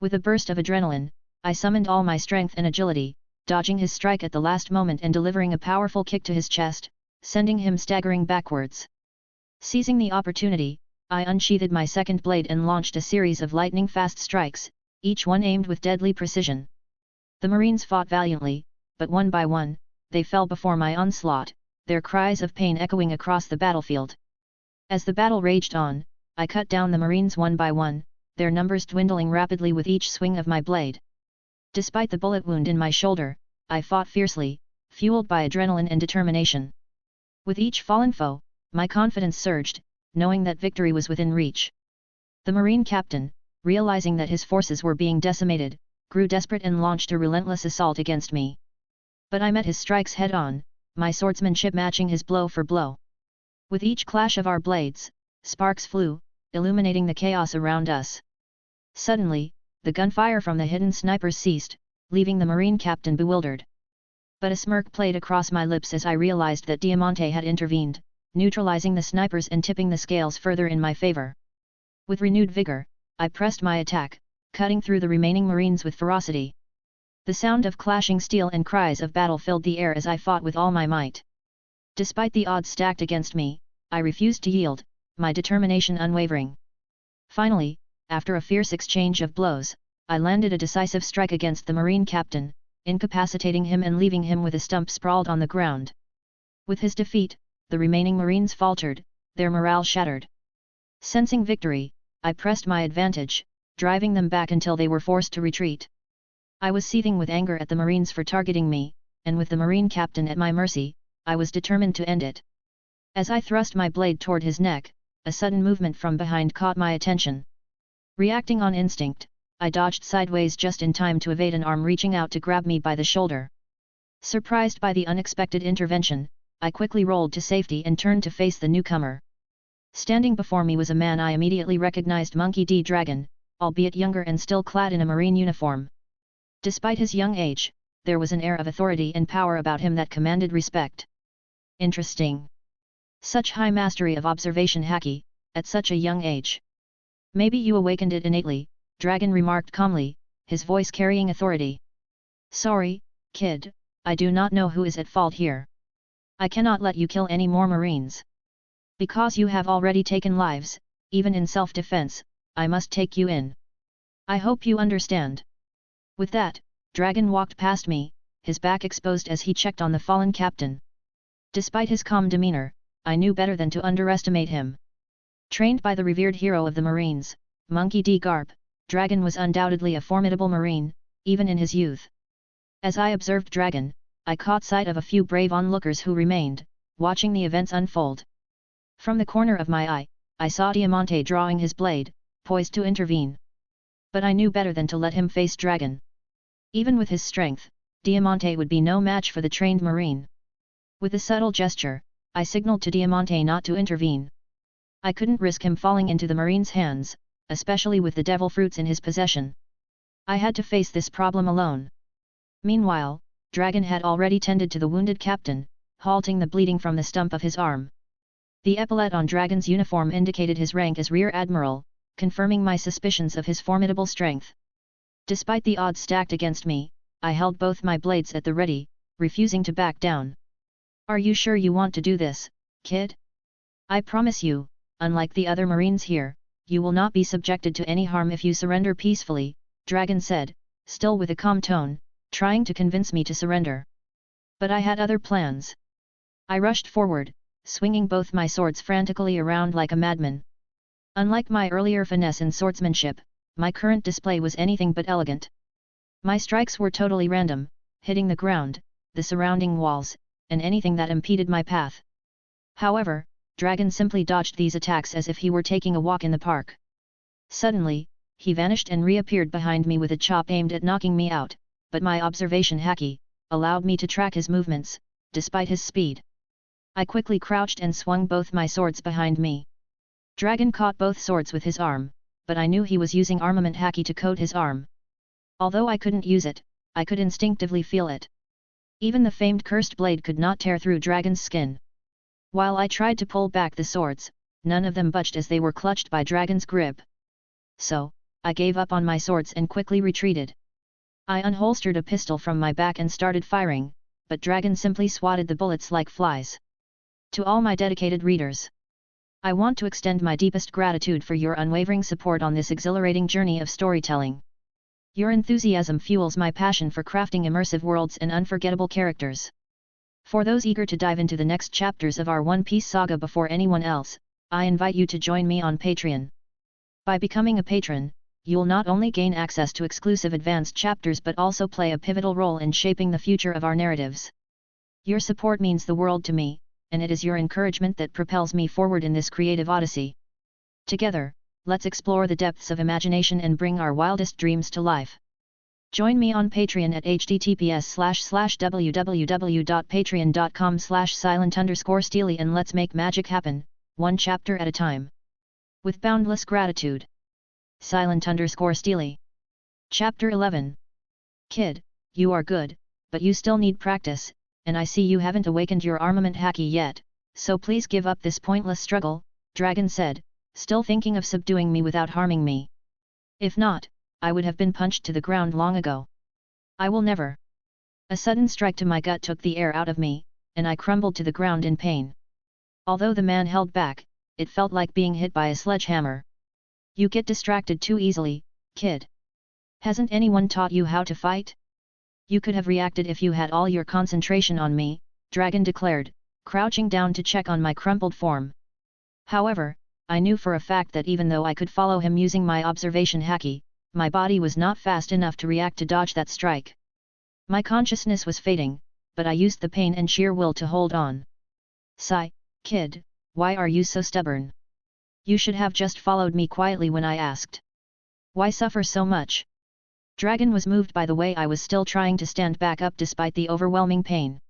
With a burst of adrenaline, I summoned all my strength and agility, dodging his strike at the last moment and delivering a powerful kick to his chest, sending him staggering backwards. Seizing the opportunity, I unsheathed my second blade and launched a series of lightning-fast strikes, each one aimed with deadly precision. The Marines fought valiantly, but one by one, they fell before my onslaught, their cries of pain echoing across the battlefield. As the battle raged on, I cut down the Marines one by one, their numbers dwindling rapidly with each swing of my blade. Despite the bullet wound in my shoulder, I fought fiercely, fueled by adrenaline and determination. With each fallen foe, my confidence surged, knowing that victory was within reach. The Marine captain, realizing that his forces were being decimated, grew desperate and launched a relentless assault against me. But I met his strikes head-on, my swordsmanship matching his blow for blow. With each clash of our blades, sparks flew, illuminating the chaos around us. Suddenly, the gunfire from the hidden snipers ceased, leaving the Marine captain bewildered. But a smirk played across my lips as I realized that Diamante had intervened, neutralizing the snipers and tipping the scales further in my favor. With renewed vigor, I pressed my attack, cutting through the remaining Marines with ferocity. The sound of clashing steel and cries of battle filled the air as I fought with all my might. Despite the odds stacked against me, I refused to yield, my determination unwavering. Finally, after a fierce exchange of blows, I landed a decisive strike against the Marine captain, incapacitating him and leaving him with a stump sprawled on the ground. With his defeat, the remaining Marines faltered, their morale shattered. Sensing victory, I pressed my advantage, driving them back until they were forced to retreat. I was seething with anger at the Marines for targeting me, and with the Marine captain at my mercy, I was determined to end it. As I thrust my blade toward his neck, a sudden movement from behind caught my attention. Reacting on instinct, I dodged sideways just in time to evade an arm reaching out to grab me by the shoulder. Surprised by the unexpected intervention, I quickly rolled to safety and turned to face the newcomer. Standing before me was a man I immediately recognized, Monkey D. Dragon, albeit younger and still clad in a Marine uniform. Despite his young age, there was an air of authority and power about him that commanded respect. Interesting. Such high mastery of observation haki, at such a young age. Maybe you awakened it innately, Dragon remarked calmly, his voice carrying authority. Sorry, kid, I do not know who is at fault here. I cannot let you kill any more Marines. Because you have already taken lives, even in self-defense, I must take you in. I hope you understand. With that, Dragon walked past me, his back exposed as he checked on the fallen captain. Despite his calm demeanor, I knew better than to underestimate him. Trained by the revered hero of the Marines, Monkey D. Garp, Dragon was undoubtedly a formidable Marine, even in his youth. As I observed Dragon, I caught sight of a few brave onlookers who remained, watching the events unfold. From the corner of my eye, I saw Diamante drawing his blade, poised to intervene. But I knew better than to let him face Dragon. Even with his strength, Diamante would be no match for the trained Marine. With a subtle gesture, I signaled to Diamante not to intervene. I couldn't risk him falling into the Marine's hands, especially with the devil fruits in his possession. I had to face this problem alone. Meanwhile, Dragon had already tended to the wounded captain, halting the bleeding from the stump of his arm. The epaulette on Dragon's uniform indicated his rank as Rear Admiral, confirming my suspicions of his formidable strength. Despite the odds stacked against me, I held both my blades at the ready, refusing to back down. Are you sure you want to do this, kid? I promise you, unlike the other Marines here, you will not be subjected to any harm if you surrender peacefully, Dragon said, still with a calm tone, trying to convince me to surrender. But I had other plans. I rushed forward, swinging both my swords frantically around like a madman. Unlike my earlier finesse in swordsmanship, my current display was anything but elegant. My strikes were totally random, hitting the ground, the surrounding walls, and anything that impeded my path. However, Dragon simply dodged these attacks as if he were taking a walk in the park. Suddenly, he vanished and reappeared behind me with a chop aimed at knocking me out, but my observation haki allowed me to track his movements, despite his speed. I quickly crouched and swung both my swords behind me. Dragon caught both swords with his arm, but I knew he was using armament haki to coat his arm. Although I couldn't use it, I could instinctively feel it. Even the famed cursed blade could not tear through Dragon's skin. While I tried to pull back the swords, none of them budged as they were clutched by Dragon's grip. So, I gave up on my swords and quickly retreated. I unholstered a pistol from my back and started firing, but Dragon simply swatted the bullets like flies. To all my dedicated readers, I want to extend my deepest gratitude for your unwavering support on this exhilarating journey of storytelling. Your enthusiasm fuels my passion for crafting immersive worlds and unforgettable characters. For those eager to dive into the next chapters of our One Piece saga before anyone else, I invite you to join me on Patreon. By becoming a patron, you'll not only gain access to exclusive advanced chapters but also play a pivotal role in shaping the future of our narratives. Your support means the world to me, and it is your encouragement that propels me forward in this creative odyssey. Together, let's explore the depths of imagination and bring our wildest dreams to life. Join me on Patreon at https://www.patreon.com/silent_steely and let's make magic happen, one chapter at a time. With boundless gratitude. Silent_Steely. Chapter 11. Kid, you are good, but you still need practice, and I see you haven't awakened your armament haki yet, so please give up this pointless struggle, Dragon said, still thinking of subduing me without harming me. If not, I would have been punched to the ground long ago. I will never. A sudden strike to my gut took the air out of me, and I crumbled to the ground in pain. Although the man held back, it felt like being hit by a sledgehammer. You get distracted too easily, kid. Hasn't anyone taught you how to fight? You could have reacted if you had all your concentration on me, Dragon declared, crouching down to check on my crumpled form. However, I knew for a fact that even though I could follow him using my observation haki, my body was not fast enough to react to dodge that strike. My consciousness was fading, but I used the pain and sheer will to hold on. Sigh, kid, why are you so stubborn? You should have just followed me quietly when I asked. Why suffer so much? Dragon was moved by the way I was still trying to stand back up despite the overwhelming pain.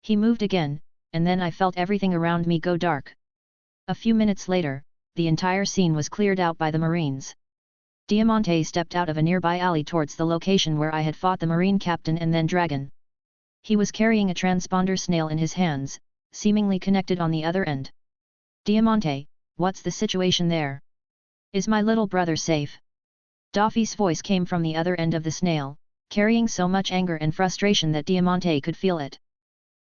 He moved again, and then I felt everything around me go dark. A few minutes later, the entire scene was cleared out by the Marines. Diamante stepped out of a nearby alley towards the location where I had fought the Marine captain and then Dragon. He was carrying a transponder snail in his hands, seemingly connected on the other end. Diamante, what's the situation there? Is my little brother safe? Daffy's voice came from the other end of the snail, carrying so much anger and frustration that Diamante could feel it.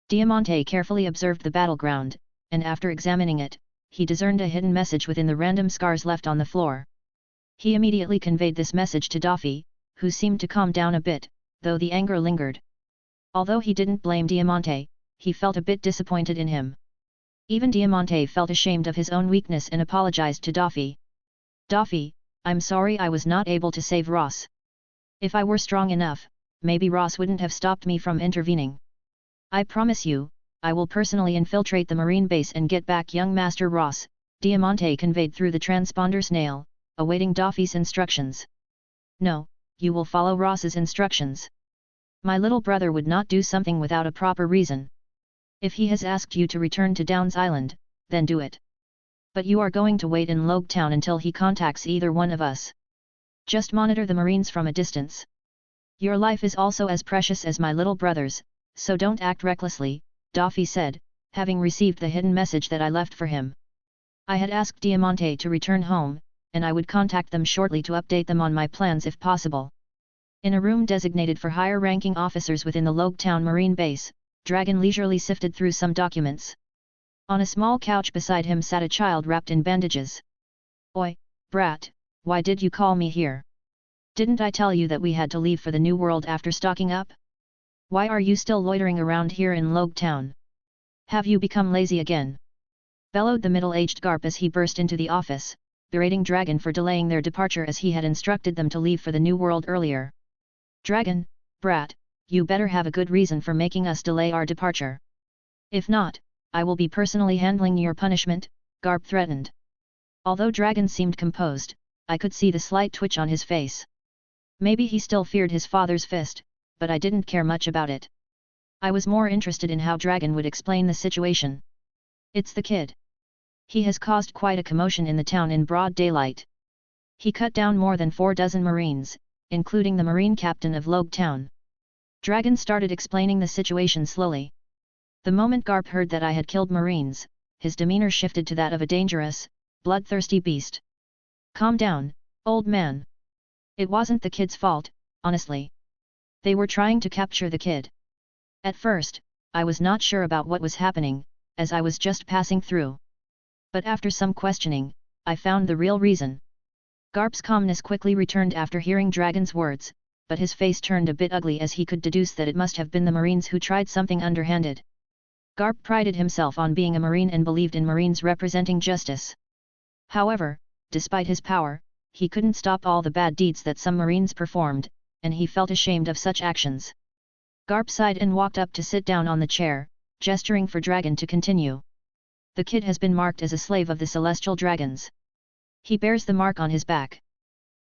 Diamante carefully observed the battleground, and after examining it, he discerned a hidden message within the random scars left on the floor. He immediately conveyed this message to Daffy, who seemed to calm down a bit, though the anger lingered. Although he didn't blame Diamante, he felt a bit disappointed in him. Even Diamante felt ashamed of his own weakness and apologized to Daffy. Daffy, I'm sorry I was not able to save Ross. If I were strong enough, maybe Ross wouldn't have stopped me from intervening. I promise you, I will personally infiltrate the Marine base and get back young Master Ross, Diamante conveyed through the transponder snail, awaiting Daffy's instructions. No, you will follow Ross's instructions. My little brother would not do something without a proper reason. If he has asked you to return to Downs Island, then do it. But you are going to wait in Logue Town until he contacts either one of us. Just monitor the Marines from a distance. Your life is also as precious as my little brother's, so don't act recklessly, Daffy said, having received the hidden message that I left for him. I had asked Diamante to return home, and I would contact them shortly to update them on my plans if possible. In a room designated for higher-ranking officers within the Logue Town Marine Base, Dragon leisurely sifted through some documents. On a small couch beside him sat a child wrapped in bandages. Oi, brat, why did you call me here? Didn't I tell you that we had to leave for the New World after stocking up? Why are you still loitering around here in Logue Town? Have you become lazy again? Bellowed the middle-aged Garp as he burst into the office, berating Dragon for delaying their departure as he had instructed them to leave for the New World earlier. Dragon, brat, you better have a good reason for making us delay our departure. If not, I will be personally handling your punishment, Garp threatened. Although Dragon seemed composed, I could see the slight twitch on his face. Maybe he still feared his father's fist, but I didn't care much about it. I was more interested in how Dragon would explain the situation. It's the kid. He has caused quite a commotion in the town in broad daylight. He cut down more than 4 dozen Marines, including the Marine captain of Logue Town. Dragon started explaining the situation slowly. The moment Garp heard that I had killed Marines, his demeanor shifted to that of a dangerous, bloodthirsty beast. Calm down, old man. It wasn't the kid's fault, honestly. They were trying to capture the kid. At first, I was not sure about what was happening, as I was just passing through. But after some questioning, I found the real reason. Garp's calmness quickly returned after hearing Dragon's words, but his face turned a bit ugly as he could deduce that it must have been the Marines who tried something underhanded. Garp prided himself on being a Marine and believed in Marines representing justice. However, despite his power, he couldn't stop all the bad deeds that some Marines performed, and he felt ashamed of such actions. Garp sighed and walked up to sit down on the chair, gesturing for Dragon to continue. The kid has been marked as a slave of the Celestial Dragons. He bears the mark on his back.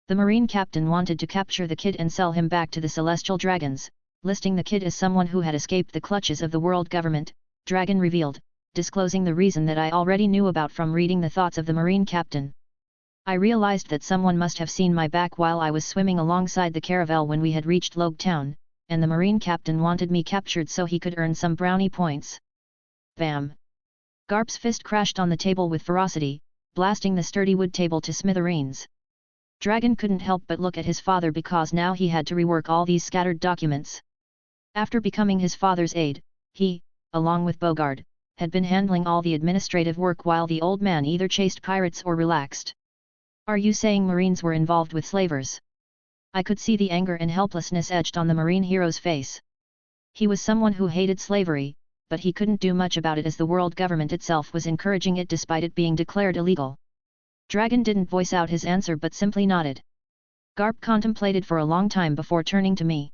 The Marine captain wanted to capture the kid and sell him back to the Celestial Dragons, listing the kid as someone who had escaped the clutches of the world government, Dragon revealed, disclosing the reason that I already knew about from reading the thoughts of the Marine captain. I realized that someone must have seen my back while I was swimming alongside the caravel when we had reached Logue Town, and the Marine captain wanted me captured so he could earn some brownie points. Bam! Garp's fist crashed on the table with ferocity, blasting the sturdy wood table to smithereens. Dragon couldn't help but look at his father because now he had to rework all these scattered documents. After becoming his father's aide, he, along with Bogard, had been handling all the administrative work while the old man either chased pirates or relaxed. Are you saying Marines were involved with slavers? I could see the anger and helplessness etched on the Marine hero's face. He was someone who hated slavery, but he couldn't do much about it as the world government itself was encouraging it despite it being declared illegal. Dragon didn't voice out his answer but simply nodded. Garp contemplated for a long time before turning to me.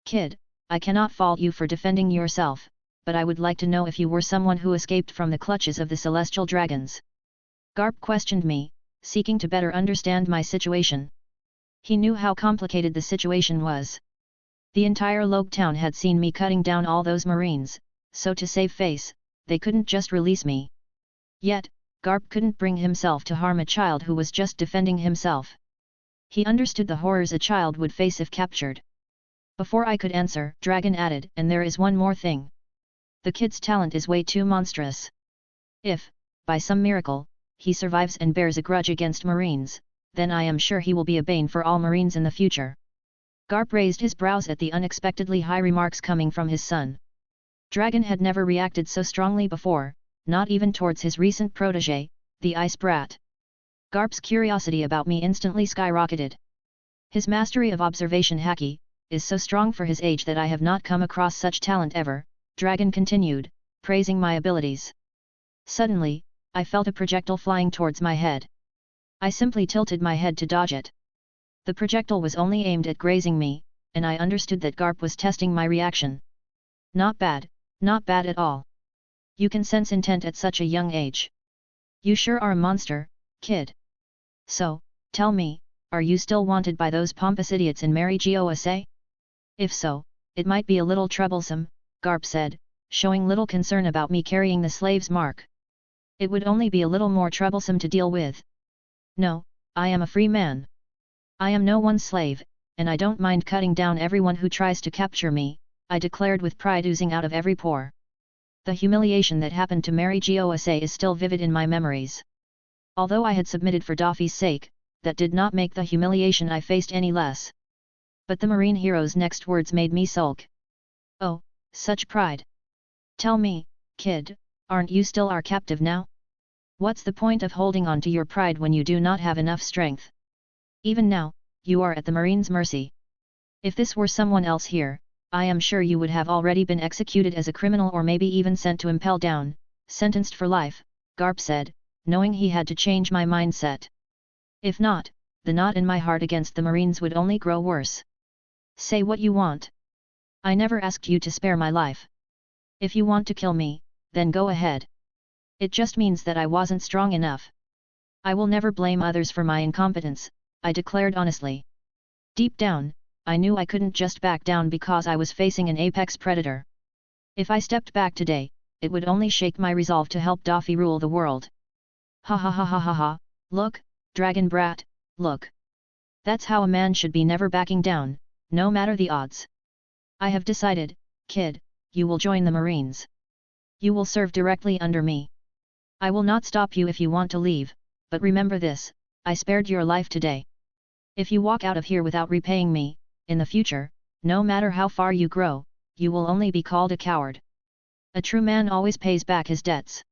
Kid, I cannot fault you for defending yourself, but I would like to know if you were someone who escaped from the clutches of the Celestial Dragons. Garp questioned me, seeking to better understand my situation. He knew how complicated the situation was. The entire Logue Town had seen me cutting down all those Marines, so to save face, they couldn't just release me. Yet, Garp couldn't bring himself to harm a child who was just defending himself. He understood the horrors a child would face if captured. Before I could answer, Dragon added, and there is one more thing. The kid's talent is way too monstrous. If, by some miracle, he survives and bears a grudge against Marines, then I am sure he will be a bane for all Marines in the future. Garp raised his brows at the unexpectedly high remarks coming from his son. Dragon had never reacted so strongly before, not even towards his recent protégé, the ice brat. Garp's curiosity about me instantly skyrocketed. His mastery of observation haki is so strong for his age that I have not come across such talent ever, Dragon continued, praising my abilities. Suddenly, I felt a projectile flying towards my head. I simply tilted my head to dodge it. The projectile was only aimed at grazing me, and I understood that Garp was testing my reaction. Not bad at all. You can sense intent at such a young age. You sure are a monster, kid. So, tell me, are you still wanted by those pompous idiots in Geoise? If so, it might be a little troublesome, Garp said, showing little concern about me carrying the slave's mark. It would only be a little more troublesome to deal with. No, I am a free man. I am no one's slave, and I don't mind cutting down everyone who tries to capture me, I declared with pride oozing out of every pore. The humiliation that happened to Geoise is still vivid in my memories. Although I had submitted for Daffy's sake, that did not make the humiliation I faced any less. But the Marine hero's next words made me sulk. Oh, such pride. Tell me, kid, aren't you still our captive now? What's the point of holding on to your pride when you do not have enough strength? Even now, you are at the Marine's mercy. If this were someone else here, I am sure you would have already been executed as a criminal or maybe even sent to impel down, sentenced for life, Garp said, knowing he had to change my mindset. If not, the knot in my heart against the Marines would only grow worse. Say what you want. I never asked you to spare my life. If you want to kill me, then go ahead. It just means that I wasn't strong enough. I will never blame others for my incompetence, I declared honestly. Deep down, I knew I couldn't just back down because I was facing an apex predator. If I stepped back today, it would only shake my resolve to help Daffy rule the world. Ha ha ha ha ha ha, look, dragon brat, look. That's how a man should be, never backing down, no matter the odds. I have decided, kid, you will join the Marines. You will serve directly under me. I will not stop you if you want to leave, but remember this, I spared your life today. If you walk out of here without repaying me, in the future, no matter how far you grow, you will only be called a coward. A true man always pays back his debts.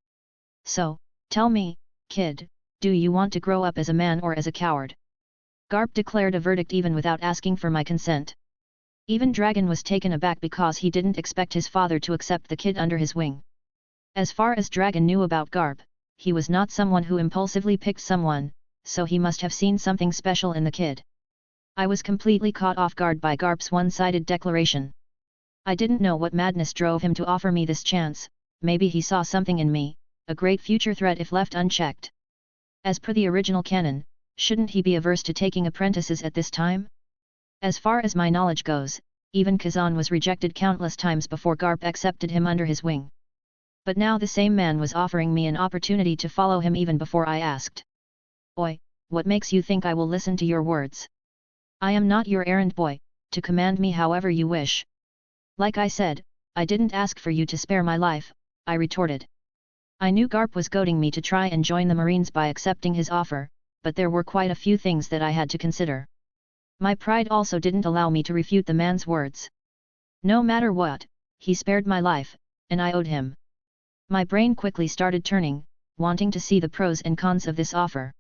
So, tell me, kid, do you want to grow up as a man or as a coward? Garp declared a verdict even without asking for my consent. Even Dragon was taken aback because he didn't expect his father to accept the kid under his wing. As far as Dragon knew about Garp, he was not someone who impulsively picked someone, so he must have seen something special in the kid. I was completely caught off guard by Garp's one-sided declaration. I didn't know what madness drove him to offer me this chance, maybe he saw something in me, a great future threat if left unchecked. As per the original canon, shouldn't he be averse to taking apprentices at this time? As far as my knowledge goes, even Kazan was rejected countless times before Garp accepted him under his wing. But now the same man was offering me an opportunity to follow him even before I asked. Oi, what makes you think I will listen to your words? I am not your errand boy, to command me however you wish. Like I said, I didn't ask for you to spare my life, I retorted. I knew Garp was goading me to try and join the Marines by accepting his offer, but there were quite a few things that I had to consider. My pride also didn't allow me to refute the man's words. No matter what, he spared my life, and I owed him. My brain quickly started turning, wanting to see the pros and cons of this offer.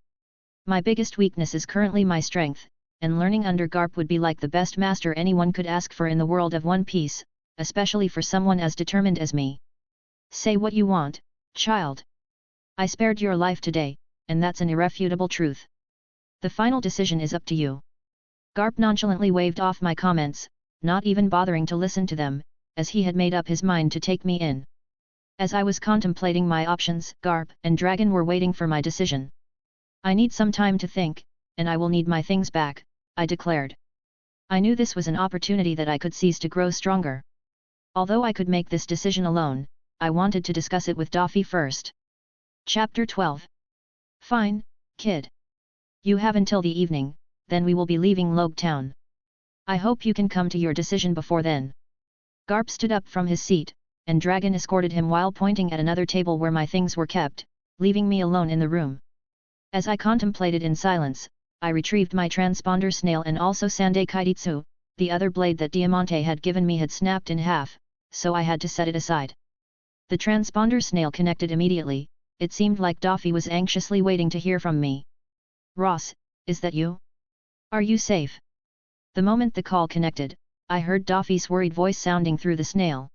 My biggest weakness is currently my strength, and learning under Garp would be like the best master anyone could ask for in the world of One Piece, especially for someone as determined as me. Say what you want, child. I spared your life today, and that's an irrefutable truth. The final decision is up to you. Garp nonchalantly waved off my comments, not even bothering to listen to them, as he had made up his mind to take me in. As I was contemplating my options, Garp and Dragon were waiting for my decision. I need some time to think, and I will need my things back, I declared. I knew this was an opportunity that I could seize to grow stronger. Although I could make this decision alone, I wanted to discuss it with Daffy first. Chapter 12. Fine, kid. You have until the evening, then we will be leaving Logue Town. I hope you can come to your decision before then. Garp stood up from his seat, and Dragon escorted him while pointing at another table where my things were kept, leaving me alone in the room. As I contemplated in silence, I retrieved my transponder snail and also Sandei Kaititsu, the other blade that Diamante had given me had snapped in half, so I had to set it aside. The transponder snail connected immediately, it seemed like Daffy was anxiously waiting to hear from me. Ross, is that you? Are you safe? The moment the call connected, I heard Daffy's worried voice sounding through the snail.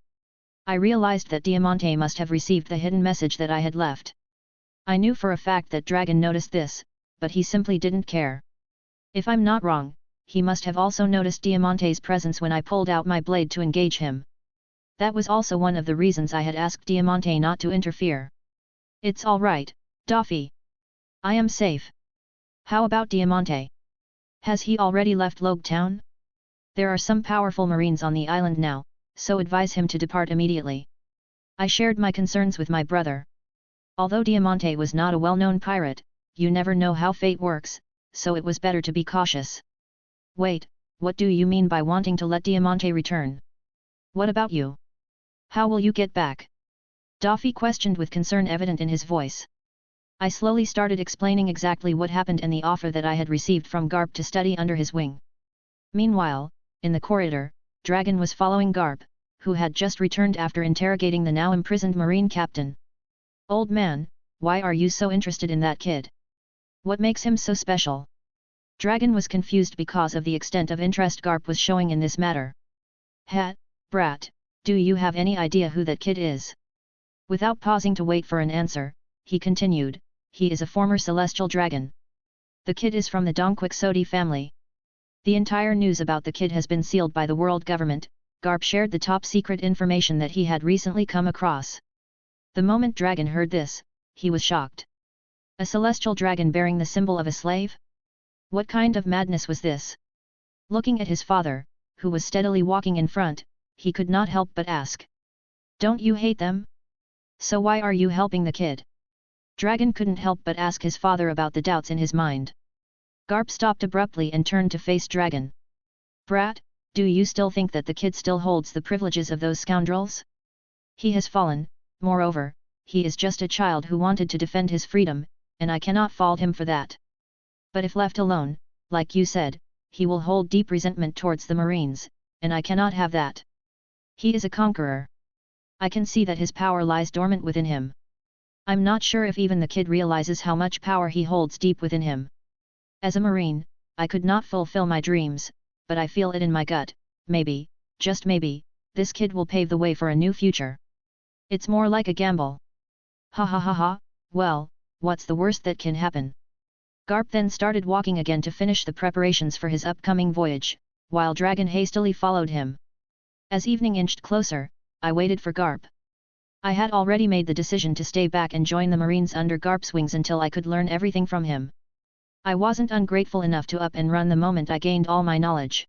I realized that Diamante must have received the hidden message that I had left. I knew for a fact that Dragon noticed this, but he simply didn't care. If I'm not wrong, he must have also noticed Diamante's presence when I pulled out my blade to engage him. That was also one of the reasons I had asked Diamante not to interfere. It's all right, Daffy. I am safe. How about Diamante? Has he already left Logue Town? There are some powerful Marines on the island now, so advise him to depart immediately. I shared my concerns with my brother. Although Diamante was not a well-known pirate, you never know how fate works, so it was better to be cautious. Wait, what do you mean by wanting to let Diamante return? What about you? How will you get back? Daffy questioned with concern evident in his voice. I slowly started explaining exactly what happened and the offer that I had received from Garp to study under his wing. Meanwhile, in the corridor, Dragon was following Garp, who had just returned after interrogating the now imprisoned Marine captain. Old man, why are you so interested in that kid? What makes him so special? Dragon was confused because of the extent of interest Garp was showing in this matter. Brat, do you have any idea who that kid is? Without pausing to wait for an answer, he continued, he is a former celestial dragon. The kid is from the Dongquixote family. The entire news about the kid has been sealed by the world government. Garp shared the top secret information that he had recently come across. The moment Dragon heard this, he was shocked. A celestial dragon bearing the symbol of a slave? What kind of madness was this? Looking at his father, who was steadily walking in front, he could not help but ask. Don't you hate them? So why are you helping the kid? Dragon couldn't help but ask his father about the doubts in his mind. Garp stopped abruptly and turned to face Dragon. Brat, do you still think that the kid still holds the privileges of those scoundrels? He has fallen, moreover, he is just a child who wanted to defend his freedom, and I cannot fault him for that. But if left alone, like you said, he will hold deep resentment towards the Marines, and I cannot have that. He is a conqueror. I can see that his power lies dormant within him. I'm not sure if even the kid realizes how much power he holds deep within him. As a Marine, I could not fulfill my dreams, but I feel it in my gut, maybe, just maybe, this kid will pave the way for a new future. It's more like a gamble. Ha ha ha ha, well, what's the worst that can happen? Garp then started walking again to finish the preparations for his upcoming voyage, while Dragon hastily followed him. As evening inched closer, I waited for Garp. I had already made the decision to stay back and join the Marines under Garp's wings until I could learn everything from him. I wasn't ungrateful enough to up and run the moment I gained all my knowledge.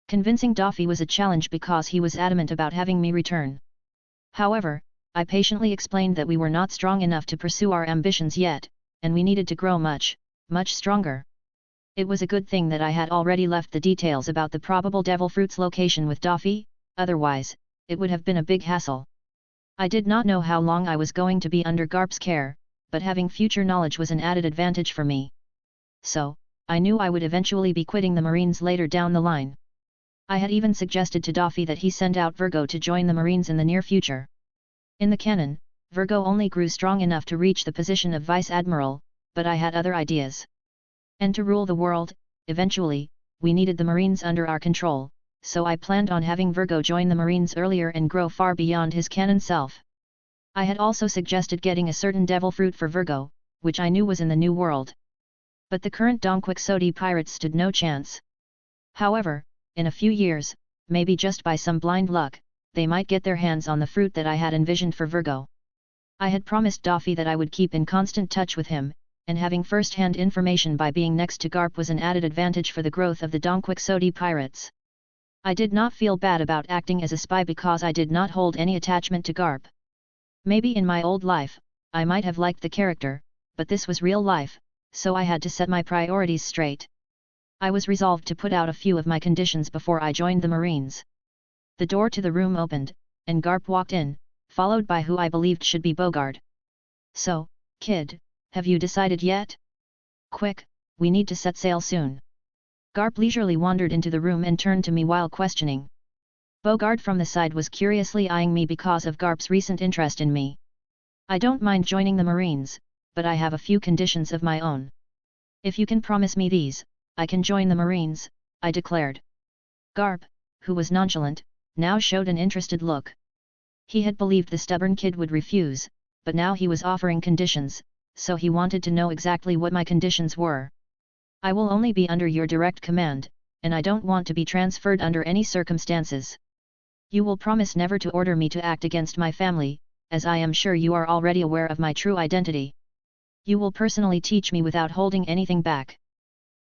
Convincing Daffy was a challenge because he was adamant about having me return. However, I patiently explained that we were not strong enough to pursue our ambitions yet, and we needed to grow much, much stronger. It was a good thing that I had already left the details about the probable devil fruit's location with Daffy, otherwise, it would have been a big hassle. I did not know how long I was going to be under Garp's care, but having future knowledge was an added advantage for me. So, I knew I would eventually be quitting the Marines later down the line. I had even suggested to Daffy that he send out Virgo to join the Marines in the near future. In the canon, Virgo only grew strong enough to reach the position of Vice Admiral, but I had other ideas. And to rule the world, eventually, we needed the Marines under our control, so I planned on having Virgo join the Marines earlier and grow far beyond his canon self. I had also suggested getting a certain devil fruit for Virgo, which I knew was in the New World. But the current Dongquixote pirates stood no chance. However, in a few years, maybe just by some blind luck, they might get their hands on the fruit that I had envisioned for Virgo. I had promised Daffy that I would keep in constant touch with him, and having first-hand information by being next to Garp was an added advantage for the growth of the Dongquixote pirates. I did not feel bad about acting as a spy because I did not hold any attachment to Garp. Maybe in my old life, I might have liked the character, but this was real life, so I had to set my priorities straight. I was resolved to put out a few of my conditions before I joined the Marines. The door to the room opened, and Garp walked in, followed by who I believed should be Bogard. So, kid, have you decided yet? Quick, we need to set sail soon. Garp leisurely wandered into the room and turned to me while questioning. Bogard from the side was curiously eyeing me because of Garp's recent interest in me. I don't mind joining the Marines, but I have a few conditions of my own. If you can promise me these, I can join the Marines, I declared. Garp, who was nonchalant, now showed an interested look. He had believed the stubborn kid would refuse, but now he was offering conditions, so he wanted to know exactly what my conditions were. I will only be under your direct command, and I don't want to be transferred under any circumstances. You will promise never to order me to act against my family, as I am sure you are already aware of my true identity. You will personally teach me without holding anything back.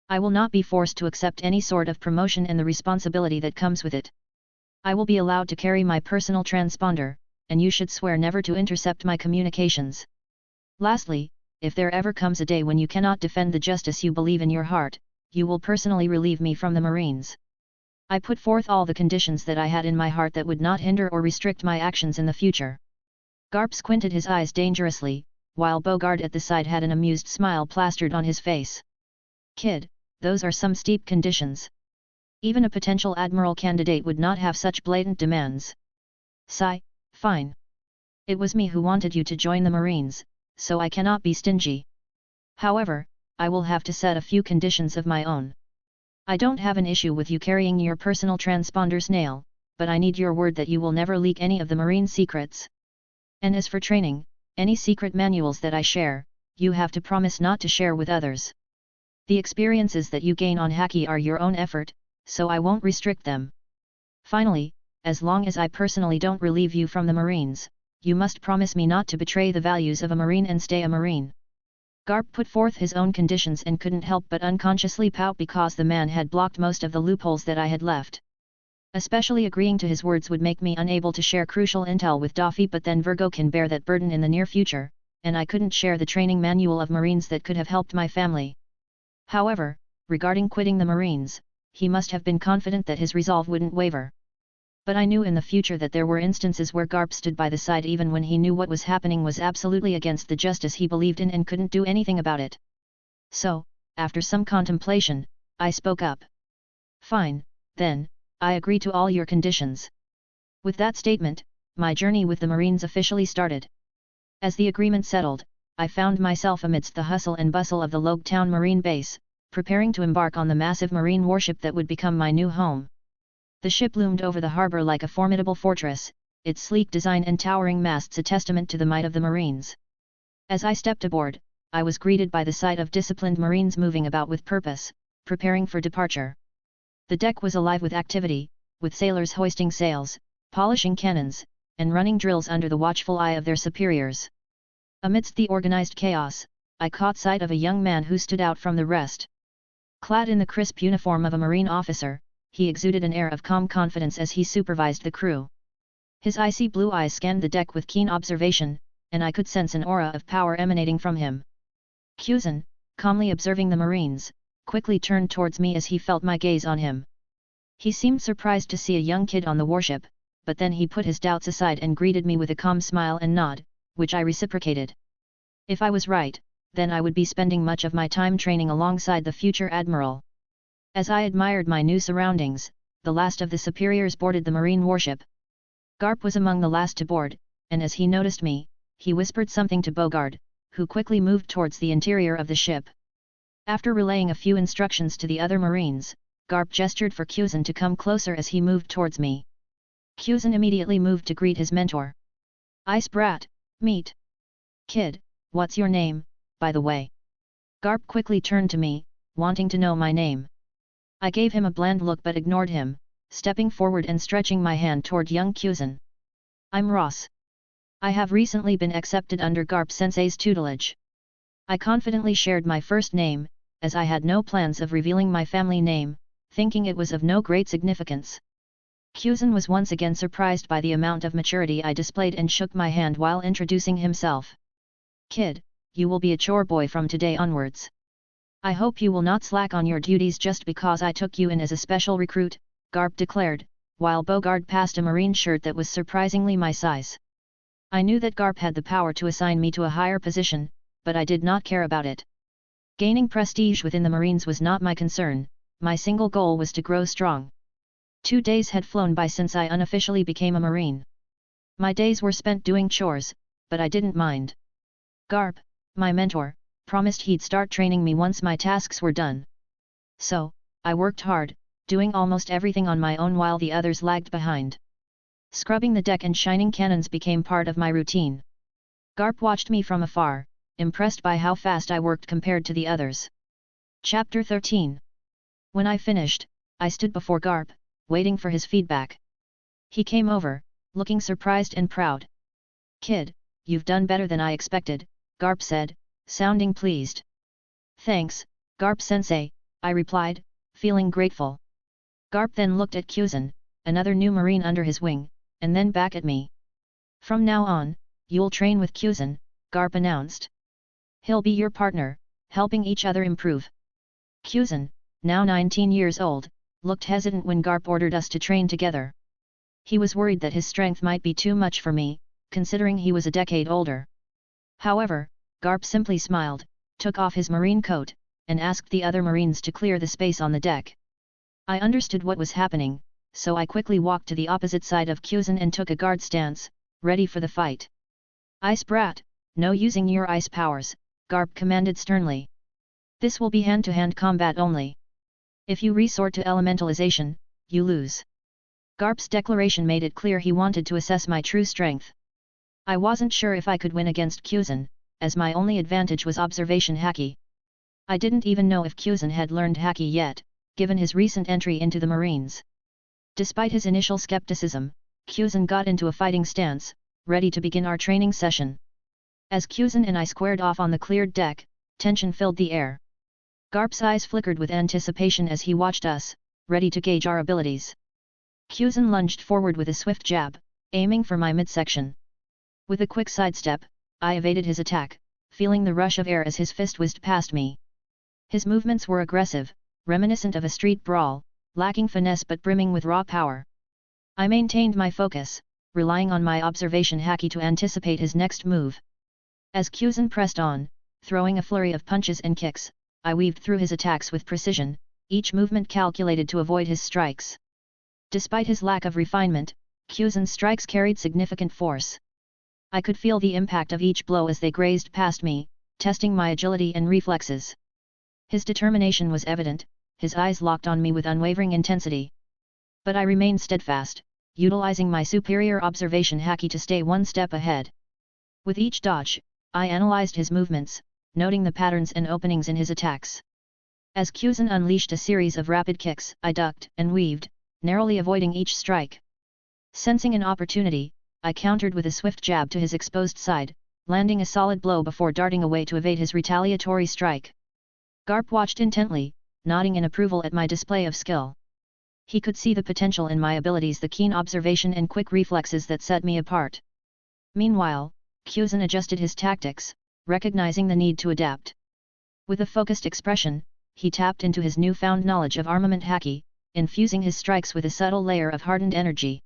I will not be forced to accept any sort of promotion and the responsibility that comes with it. I will be allowed to carry my personal transponder, and you should swear never to intercept my communications. Lastly, if there ever comes a day when you cannot defend the justice you believe in your heart, you will personally relieve me from the Marines. I put forth all the conditions that I had in my heart that would not hinder or restrict my actions in the future. Garp squinted his eyes dangerously, while Bogard at the side had an amused smile plastered on his face. Kid, those are some steep conditions. Even a potential admiral candidate would not have such blatant demands. Sigh, fine. It was me who wanted you to join the Marines, so I cannot be stingy. However, I will have to set a few conditions of my own. I don't have an issue with you carrying your personal transponder snail, but I need your word that you will never leak any of the marine secrets. And as for training, any secret manuals that I share, you have to promise not to share with others. The experiences that you gain on Haki are your own effort, so I won't restrict them. Finally, as long as I personally don't relieve you from the Marines, you must promise me not to betray the values of a Marine and stay a Marine. Garp put forth his own conditions and couldn't help but unconsciously pout because the man had blocked most of the loopholes that I had left. Especially agreeing to his words would make me unable to share crucial intel with Daffy, but then Virgo can bear that burden in the near future, and I couldn't share the training manual of Marines that could have helped my family. However, regarding quitting the Marines, he must have been confident that his resolve wouldn't waver. But I knew in the future that there were instances where Garp stood by the side even when he knew what was happening was absolutely against the justice he believed in and couldn't do anything about it. So, after some contemplation, I spoke up. Fine, then, I agree to all your conditions. With that statement, my journey with the Marines officially started. As the agreement settled, I found myself amidst the hustle and bustle of the Logtown Marine Base, preparing to embark on the massive marine warship that would become my new home. The ship loomed over the harbor like a formidable fortress, its sleek design and towering masts a testament to the might of the Marines. As I stepped aboard, I was greeted by the sight of disciplined Marines moving about with purpose, preparing for departure. The deck was alive with activity, with sailors hoisting sails, polishing cannons, and running drills under the watchful eye of their superiors. Amidst the organized chaos, I caught sight of a young man who stood out from the rest. Clad in the crisp uniform of a Marine officer, he exuded an air of calm confidence as he supervised the crew. His icy blue eyes scanned the deck with keen observation, and I could sense an aura of power emanating from him. Geoise, calmly observing the Marines, quickly turned towards me as he felt my gaze on him. He seemed surprised to see a young kid on the warship, but then he put his doubts aside and greeted me with a calm smile and nod, which I reciprocated. If I was right, then I would be spending much of my time training alongside the future admiral. As I admired my new surroundings, the last of the superiors boarded the marine warship. Garp was among the last to board, and as he noticed me, he whispered something to Bogard, who quickly moved towards the interior of the ship. After relaying a few instructions to the other Marines, Garp gestured for Geoise to come closer as he moved towards me. Geoise immediately moved to greet his mentor. "Ice brat, meet. Kid, what's your name, by the way?" Garp quickly turned to me, wanting to know my name. I gave him a bland look but ignored him, stepping forward and stretching my hand toward young Geoise. "I'm Ross. I have recently been accepted under Garp Sensei's tutelage." I confidently shared my first name, as I had no plans of revealing my family name, thinking it was of no great significance. Geoise was once again surprised by the amount of maturity I displayed and shook my hand while introducing himself. "Kid, you will be a chore boy from today onwards. I hope you will not slack on your duties just because I took you in as a special recruit," Garp declared, while Bogard passed a marine shirt that was surprisingly my size. I knew that Garp had the power to assign me to a higher position, but I did not care about it. Gaining prestige within the Marines was not my concern, my single goal was to grow strong. 2 days had flown by since I unofficially became a Marine. My days were spent doing chores, but I didn't mind. Garp, my mentor, promised he'd start training me once my tasks were done. So, I worked hard, doing almost everything on my own while the others lagged behind. Scrubbing the deck and shining cannons became part of my routine. Garp watched me from afar, impressed by how fast I worked compared to the others. Chapter 13. When I finished, I stood before Garp, waiting for his feedback. He came over, looking surprised and proud. "Kid, you've done better than I expected," Garp said, sounding pleased. "Thanks, Garp Sensei," I replied, feeling grateful. Garp then looked at Geoise, another new Marine under his wing, and then back at me. "From now on, you'll train with Geoise," Garp announced. "He'll be your partner, helping each other improve." Geoise, now 19 years old, looked hesitant when Garp ordered us to train together. He was worried that his strength might be too much for me, considering he was a decade older. However, Garp simply smiled, took off his marine coat, and asked the other Marines to clear the space on the deck. I understood what was happening, so I quickly walked to the opposite side of Geoise and took a guard stance, ready for the fight. "Ice brat, no using your ice powers," Garp commanded sternly. "This will be hand-to-hand combat only. If you resort to elementalization, you lose." Garp's declaration made it clear he wanted to assess my true strength. I wasn't sure if I could win against Cusin, as my only advantage was observation haki. I didn't even know if Cusin had learned haki yet, given his recent entry into the Marines. Despite his initial skepticism, Cusin got into a fighting stance, ready to begin our training session. As Cusin and I squared off on the cleared deck, tension filled the air. Garp's eyes flickered with anticipation as he watched us, ready to gauge our abilities. Cusin lunged forward with a swift jab, aiming for my midsection. With a quick sidestep, I evaded his attack, feeling the rush of air as his fist whizzed past me. His movements were aggressive, reminiscent of a street brawl, lacking finesse but brimming with raw power. I maintained my focus, relying on my observation haki to anticipate his next move. As Cusin pressed on, throwing a flurry of punches and kicks, I weaved through his attacks with precision, each movement calculated to avoid his strikes. Despite his lack of refinement, Cusin's strikes carried significant force. I could feel the impact of each blow as they grazed past me, testing my agility and reflexes. His determination was evident, his eyes locked on me with unwavering intensity. But I remained steadfast, utilizing my superior observation haki to stay one step ahead. With each dodge, I analyzed his movements, noting the patterns and openings in his attacks. As Cusin unleashed a series of rapid kicks, I ducked and weaved, narrowly avoiding each strike. Sensing an opportunity, I countered with a swift jab to his exposed side, landing a solid blow before darting away to evade his retaliatory strike. Garp watched intently, nodding in approval at my display of skill. He could see the potential in my abilities, the keen observation and quick reflexes that set me apart. Meanwhile, Cusin adjusted his tactics, recognizing the need to adapt. With a focused expression, he tapped into his newfound knowledge of armament haki, infusing his strikes with a subtle layer of hardened energy.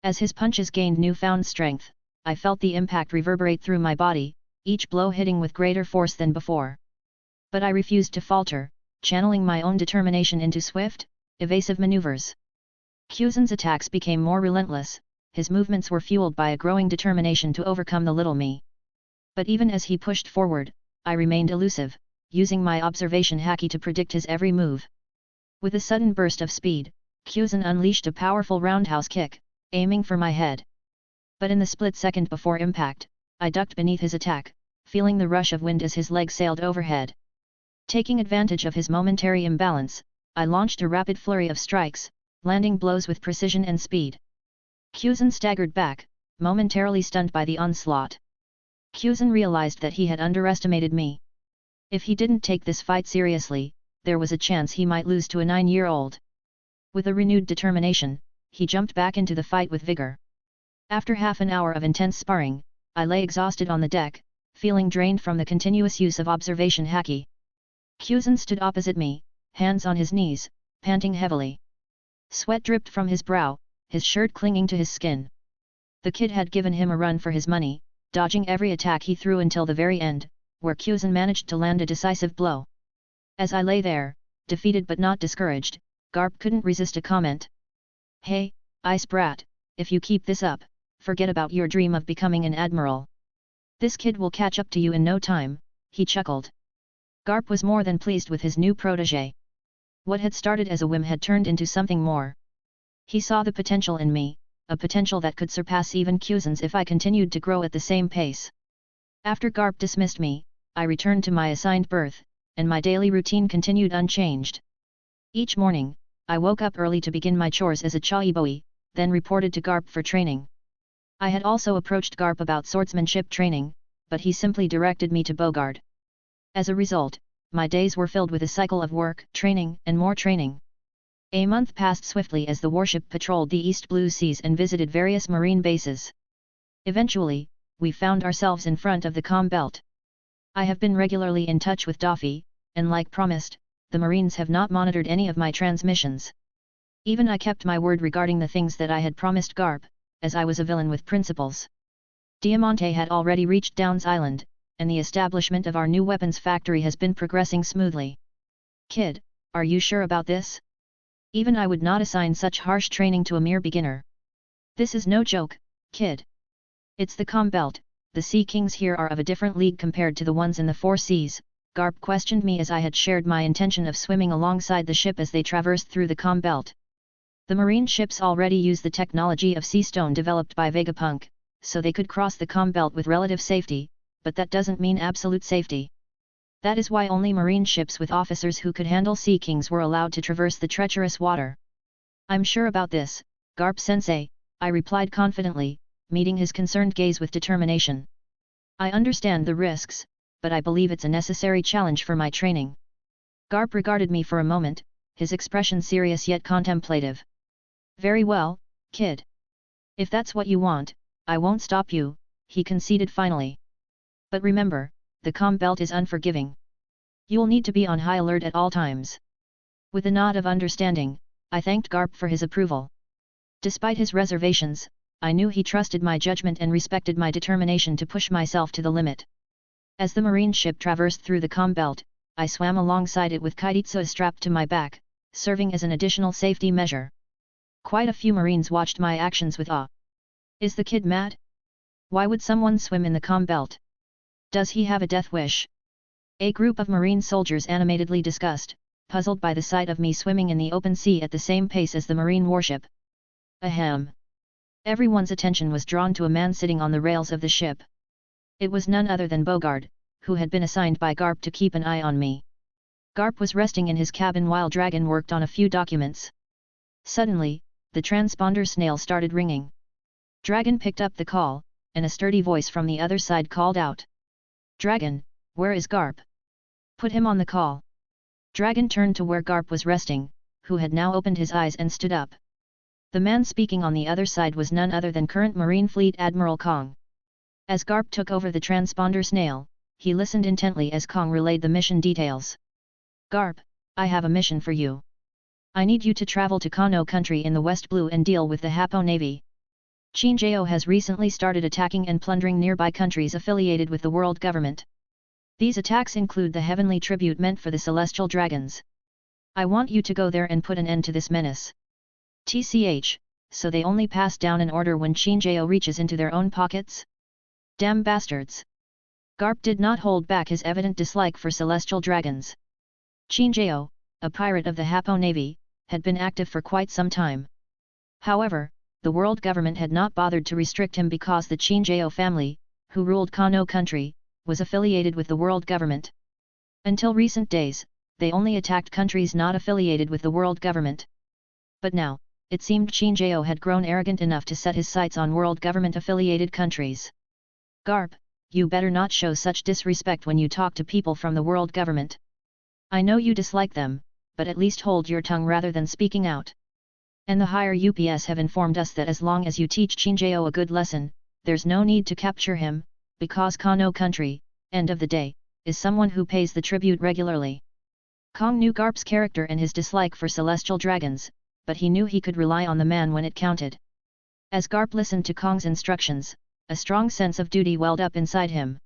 As his punches gained newfound strength, I felt the impact reverberate through my body, each blow hitting with greater force than before. But I refused to falter, channeling my own determination into swift, evasive maneuvers. Cusin's attacks became more relentless, his movements were fueled by a growing determination to overcome the little me. But even as he pushed forward, I remained elusive, using my observation haki to predict his every move. With a sudden burst of speed, Cusin unleashed a powerful roundhouse kick, aiming for my head. But in the split second before impact, I ducked beneath his attack, feeling the rush of wind as his leg sailed overhead. Taking advantage of his momentary imbalance, I launched a rapid flurry of strikes, landing blows with precision and speed. Cusin staggered back, momentarily stunned by the onslaught. Cusin realized that he had underestimated me. If he didn't take this fight seriously, there was a chance he might lose to a 9-year-old. With a renewed determination, he jumped back into the fight with vigor. After half an hour of intense sparring, I lay exhausted on the deck, feeling drained from the continuous use of observation haki. Cusin stood opposite me, hands on his knees, panting heavily. Sweat dripped from his brow, his shirt clinging to his skin. The kid had given him a run for his money, dodging every attack he threw until the very end, where Cusin managed to land a decisive blow. As I lay there, defeated but not discouraged, Garp couldn't resist a comment. "Hey, ice brat, if you keep this up, forget about your dream of becoming an admiral. This kid will catch up to you in no time," he chuckled. Garp was more than pleased with his new protégé. What had started as a whim had turned into something more. He saw the potential in me, a potential that could surpass even Cusin's if I continued to grow at the same pace. After Garp dismissed me, I returned to my assigned berth, and my daily routine continued unchanged. Each morning, I woke up early to begin my chores as a chaiboi, then reported to Garp for training. I had also approached Garp about swordsmanship training, but he simply directed me to Bogard. As a result, my days were filled with a cycle of work, training, and more training. A month passed swiftly as the warship patrolled the East Blue Seas and visited various marine bases. Eventually, we found ourselves in front of the Com Belt. I have been regularly in touch with Daffy, and like promised, the Marines have not monitored any of my transmissions. Even I kept my word regarding the things that I had promised Garp, as I was a villain with principles. Diamante had already reached Downs Island, and the establishment of our new weapons factory has been progressing smoothly. "Kid, are you sure about this? Even I would not assign such harsh training to a mere beginner. This is no joke, kid. It's the Com Belt, the Sea Kings here are of a different league compared to the ones in the Four Seas." Garp questioned me as I had shared my intention of swimming alongside the ship as they traversed through the Com Belt. The marine ships already use the technology of sea stone developed by Vegapunk, so they could cross the calm belt with relative safety, but that doesn't mean absolute safety. That is why only marine ships with officers who could handle sea kings were allowed to traverse the treacherous water. I'm sure about this, Garp-sensei, I replied confidently, meeting his concerned gaze with determination. I understand the risks, but I believe it's a necessary challenge for my training. Garp regarded me for a moment, his expression serious yet contemplative. Very well, kid. If that's what you want, I won't stop you, he conceded finally. But remember, the calm belt is unforgiving. You'll need to be on high alert at all times. With a nod of understanding, I thanked Garp for his approval. Despite his reservations, I knew he trusted my judgment and respected my determination to push myself to the limit. As the marine ship traversed through the calm belt, I swam alongside it with Kairitsu strapped to my back, serving as an additional safety measure. Quite a few marines watched my actions with awe. Is the kid mad? Why would someone swim in the calm belt? Does he have a death wish? A group of marine soldiers animatedly discussed, puzzled by the sight of me swimming in the open sea at the same pace as the marine warship. Ahem. Everyone's attention was drawn to a man sitting on the rails of the ship. It was none other than Bogard, who had been assigned by Garp to keep an eye on me. Garp was resting in his cabin while Dragon worked on a few documents. Suddenly, the transponder snail started ringing. Dragon picked up the call, and a sturdy voice from the other side called out. Dragon, where is Garp? Put him on the call. Dragon turned to where Garp was resting, who had now opened his eyes and stood up. The man speaking on the other side was none other than current Marine Fleet Admiral Kong. As Garp took over the transponder snail, he listened intently as Kong relayed the mission details. Garp, I have a mission for you. I need you to travel to Kano country in the West Blue and deal with the Hapo Navy. Chinjao has recently started attacking and plundering nearby countries affiliated with the world government. These attacks include the heavenly tribute meant for the celestial dragons. I want you to go there and put an end to this menace. TCH, so they only pass down an order when Chinjao reaches into their own pockets? Damn bastards! Garp did not hold back his evident dislike for celestial dragons. Chinjao, a pirate of the Hapo Navy, had been active for quite some time. However, the world government had not bothered to restrict him because the Chinjao family, who ruled Kano country, was affiliated with the world government. Until recent days, they only attacked countries not affiliated with the world government. But now, it seemed Chinjao had grown arrogant enough to set his sights on world government-affiliated countries. Garp, you better not show such disrespect when you talk to people from the world government. I know you dislike them, but at least hold your tongue rather than speaking out. And the higher UPS have informed us that as long as you teach Chinjao a good lesson, there's no need to capture him, because Kano country, end of the day, is someone who pays the tribute regularly. Kong knew Garp's character and his dislike for celestial dragons, but he knew he could rely on the man when it counted. As Garp listened to Kong's instructions, a strong sense of duty welled up inside him.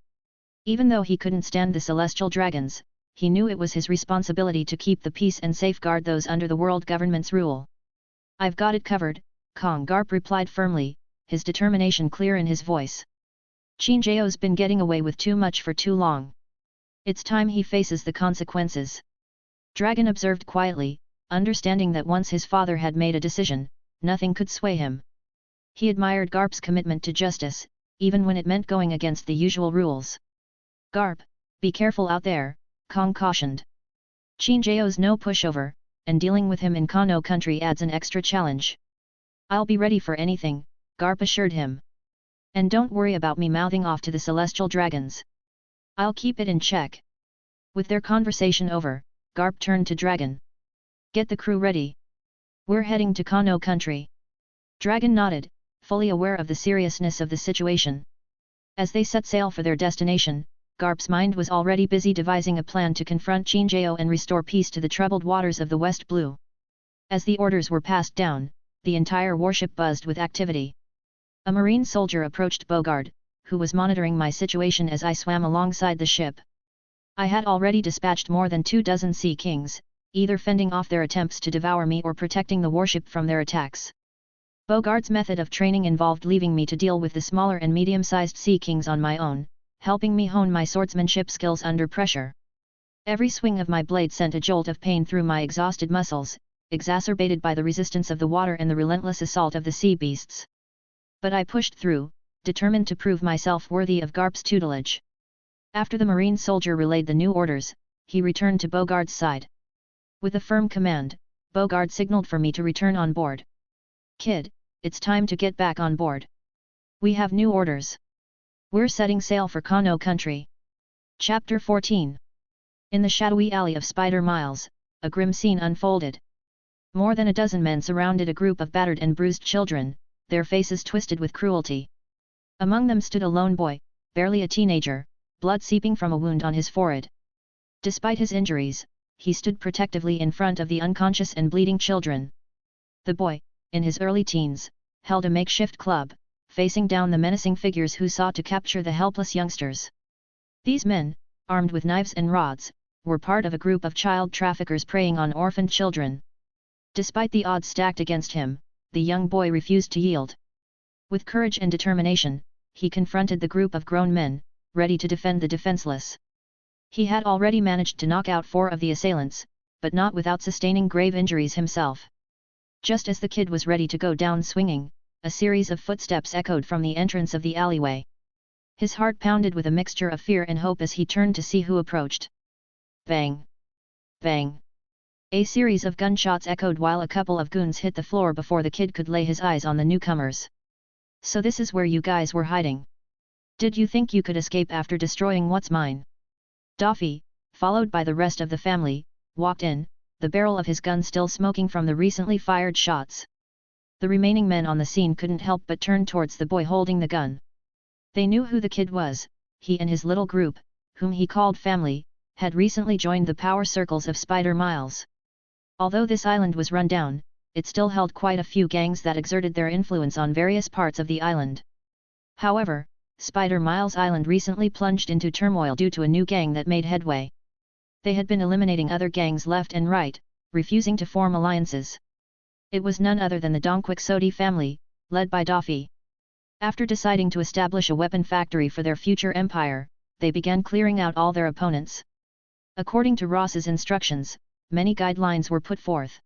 Even though he couldn't stand the celestial dragons, he knew it was his responsibility to keep the peace and safeguard those under the world government's rule. I've got it covered, Kong, Garp replied firmly, his determination clear in his voice. Chinjao's been getting away with too much for too long. It's time he faces the consequences. Dragon observed quietly, understanding that once his father had made a decision, nothing could sway him. He admired Garp's commitment to justice, even when it meant going against the usual rules. Garp, be careful out there, Kong cautioned. Chinjao's no pushover, and dealing with him in Kano country adds an extra challenge. I'll be ready for anything, Garp assured him. And don't worry about me mouthing off to the celestial dragons. I'll keep it in check. With their conversation over, Garp turned to Dragon. Get the crew ready. We're heading to Kano country. Dragon nodded, fully aware of the seriousness of the situation. As they set sail for their destination, Garp's mind was already busy devising a plan to confront Chinjao and restore peace to the troubled waters of the West Blue. As the orders were passed down, the entire warship buzzed with activity. A marine soldier approached Bogard, who was monitoring my situation as I swam alongside the ship. I had already dispatched more than 24 sea kings, either fending off their attempts to devour me or protecting the warship from their attacks. Bogard's method of training involved leaving me to deal with the smaller and medium-sized sea kings on my own, helping me hone my swordsmanship skills under pressure. Every swing of my blade sent a jolt of pain through my exhausted muscles, exacerbated by the resistance of the water and the relentless assault of the sea beasts. But I pushed through, determined to prove myself worthy of Garp's tutelage. After the marine soldier relayed the new orders, he returned to Beauregard's side. With a firm command, Beauregard signaled for me to return on board. "Kid, it's time to get back on board. We have new orders. We're setting sail for Chino country." Chapter 14. In the shadowy alley of Spider Miles, a grim scene unfolded. More than a dozen men surrounded a group of battered and bruised children, their faces twisted with cruelty. Among them stood a lone boy, barely a teenager, blood seeping from a wound on his forehead. Despite his injuries, he stood protectively in front of the unconscious and bleeding children. The boy, in his early teens, held a makeshift club, facing down the menacing figures who sought to capture the helpless youngsters. These men, armed with knives and rods, were part of a group of child traffickers preying on orphaned children. Despite the odds stacked against him, the young boy refused to yield. With courage and determination, he confronted the group of grown men, ready to defend the defenseless. He had already managed to knock out 4 of the assailants, but not without sustaining grave injuries himself. Just as the kid was ready to go down swinging, a series of footsteps echoed from the entrance of the alleyway. His heart pounded with a mixture of fear and hope as he turned to see who approached. Bang! Bang! A series of gunshots echoed while a couple of goons hit the floor before the kid could lay his eyes on the newcomers. "So this is where you guys were hiding? Did you think you could escape after destroying what's mine?" Daffy, followed by the rest of the family, walked in, the barrel of his gun still smoking from the recently fired shots. The remaining men on the scene couldn't help but turn towards the boy holding the gun. They knew who the kid was. He and his little group, whom he called family, had recently joined the power circles of Spider Miles. Although this island was run down, it still held quite a few gangs that exerted their influence on various parts of the island. However, Spider Miles Island recently plunged into turmoil due to a new gang that made headway. They had been eliminating other gangs left and right, refusing to form alliances. It was none other than the Donquixote family, led by Daffy. After deciding to establish a weapon factory for their future empire, they began clearing out all their opponents. According to Ross's instructions, many guidelines were put forth.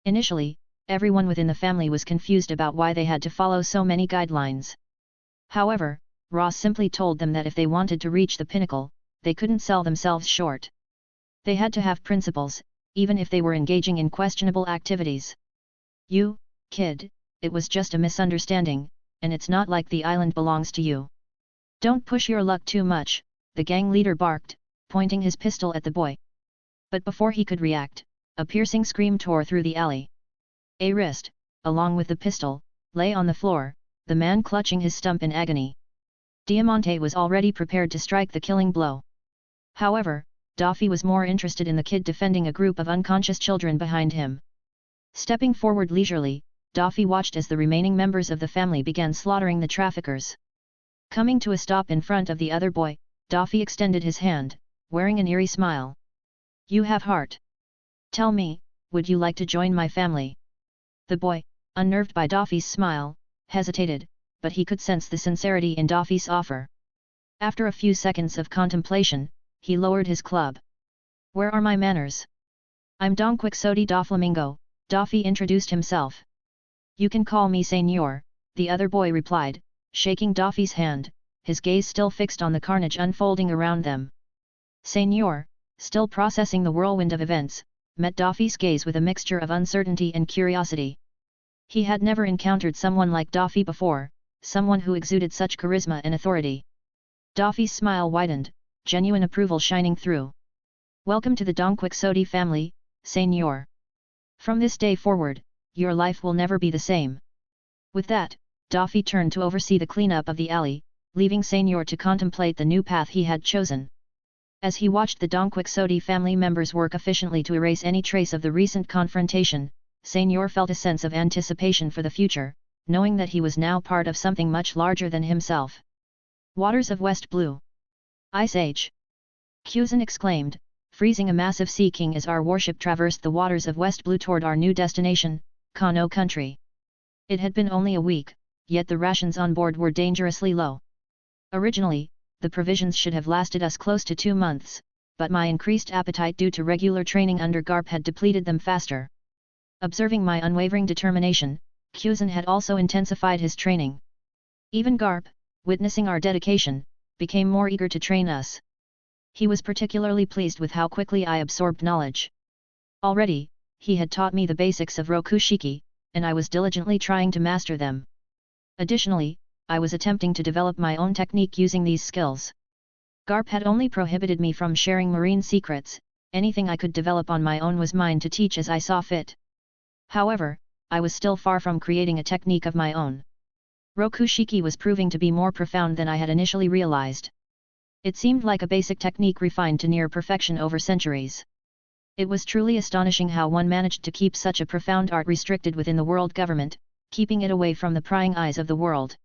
Initially, everyone within the family was confused about why they had to follow so many guidelines. However, Ross simply told them that if they wanted to reach the pinnacle, they couldn't sell themselves short. They had to have principles, even if they were engaging in questionable activities. "You, kid, it was just a misunderstanding, and it's not like the island belongs to you. Don't push your luck too much," the gang leader barked, pointing his pistol at the boy. But before he could react, a piercing scream tore through the alley. A wrist, along with the pistol, lay on the floor, the man clutching his stump in agony. Diamante was already prepared to strike the killing blow. However, Daffy was more interested in the kid defending a group of unconscious children behind him. Stepping forward leisurely, Daffy watched as the remaining members of the family began slaughtering the traffickers. Coming to a stop in front of the other boy, Daffy extended his hand, wearing an eerie smile. "You have heart. Tell me, would you like to join my family?" The boy, unnerved by Daffy's smile, hesitated, but he could sense the sincerity in Daffy's offer. After a few seconds of contemplation, he lowered his club. "Where are my manners? I'm Don Quixote da Flamingo," Daffy introduced himself. "You can call me Señor," the other boy replied, shaking Daffy's hand, his gaze still fixed on the carnage unfolding around them. Señor, still processing the whirlwind of events, met Daffy's gaze with a mixture of uncertainty and curiosity. He had never encountered someone like Daffy before, someone who exuded such charisma and authority. Daffy's smile widened, genuine approval shining through. "Welcome to the Don Quixote family, Señor. From this day forward, your life will never be the same." With that, Daffy turned to oversee the cleanup of the alley, leaving Señor to contemplate the new path he had chosen. As he watched the Don Quixote family members work efficiently to erase any trace of the recent confrontation, Señor felt a sense of anticipation for the future, knowing that he was now part of something much larger than himself. "Waters of West Blue. Ice Age!" Cusin exclaimed, freezing a massive sea king as our warship traversed the waters of West Blue toward our new destination, Chino country. It had been only a week, yet the rations on board were dangerously low. Originally, the provisions should have lasted us close to 2 months, but my increased appetite due to regular training under Garp had depleted them faster. Observing my unwavering determination, Geoise had also intensified his training. Even Garp, witnessing our dedication, became more eager to train us. He was particularly pleased with how quickly I absorbed knowledge. Already, he had taught me the basics of Rokushiki, and I was diligently trying to master them. Additionally, I was attempting to develop my own technique using these skills. Garp had only prohibited me from sharing marine secrets. Anything I could develop on my own was mine to teach as I saw fit. However, I was still far from creating a technique of my own. Rokushiki was proving to be more profound than I had initially realized. It seemed like a basic technique refined to near perfection over centuries. It was truly astonishing how one managed to keep such a profound art restricted within the world government, keeping it away from the prying eyes of the world.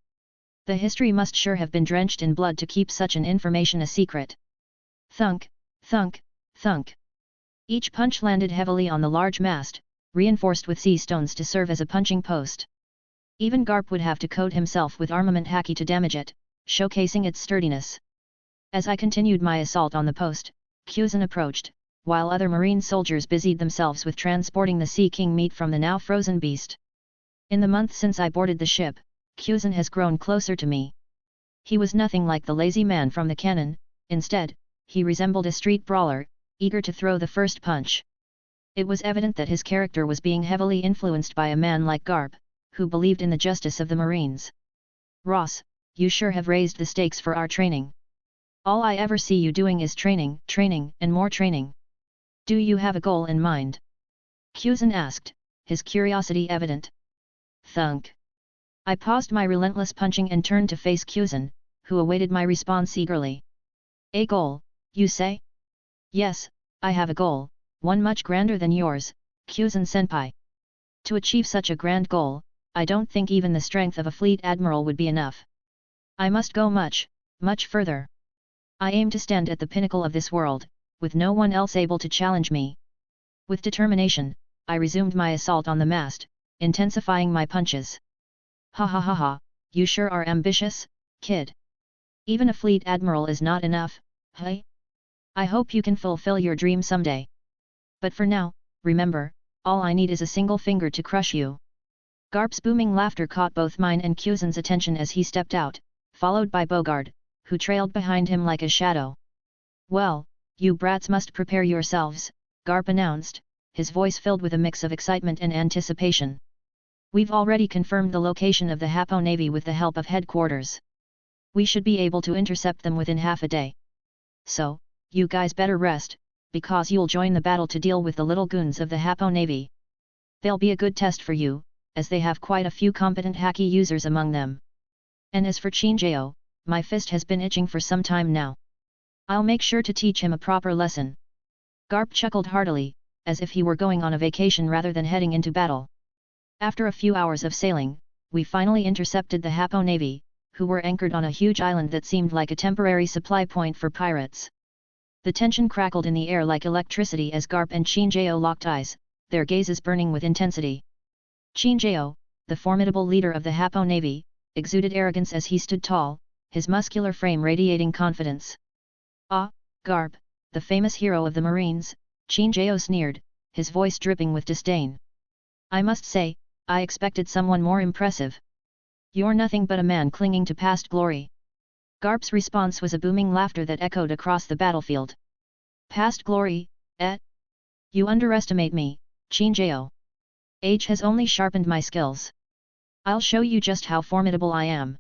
The history must sure have been drenched in blood to keep such an information a secret. Thunk, thunk, thunk. Each punch landed heavily on the large mast, reinforced with sea stones to serve as a punching post. Even Garp would have to coat himself with armament haki to damage it, showcasing its sturdiness. As I continued my assault on the post, Geoise approached, while other marine soldiers busied themselves with transporting the Sea King meat from the now frozen beast. In the month since I boarded the ship, Geoise has grown closer to me. He was nothing like the lazy man from the canon. Instead, he resembled a street brawler, eager to throw the first punch. It was evident that his character was being heavily influenced by a man like Garp, who believed in the justice of the Marines. Ross, you sure have raised the stakes for our training. All I ever see you doing is training, training, and more training. Do you have a goal in mind? Geoise asked, his curiosity evident. Thunk. I paused my relentless punching and turned to face Geoise, who awaited my response eagerly. A goal, you say? Yes, I have a goal, one much grander than yours, Geoise-senpai. To achieve such a grand goal, I don't think even the strength of a fleet admiral would be enough. I must go much, much further. I aim to stand at the pinnacle of this world, with no one else able to challenge me. With determination, I resumed my assault on the mast, intensifying my punches. Ha ha ha ha, you sure are ambitious, kid. Even a fleet admiral is not enough, hey? I hope you can fulfill your dream someday. But for now, remember, all I need is a single finger to crush you. Garp's booming laughter caught both mine and Geoise's attention as he stepped out, followed by Bogard, who trailed behind him like a shadow. Well, you brats must prepare yourselves, Garp announced, his voice filled with a mix of excitement and anticipation. We've already confirmed the location of the Hapo Navy with the help of headquarters. We should be able to intercept them within half a day. So, you guys better rest, because you'll join the battle to deal with the little goons of the Hapo Navy. They'll be a good test for you, as they have quite a few competent haki users among them. And as for Chino, my fist has been itching for some time now. I'll make sure to teach him a proper lesson. Garp chuckled heartily, as if he were going on a vacation rather than heading into battle. After a few hours of sailing, we finally intercepted the Hapo Navy, who were anchored on a huge island that seemed like a temporary supply point for pirates. The tension crackled in the air like electricity as Garp and Chino locked eyes, their gazes burning with intensity. Chino, the formidable leader of the Hapo Navy, exuded arrogance as he stood tall, his muscular frame radiating confidence. Ah, Garp, the famous hero of the Marines, Chino sneered, his voice dripping with disdain. I must say, I expected someone more impressive. You're nothing but a man clinging to past glory. Garp's response was a booming laughter that echoed across the battlefield. Past glory, eh? You underestimate me, Chino. Age has only sharpened my skills. I'll show you just how formidable I am.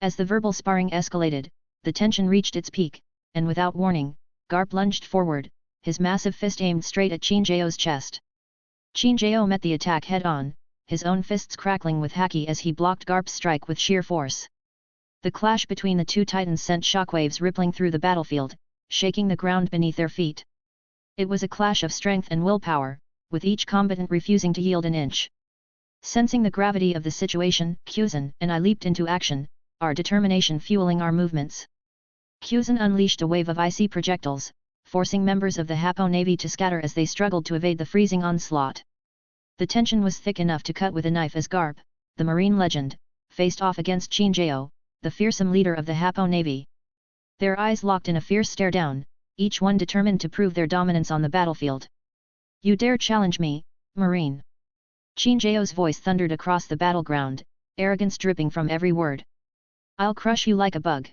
As the verbal sparring escalated, the tension reached its peak, and without warning, Garp lunged forward, his massive fist aimed straight at Chino's chest. Chino met the attack head-on, his own fists crackling with haki as he blocked Garp's strike with sheer force. The clash between the two titans sent shockwaves rippling through the battlefield, shaking the ground beneath their feet. It was a clash of strength and willpower, with each combatant refusing to yield an inch. Sensing the gravity of the situation, Geoise and I leaped into action, our determination fueling our movements. Geoise unleashed a wave of icy projectiles, forcing members of the Hapo Navy to scatter as they struggled to evade the freezing onslaught. The tension was thick enough to cut with a knife as Garp, the marine legend, faced off against Chino, the fearsome leader of the Hapo Navy. Their eyes locked in a fierce stare-down, each one determined to prove their dominance on the battlefield. You dare challenge me, Marine? Geoise's voice thundered across the battleground, arrogance dripping from every word. I'll crush you like a bug.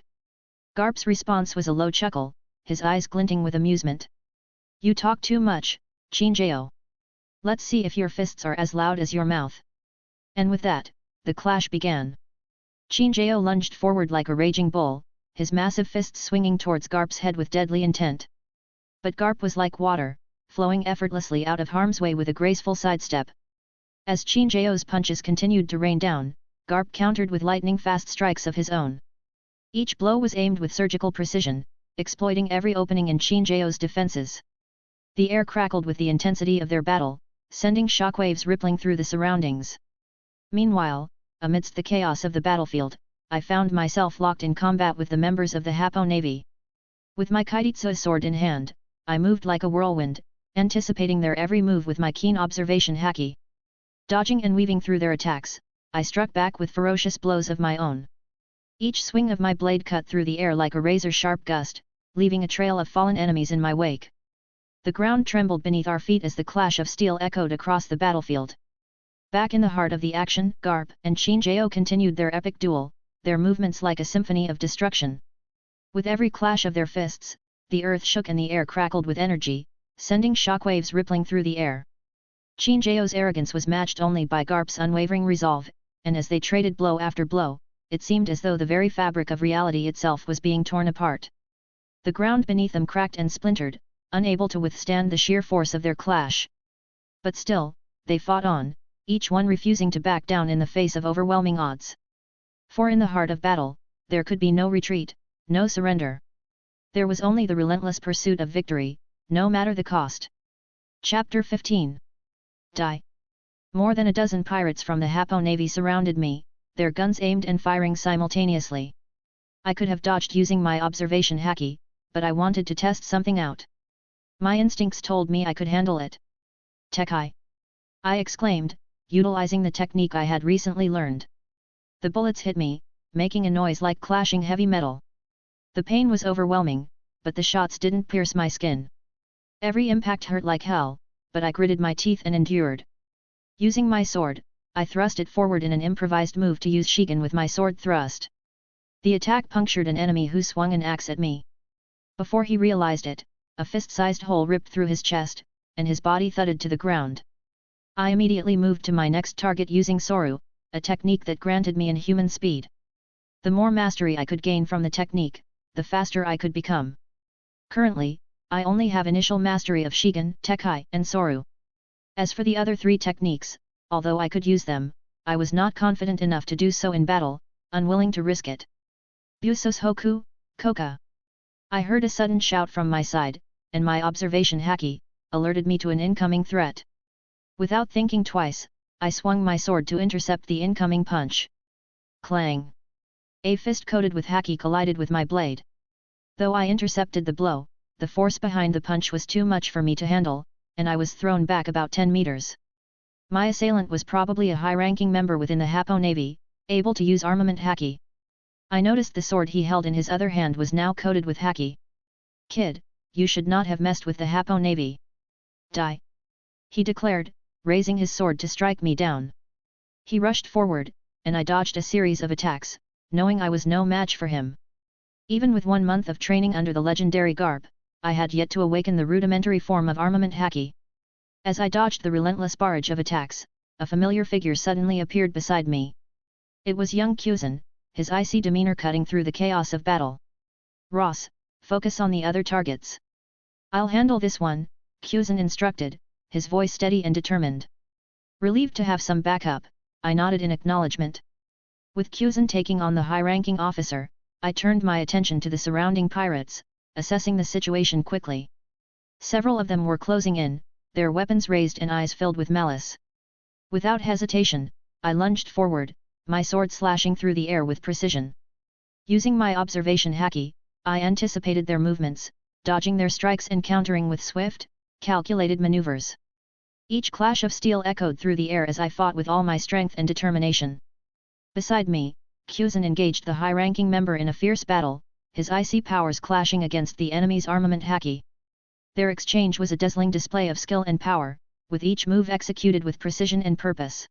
Garp's response was a low chuckle, his eyes glinting with amusement. You talk too much, Geoise. Let's see if your fists are as loud as your mouth. And with that, the clash began. Geoise lunged forward like a raging bull, his massive fists swinging towards Garp's head with deadly intent. But Garp was like water, flowing effortlessly out of harm's way with a graceful sidestep. As Geoise's punches continued to rain down, Garp countered with lightning-fast strikes of his own. Each blow was aimed with surgical precision, exploiting every opening in Geoise's defenses. The air crackled with the intensity of their battle, sending shockwaves rippling through the surroundings. Meanwhile, amidst the chaos of the battlefield, I found myself locked in combat with the members of the Hapo Navy. With my Kairitsu sword in hand, I moved like a whirlwind, anticipating their every move with my keen observation haki. Dodging and weaving through their attacks, I struck back with ferocious blows of my own. Each swing of my blade cut through the air like a razor-sharp gust, leaving a trail of fallen enemies in my wake. The ground trembled beneath our feet as the clash of steel echoed across the battlefield. Back in the heart of the action, Garp and Geoise continued their epic duel, their movements like a symphony of destruction. With every clash of their fists, the earth shook and the air crackled with energy, sending shockwaves rippling through the air. Geoise's arrogance was matched only by Garp's unwavering resolve, and as they traded blow after blow, it seemed as though the very fabric of reality itself was being torn apart. The ground beneath them cracked and splintered, unable to withstand the sheer force of their clash. But still, they fought on, each one refusing to back down in the face of overwhelming odds. For in the heart of battle, there could be no retreat, no surrender. There was only the relentless pursuit of victory, no matter the cost. Chapter 15. Die. More than a dozen pirates from the Hapo Navy surrounded me, their guns aimed and firing simultaneously. I could have dodged using my observation haki, but I wanted to test something out. My instincts told me I could handle it. Tekai! I exclaimed, utilizing the technique I had recently learned. The bullets hit me, making a noise like clashing heavy metal. The pain was overwhelming, but the shots didn't pierce my skin. Every impact hurt like hell, but I gritted my teeth and endured. Using my sword, I thrust it forward in an improvised move to use Shigen with my sword thrust. The attack punctured an enemy who swung an axe at me. Before he realized it, a fist-sized hole ripped through his chest, and his body thudded to the ground. I immediately moved to my next target using Soru, a technique that granted me inhuman speed. The more mastery I could gain from the technique, the faster I could become. Currently, I only have initial mastery of Shigen, Tekai, and Soru. As for the other three techniques, although I could use them, I was not confident enough to do so in battle, unwilling to risk it. Busos Hoku, Koka! I heard a sudden shout from my side, and my observation haki alerted me to an incoming threat. Without thinking twice, I swung my sword to intercept the incoming punch. Clang! A fist coated with haki collided with my blade. Though I intercepted the blow, the force behind the punch was too much for me to handle, and I was thrown back about 10 meters. My assailant was probably a high-ranking member within the Hapo Navy, able to use armament haki. I noticed the sword he held in his other hand was now coated with haki. Kid, you should not have messed with the Hapo Navy. Die! He declared, raising his sword to strike me down. He rushed forward, and I dodged a series of attacks, knowing I was no match for him. Even with 1 month of training under the legendary Garp, I had yet to awaken the rudimentary form of armament haki. As I dodged the relentless barrage of attacks, a familiar figure suddenly appeared beside me. It was young Geoise, his icy demeanor cutting through the chaos of battle. Ross, focus on the other targets. I'll handle this one, Geoise instructed, his voice steady and determined. Relieved to have some backup, I nodded in acknowledgement. With Geoise taking on the high-ranking officer, I turned my attention to the surrounding pirates, assessing the situation quickly. Several of them were closing in, their weapons raised and eyes filled with malice. Without hesitation, I lunged forward, my sword slashing through the air with precision. Using my observation haki, I anticipated their movements, dodging their strikes and countering with swift, calculated maneuvers. Each clash of steel echoed through the air as I fought with all my strength and determination. Beside me, Geoise engaged the high-ranking member in a fierce battle, his icy powers clashing against the enemy's armament haki. Their exchange was a dazzling display of skill and power, with each move executed with precision and purpose.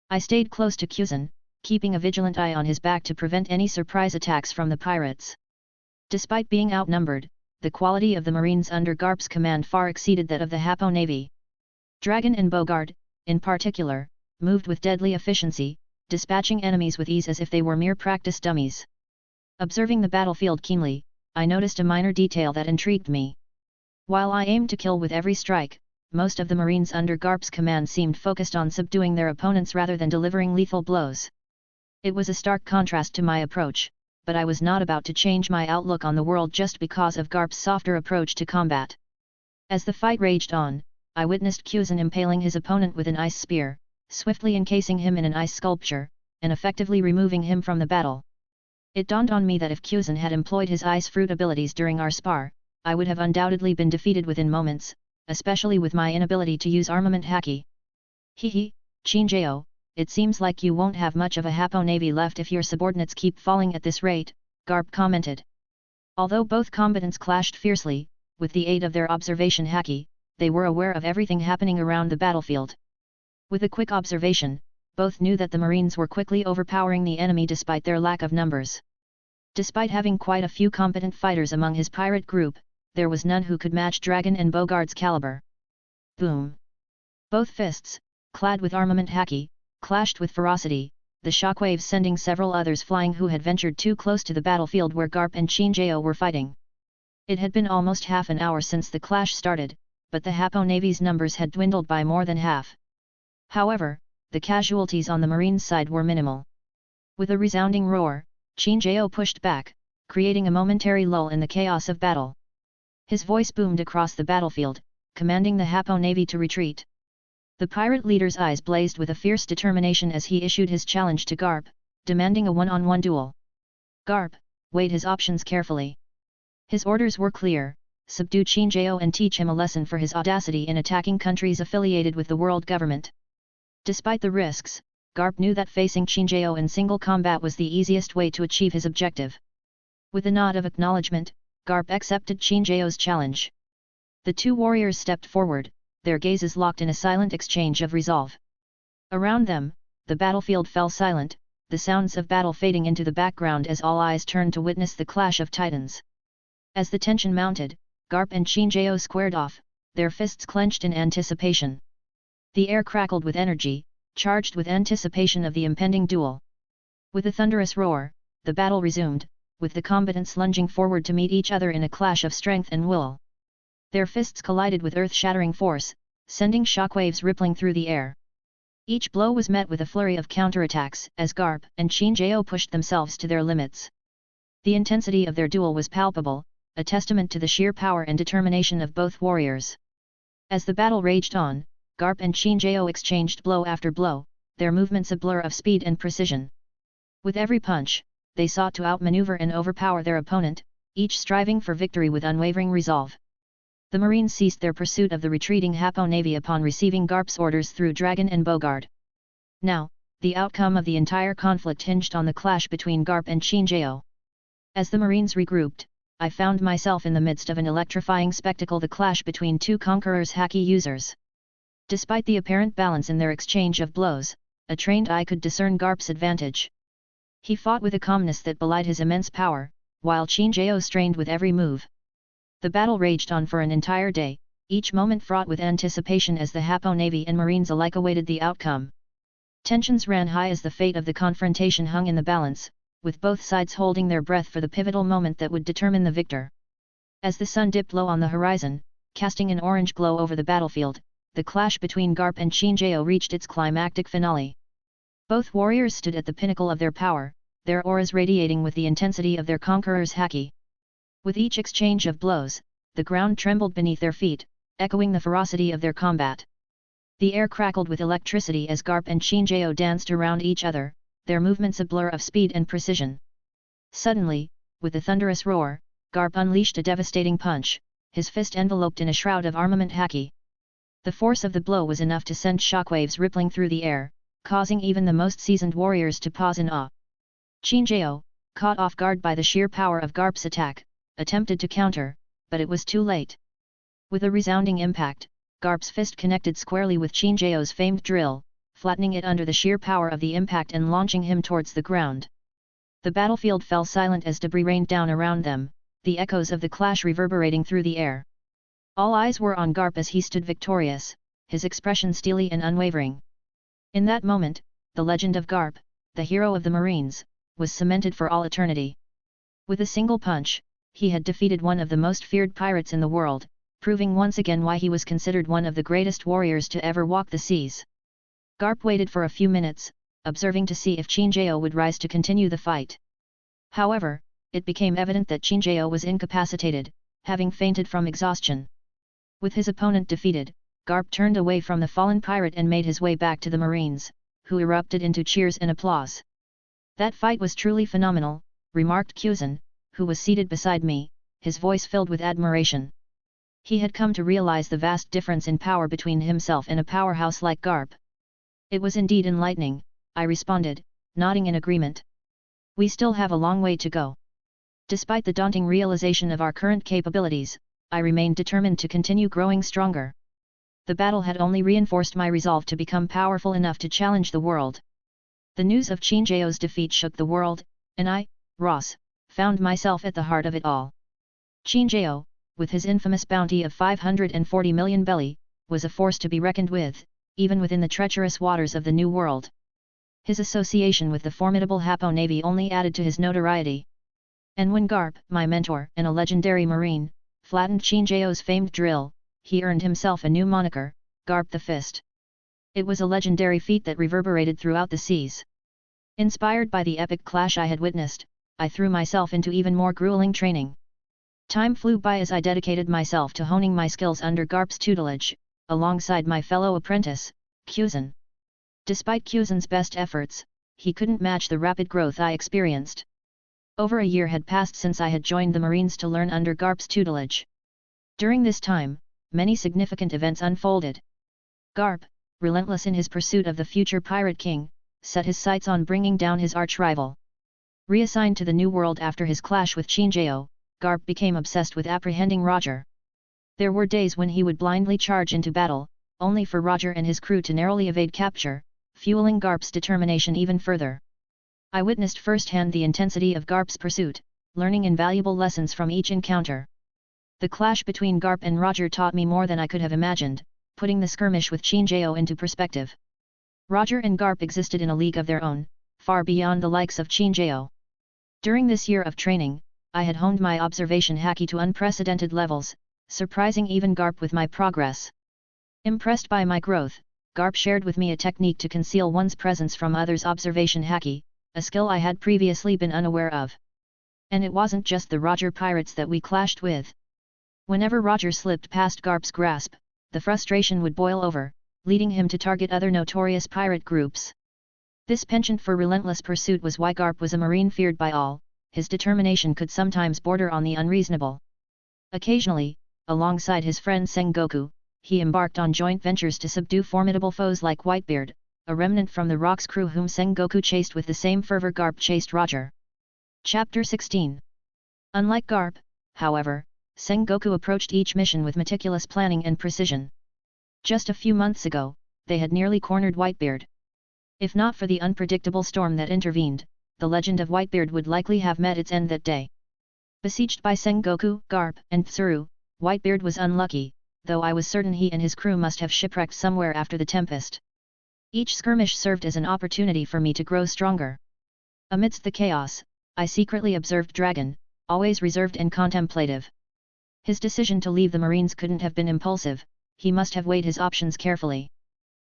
I stayed close to Geoise, keeping a vigilant eye on his back to prevent any surprise attacks from the pirates. Despite being outnumbered, the quality of the Marines under Garp's command far exceeded that of the Hapo Navy. Dragon and Bogard, in particular, moved with deadly efficiency, dispatching enemies with ease as if they were mere practice dummies. Observing the battlefield keenly, I noticed a minor detail that intrigued me. While I aimed to kill with every strike, most of the Marines under Garp's command seemed focused on subduing their opponents rather than delivering lethal blows. It was a stark contrast to my approach, but I was not about to change my outlook on the world just because of Garp's softer approach to combat. As the fight raged on, I witnessed Geoise impaling his opponent with an ice spear, swiftly encasing him in an ice sculpture, and effectively removing him from the battle. It dawned on me that if Geoise had employed his ice fruit abilities during our spar, I would have undoubtedly been defeated within moments, especially with my inability to use armament haki. Hehe, Chino, it seems like you won't have much of a Hapo Navy left if your subordinates keep falling at this rate, Garp commented. Although both combatants clashed fiercely, with the aid of their observation haki, they were aware of everything happening around the battlefield. With a quick observation, both knew that the Marines were quickly overpowering the enemy despite their lack of numbers. Despite having quite a few competent fighters among his pirate group, there was none who could match Dragon and Bogard's caliber. Boom! Both fists, clad with armament haki, clashed with ferocity, the shockwaves sending several others flying who had ventured too close to the battlefield where Garp and Chino were fighting. It had been almost half an hour since the clash started, but the Hapo Navy's numbers had dwindled by more than half. However, the casualties on the Marines' side were minimal. With a resounding roar, Chino pushed back, creating a momentary lull in the chaos of battle. His voice boomed across the battlefield, commanding the Hapo Navy to retreat. The pirate leader's eyes blazed with a fierce determination as he issued his challenge to Garp, demanding a one-on-one duel. Garp weighed his options carefully. His orders were clear: subdue Chino and teach him a lesson for his audacity in attacking countries affiliated with the world government. Despite the risks, Garp knew that facing Chino in single combat was the easiest way to achieve his objective. With a nod of acknowledgement, Garp accepted Chino's challenge. The two warriors stepped forward, their gazes locked in a silent exchange of resolve. Around them, the battlefield fell silent, the sounds of battle fading into the background as all eyes turned to witness the clash of titans. As the tension mounted, Garp and Chino squared off, their fists clenched in anticipation. The air crackled with energy, charged with anticipation of the impending duel. With a thunderous roar, the battle resumed, with the combatants lunging forward to meet each other in a clash of strength and will. Their fists collided with earth-shattering force, sending shockwaves rippling through the air. Each blow was met with a flurry of counterattacks as Garp and Chino pushed themselves to their limits. The intensity of their duel was palpable, a testament to the sheer power and determination of both warriors. As the battle raged on, Garp and Chino exchanged blow after blow, their movements a blur of speed and precision. With every punch, they sought to outmaneuver and overpower their opponent, each striving for victory with unwavering resolve. The Marines ceased their pursuit of the retreating Hapo Navy upon receiving Garp's orders through Dragon and Bogard. Now, the outcome of the entire conflict hinged on the clash between Garp and Chino. As the Marines regrouped, I found myself in the midst of an electrifying spectacle: the clash between two conquerors' haki users. Despite the apparent balance in their exchange of blows, a trained eye could discern Garp's advantage. He fought with a calmness that belied his immense power, while Chino strained with every move. The battle raged on for an entire day, each moment fraught with anticipation as the Hapo Navy and Marines alike awaited the outcome. Tensions ran high as the fate of the confrontation hung in the balance, with both sides holding their breath for the pivotal moment that would determine the victor. As the sun dipped low on the horizon, casting an orange glow over the battlefield, the clash between Garp and Chino reached its climactic finale. Both warriors stood at the pinnacle of their power, their auras radiating with the intensity of their conqueror's haki. With each exchange of blows, the ground trembled beneath their feet, echoing the ferocity of their combat. The air crackled with electricity as Garp and Chino danced around each other, their movements a blur of speed and precision. Suddenly, with a thunderous roar, Garp unleashed a devastating punch, his fist enveloped in a shroud of armament haki. The force of the blow was enough to send shockwaves rippling through the air, causing even the most seasoned warriors to pause in awe. Chino, caught off guard by the sheer power of Garp's attack, attempted to counter, but it was too late. With a resounding impact, Garp's fist connected squarely with Geoise's famed drill, flattening it under the sheer power of the impact and launching him towards the ground. The battlefield fell silent as debris rained down around them, the echoes of the clash reverberating through the air. All eyes were on Garp as he stood victorious, his expression steely and unwavering. In that moment, the legend of Garp, the hero of the Marines, was cemented for all eternity. With a single punch, he had defeated one of the most feared pirates in the world, proving once again why he was considered one of the greatest warriors to ever walk the seas. Garp waited for a few minutes, observing to see if Geoise would rise to continue the fight. However, it became evident that Geoise was incapacitated, having fainted from exhaustion. With his opponent defeated, Garp turned away from the fallen pirate and made his way back to the Marines, who erupted into cheers and applause. "That fight was truly phenomenal," remarked Geoise, who was seated beside me, his voice filled with admiration. He had come to realize the vast difference in power between himself and a powerhouse like Garp. "It was indeed enlightening," I responded, nodding in agreement. "We still have a long way to go." Despite the daunting realization of our current capabilities, I remained determined to continue growing stronger. The battle had only reinforced my resolve to become powerful enough to challenge the world. The news of Geoise's defeat shook the world, and I, Ross, found myself at the heart of it all. Geoise, with his infamous bounty of 540 million belly, was a force to be reckoned with, even within the treacherous waters of the New World. His association with the formidable Hapo Navy only added to his notoriety. And when Garp, my mentor and a legendary Marine, flattened Geoise's famed drill, he earned himself a new moniker, Garp the Fist. It was a legendary feat that reverberated throughout the seas. Inspired by the epic clash I had witnessed, I threw myself into even more grueling training. Time flew by as I dedicated myself to honing my skills under Garp's tutelage, alongside my fellow apprentice, Geoise. Despite Geoise's best efforts, he couldn't match the rapid growth I experienced. Over a year had passed since I had joined the Marines to learn under Garp's tutelage. During this time, many significant events unfolded. Garp, relentless in his pursuit of the future Pirate King, set his sights on bringing down his arch-rival. Reassigned to the New World after his clash with Geoise, Garp became obsessed with apprehending Roger. There were days when he would blindly charge into battle, only for Roger and his crew to narrowly evade capture, fueling Garp's determination even further. I witnessed firsthand the intensity of Garp's pursuit, learning invaluable lessons from each encounter. The clash between Garp and Roger taught me more than I could have imagined, putting the skirmish with Geoise into perspective. Roger and Garp existed in a league of their own, far beyond the likes of Geoise. During this year of training, I had honed my observation haki to unprecedented levels, surprising even Garp with my progress. Impressed by my growth, Garp shared with me a technique to conceal one's presence from others' observation haki, a skill I had previously been unaware of. And it wasn't just the Roger pirates that we clashed with. Whenever Roger slipped past Garp's grasp, the frustration would boil over, leading him to target other notorious pirate groups. This penchant for relentless pursuit was why Garp was a Marine feared by all. His determination could sometimes border on the unreasonable. Occasionally, alongside his friend Sengoku, he embarked on joint ventures to subdue formidable foes like Whitebeard, a remnant from the Rock's crew whom Sengoku chased with the same fervor Garp chased Roger. Chapter 16. Unlike Garp, however, Sengoku approached each mission with meticulous planning and precision. Just a few months ago, they had nearly cornered Whitebeard. If not for the unpredictable storm that intervened, the legend of Whitebeard would likely have met its end that day. Besieged by Sengoku, Garp, and Tsuru, Whitebeard was unlucky, though I was certain he and his crew must have shipwrecked somewhere after the tempest. Each skirmish served as an opportunity for me to grow stronger. Amidst the chaos, I secretly observed Dragon, always reserved and contemplative. His decision to leave the Marines couldn't have been impulsive, he must have weighed his options carefully.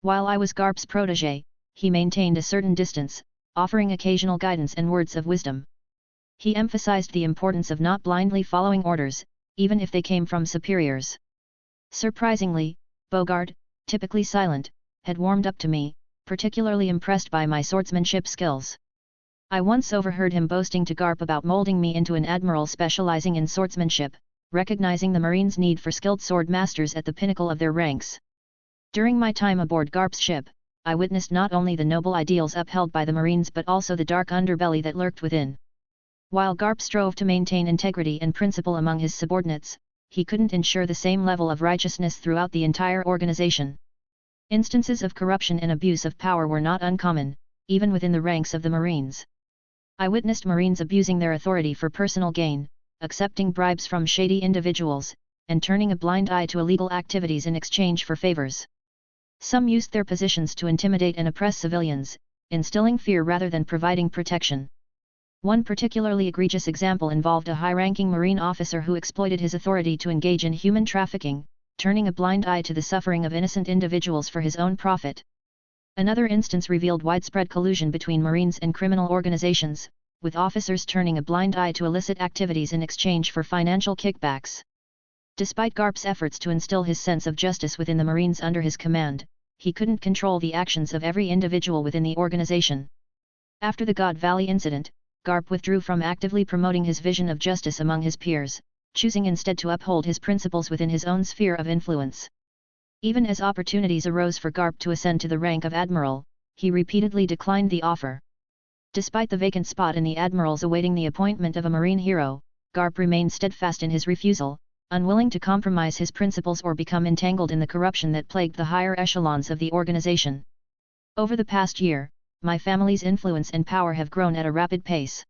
While I was Garp's protégé, he maintained a certain distance, offering occasional guidance and words of wisdom. He emphasized the importance of not blindly following orders, even if they came from superiors. Surprisingly, Bogard, typically silent, had warmed up to me, particularly impressed by my swordsmanship skills. I once overheard him boasting to Garp about molding me into an admiral specializing in swordsmanship, recognizing the Marines' need for skilled sword masters at the pinnacle of their ranks. During my time aboard Garp's ship, I witnessed not only the noble ideals upheld by the Marines but also the dark underbelly that lurked within. While Garp strove to maintain integrity and principle among his subordinates, he couldn't ensure the same level of righteousness throughout the entire organization. Instances of corruption and abuse of power were not uncommon, even within the ranks of the Marines. I witnessed Marines abusing their authority for personal gain, accepting bribes from shady individuals, and turning a blind eye to illegal activities in exchange for favors. Some used their positions to intimidate and oppress civilians, instilling fear rather than providing protection. One particularly egregious example involved a high-ranking Marine officer who exploited his authority to engage in human trafficking, turning a blind eye to the suffering of innocent individuals for his own profit. Another instance revealed widespread collusion between Marines and criminal organizations, with officers turning a blind eye to illicit activities in exchange for financial kickbacks. Despite Garp's efforts to instill his sense of justice within the Marines under his command, he couldn't control the actions of every individual within the organization. After the God Valley incident, Garp withdrew from actively promoting his vision of justice among his peers, choosing instead to uphold his principles within his own sphere of influence. Even as opportunities arose for Garp to ascend to the rank of Admiral, he repeatedly declined the offer. Despite the vacant spot in the admirals awaiting the appointment of a Marine hero, Garp remained steadfast in his refusal, unwilling to compromise his principles or become entangled in the corruption that plagued the higher echelons of the organization. Over the past year, my family's influence and power have grown at a rapid pace.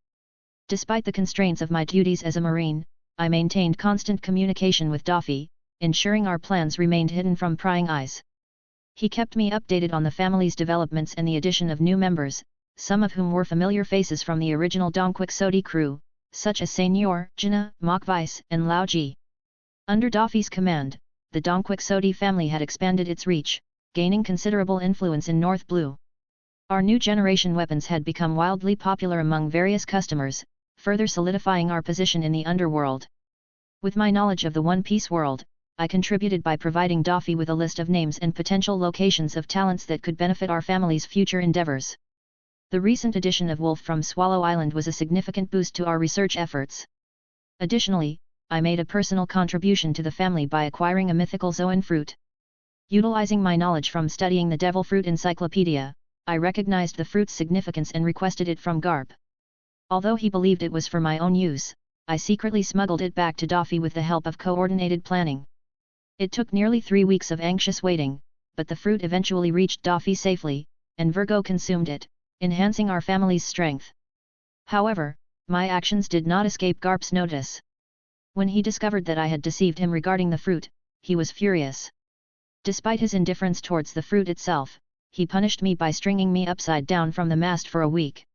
Despite the constraints of my duties as a Marine, I maintained constant communication with Daffy, ensuring our plans remained hidden from prying eyes. He kept me updated on the family's developments and the addition of new members, some of whom were familiar faces from the original Don Quixote crew, such as Senor, Jina, Mokvice, and Lao Ji. Under Daffy's command, the Don Quixote family had expanded its reach, gaining considerable influence in North Blue. Our new generation weapons had become wildly popular among various customers, further solidifying our position in the underworld. With my knowledge of the One Piece world, I contributed by providing Daffy with a list of names and potential locations of talents that could benefit our family's future endeavors. The recent addition of Wolf from Swallow Island was a significant boost to our research efforts. Additionally, I made a personal contribution to the family by acquiring a mythical Zoan fruit. Utilizing my knowledge from studying the Devil Fruit Encyclopedia, I recognized the fruit's significance and requested it from Garp. Although he believed it was for my own use, I secretly smuggled it back to Daffy with the help of coordinated planning. It took nearly 3 weeks of anxious waiting, but the fruit eventually reached Daffy safely, and Virgo consumed it, enhancing our family's strength. However, my actions did not escape Garp's notice. When he discovered that I had deceived him regarding the fruit, he was furious. Despite his indifference towards the fruit itself, he punished me by stringing me upside down from the mast for a week.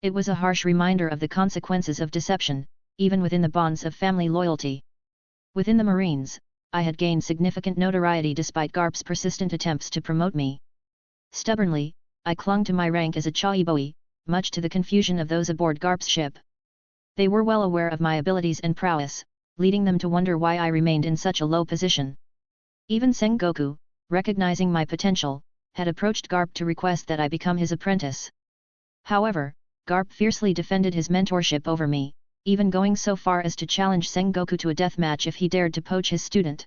It was a harsh reminder of the consequences of deception, even within the bonds of family loyalty. Within the Marines, I had gained significant notoriety despite Garp's persistent attempts to promote me. Stubbornly, I clung to my rank as a Chaiboi, much to the confusion of those aboard Garp's ship. They were well aware of my abilities and prowess, leading them to wonder why I remained in such a low position. Even Sengoku, recognizing my potential, had approached Garp to request that I become his apprentice. However, Garp fiercely defended his mentorship over me, even going so far as to challenge Sengoku to a death match if he dared to poach his student.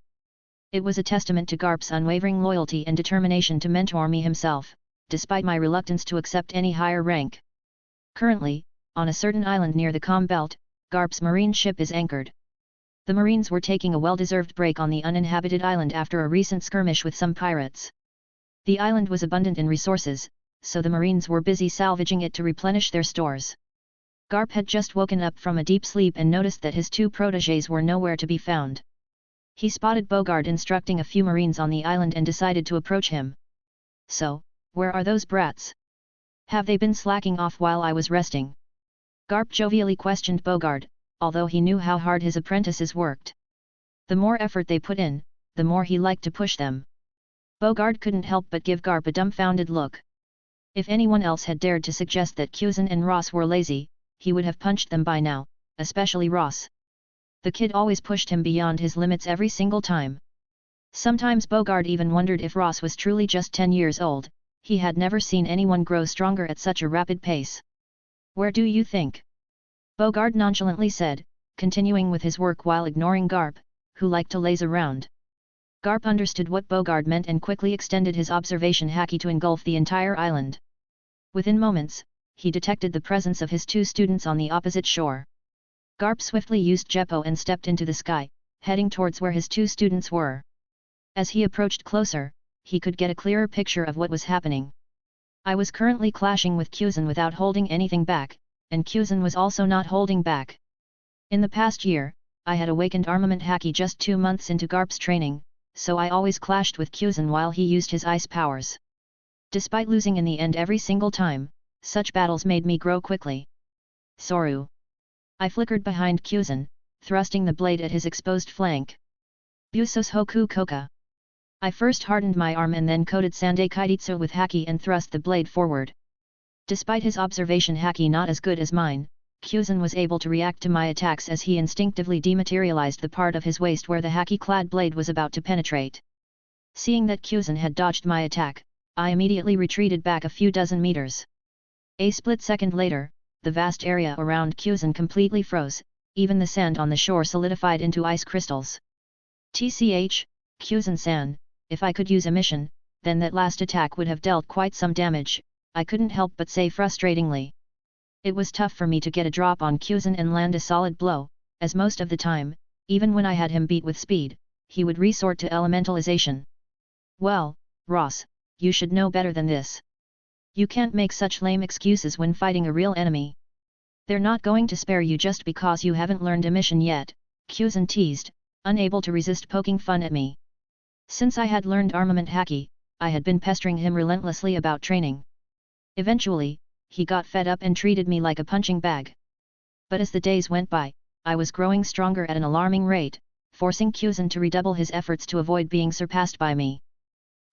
It was a testament to Garp's unwavering loyalty and determination to mentor me himself, despite my reluctance to accept any higher rank. Currently, on a certain island near the Calm Belt, Garp's marine ship is anchored. The Marines were taking a well-deserved break on the uninhabited island after a recent skirmish with some pirates. The island was abundant in resources, so the Marines were busy salvaging it to replenish their stores. Garp had just woken up from a deep sleep and noticed that his 2 protégés were nowhere to be found. He spotted Bogard instructing a few Marines on the island and decided to approach him. "So, where are those brats? Have they been slacking off while I was resting?" Garp jovially questioned Bogard, although he knew how hard his apprentices worked. The more effort they put in, the more he liked to push them. Bogard couldn't help but give Garp a dumbfounded look. If anyone else had dared to suggest that Kuzan and Ross were lazy, he would have punched them by now, especially Ross. The kid always pushed him beyond his limits every single time. Sometimes Bogard even wondered if Ross was truly just 10 years old. He had never seen anyone grow stronger at such a rapid pace. "Where do you think?" Bogard nonchalantly said, continuing with his work while ignoring Garp, who liked to laze around. Garp understood what Bogard meant and quickly extended his observation haki to engulf the entire island. Within moments, he detected the presence of his 2 students on the opposite shore. Garp swiftly used Jeppo and stepped into the sky, heading towards where his two students were. As he approached closer, he could get a clearer picture of what was happening. I was currently clashing with Geoise without holding anything back, and Geoise was also not holding back. In the past year, I had awakened armament haki just 2 months into Garp's training, so I always clashed with Geoise while he used his ice powers. Despite losing in the end every single time, such battles made me grow quickly. Soru. I flickered behind Geoise, thrusting the blade at his exposed flank. Busos Hoku Koka. I first hardened my arm and then coated Sandai Kaititsu with haki and thrust the blade forward. Despite his observation haki not as good as mine, Geoise was able to react to my attacks as he instinctively dematerialized the part of his waist where the haki-clad blade was about to penetrate. Seeing that Geoise had dodged my attack, I immediately retreated back a few dozen meters. A split second later, the vast area around Geoise completely froze, even the sand on the shore solidified into ice crystals. TCH, Geoise-san, if I could use emission, then that last attack would have dealt quite some damage, I couldn't help but say frustratingly. It was tough for me to get a drop on Geoise and land a solid blow, as most of the time, even when I had him beat with speed, he would resort to elementalization. Well, Ross, you should know better than this. You can't make such lame excuses when fighting a real enemy. They're not going to spare you just because you haven't learned emission yet, Geoise teased, unable to resist poking fun at me. Since I had learned armament haki, I had been pestering him relentlessly about training. Eventually, he got fed up and treated me like a punching bag. But as the days went by, I was growing stronger at an alarming rate, forcing Geoise to redouble his efforts to avoid being surpassed by me.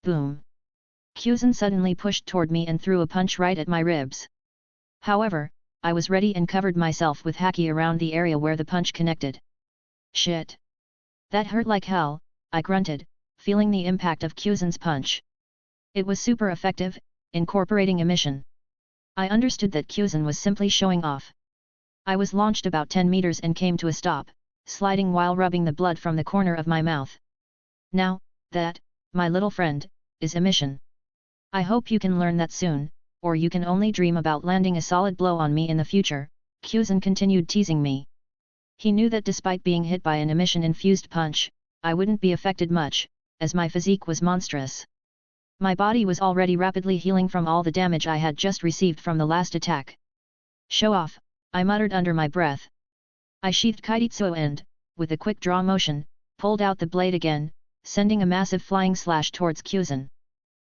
Boom! Geoise suddenly pushed toward me and threw a punch right at my ribs. However, I was ready and covered myself with haki around the area where the punch connected. Shit! That hurt like hell, I grunted, feeling the impact of Geoise's punch. It was super effective, incorporating emission. I understood that Geoise was simply showing off. I was launched about 10 meters and came to a stop, sliding while rubbing the blood from the corner of my mouth. Now, that, my little friend, is emission. I hope you can learn that soon, or you can only dream about landing a solid blow on me in the future, Geoise continued teasing me. He knew that despite being hit by an emission-infused punch, I wouldn't be affected much, as my physique was monstrous. My body was already rapidly healing from all the damage I had just received from the last attack. Show off, I muttered under my breath. I sheathed Kaititsu and, with a quick draw motion, pulled out the blade again, sending a massive flying slash towards Geoise.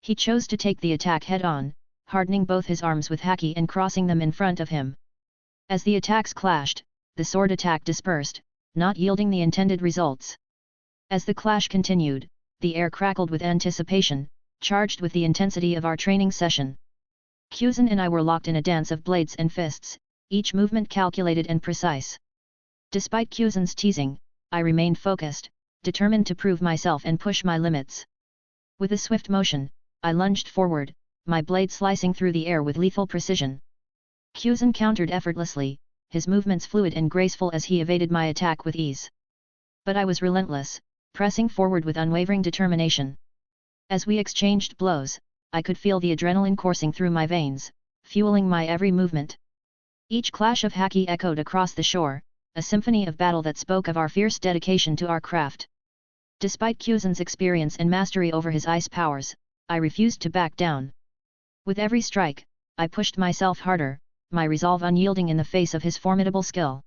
He chose to take the attack head-on, hardening both his arms with haki and crossing them in front of him. As the attacks clashed, the sword attack dispersed, not yielding the intended results. As the clash continued, the air crackled with anticipation, charged with the intensity of our training session. Geoise and I were locked in a dance of blades and fists, each movement calculated and precise. Despite Geoise's teasing, I remained focused, determined to prove myself and push my limits. With a swift motion, I lunged forward, my blade slicing through the air with lethal precision. Geoise countered effortlessly, his movements fluid and graceful as he evaded my attack with ease. But I was relentless, pressing forward with unwavering determination. As we exchanged blows, I could feel the adrenaline coursing through my veins, fueling my every movement. Each clash of haki echoed across the shore, a symphony of battle that spoke of our fierce dedication to our craft. Despite Geoise's experience and mastery over his ice powers, I refused to back down. With every strike, I pushed myself harder, my resolve unyielding in the face of his formidable skill.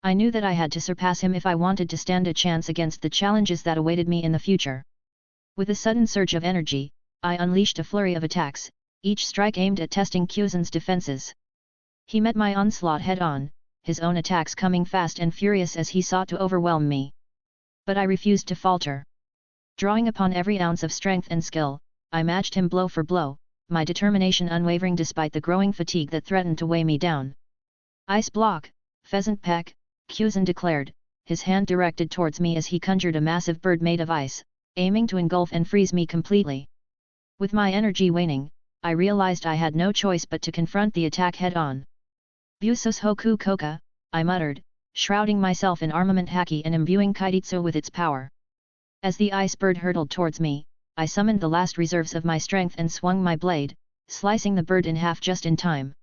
I knew that I had to surpass him if I wanted to stand a chance against the challenges that awaited me in the future. With a sudden surge of energy, I unleashed a flurry of attacks, each strike aimed at testing Geoise's defenses. He met my onslaught head-on, his own attacks coming fast and furious as he sought to overwhelm me. But I refused to falter. Drawing upon every ounce of strength and skill, I matched him blow for blow, my determination unwavering despite the growing fatigue that threatened to weigh me down. Ice block, pheasant peck, Geoise declared, his hand directed towards me as he conjured a massive bird made of ice, aiming to engulf and freeze me completely. With my energy waning, I realized I had no choice but to confront the attack head-on. Busos Hoku Koka, I muttered, shrouding myself in armament haki and imbuing Kaititsu with its power. As the ice bird hurtled towards me, I summoned the last reserves of my strength and swung my blade, slicing the bird in half just in time.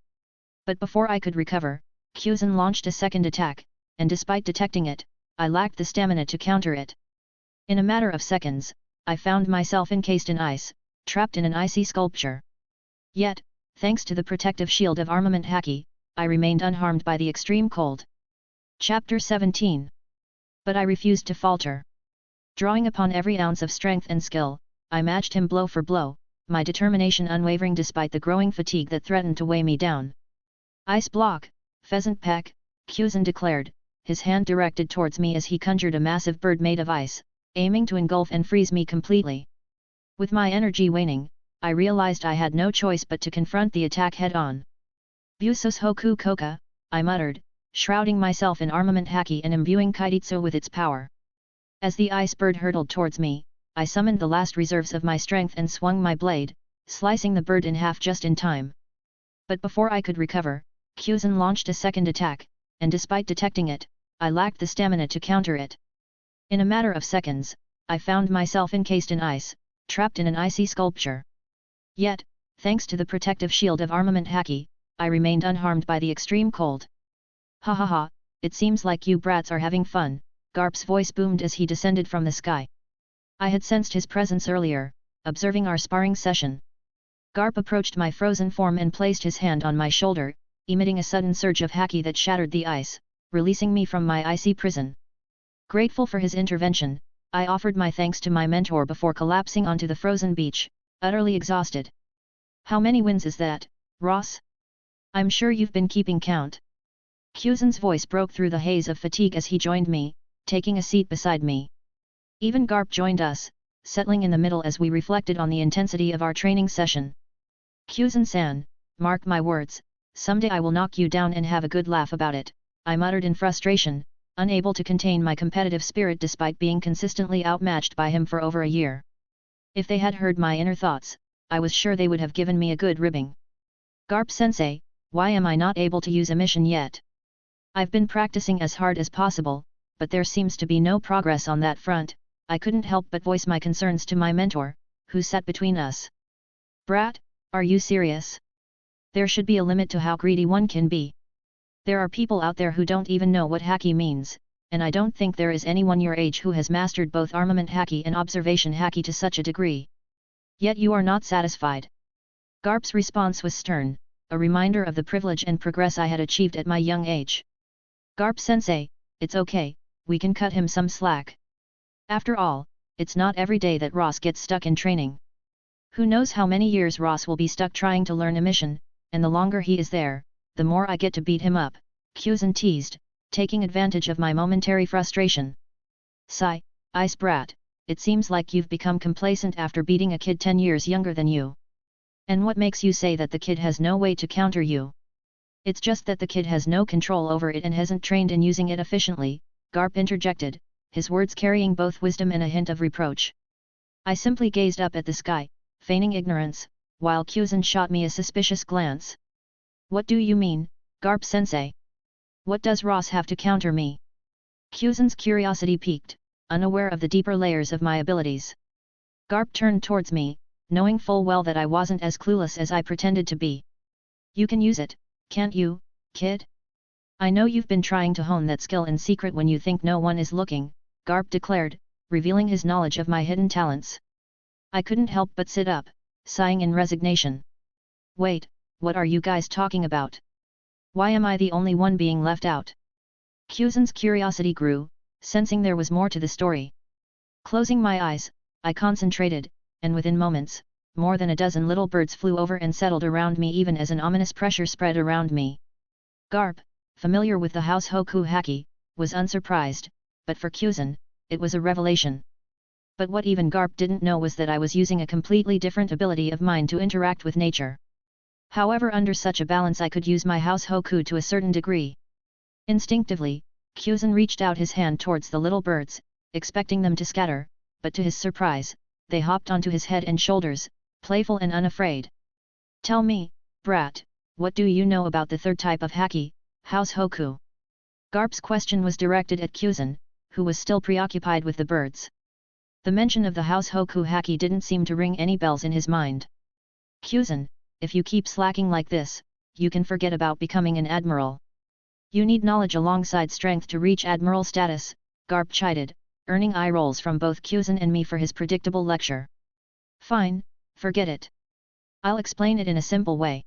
But before I could recover, Geoise launched a second attack, and despite detecting it, I lacked the stamina to counter it. In a matter of seconds, I found myself encased in ice, trapped in an icy sculpture. Yet, thanks to the protective shield of armament haki, I remained unharmed by the extreme cold. Chapter 17. But I refused to falter. Drawing upon every ounce of strength and skill, I matched him blow for blow, my determination unwavering despite the growing fatigue that threatened to weigh me down. Ice block, pheasant peck, Geoise declared, his hand directed towards me as he conjured a massive bird made of ice, aiming to engulf and freeze me completely. With my energy waning, I realized I had no choice but to confront the attack head-on. Busos hoku koka, I muttered, shrouding myself in armament haki and imbuing Kaititsu with its power. As the ice bird hurtled towards me, I summoned the last reserves of my strength and swung my blade, slicing the bird in half just in time. But before I could recover, Geoise launched a second attack, and despite detecting it, I lacked the stamina to counter it. In a matter of seconds, I found myself encased in ice, trapped in an icy sculpture. Yet, thanks to the protective shield of armament haki, I remained unharmed by the extreme cold. Ha ha ha, it seems like you brats are having fun, Garp's voice boomed as he descended from the sky. I had sensed his presence earlier, observing our sparring session. Garp approached my frozen form and placed his hand on my shoulder, emitting a sudden surge of haki that shattered the ice, releasing me from my icy prison. Grateful for his intervention, I offered my thanks to my mentor before collapsing onto the frozen beach, utterly exhausted. How many wins is that, Ross? I'm sure you've been keeping count. Geoise's voice broke through the haze of fatigue as he joined me, taking a seat beside me. Even Garp joined us, settling in the middle as we reflected on the intensity of our training session. Geoise-san, mark my words, someday I will knock you down and have a good laugh about it, I muttered in frustration, unable to contain my competitive spirit despite being consistently outmatched by him for over a year. If they had heard my inner thoughts, I was sure they would have given me a good ribbing. Garp-sensei, why am I not able to use a mission yet? I've been practicing as hard as possible, but there seems to be no progress on that front. I couldn't help but voice my concerns to my mentor, who sat between us. Brat, are you serious? There should be a limit to how greedy one can be. There are people out there who don't even know what haki means, and I don't think there is anyone your age who has mastered both armament haki and observation haki to such a degree. Yet you are not satisfied. Garp's response was stern, a reminder of the privilege and progress I had achieved at my young age. Garp-sensei, it's okay, we can cut him some slack. After all, it's not every day that Ross gets stuck in training. Who knows how many years Ross will be stuck trying to learn a mission, and the longer he is there, the more I get to beat him up, Geoise teased, taking advantage of my momentary frustration. Sigh, Ice Brat, it seems like you've become complacent after beating a kid 10 years younger than you. And what makes you say that the kid has no way to counter you? It's just that the kid has no control over it and hasn't trained in using it efficiently, Garp interjected, his words carrying both wisdom and a hint of reproach. I simply gazed up at the sky, feigning ignorance, while Geoise shot me a suspicious glance. What do you mean, Garp-sensei? What does Ross have to counter me? Geoise's curiosity piqued, unaware of the deeper layers of my abilities. Garp turned towards me, knowing full well that I wasn't as clueless as I pretended to be. You can use it, can't you, kid? I know you've been trying to hone that skill in secret when you think no one is looking, Garp declared, revealing his knowledge of my hidden talents. I couldn't help but sit up, sighing in resignation. Wait, what are you guys talking about? Why am I the only one being left out? Geoise's curiosity grew, sensing there was more to the story. Closing my eyes, I concentrated, and within moments, more than a dozen little birds flew over and settled around me even as an ominous pressure spread around me. Garp, familiar with the house Hoku haki, was unsurprised, but for Geoise, it was a revelation. But what even Garp didn't know was that I was using a completely different ability of mine to interact with nature. However, under such a balance I could use my house Hoku to a certain degree. Instinctively, Geoise reached out his hand towards the little birds, expecting them to scatter, but to his surprise, they hopped onto his head and shoulders, playful and unafraid. Tell me, Brat, what do you know about the third type of haki, house Hoku? Garp's question was directed at Geoise, who was still preoccupied with the birds. The mention of the house Hoku haki didn't seem to ring any bells in his mind. Geoise, if you keep slacking like this, you can forget about becoming an admiral. You need knowledge alongside strength to reach admiral status, Garp chided, earning eye rolls from both Kuzan and me for his predictable lecture. Fine, forget it. I'll explain it in a simple way.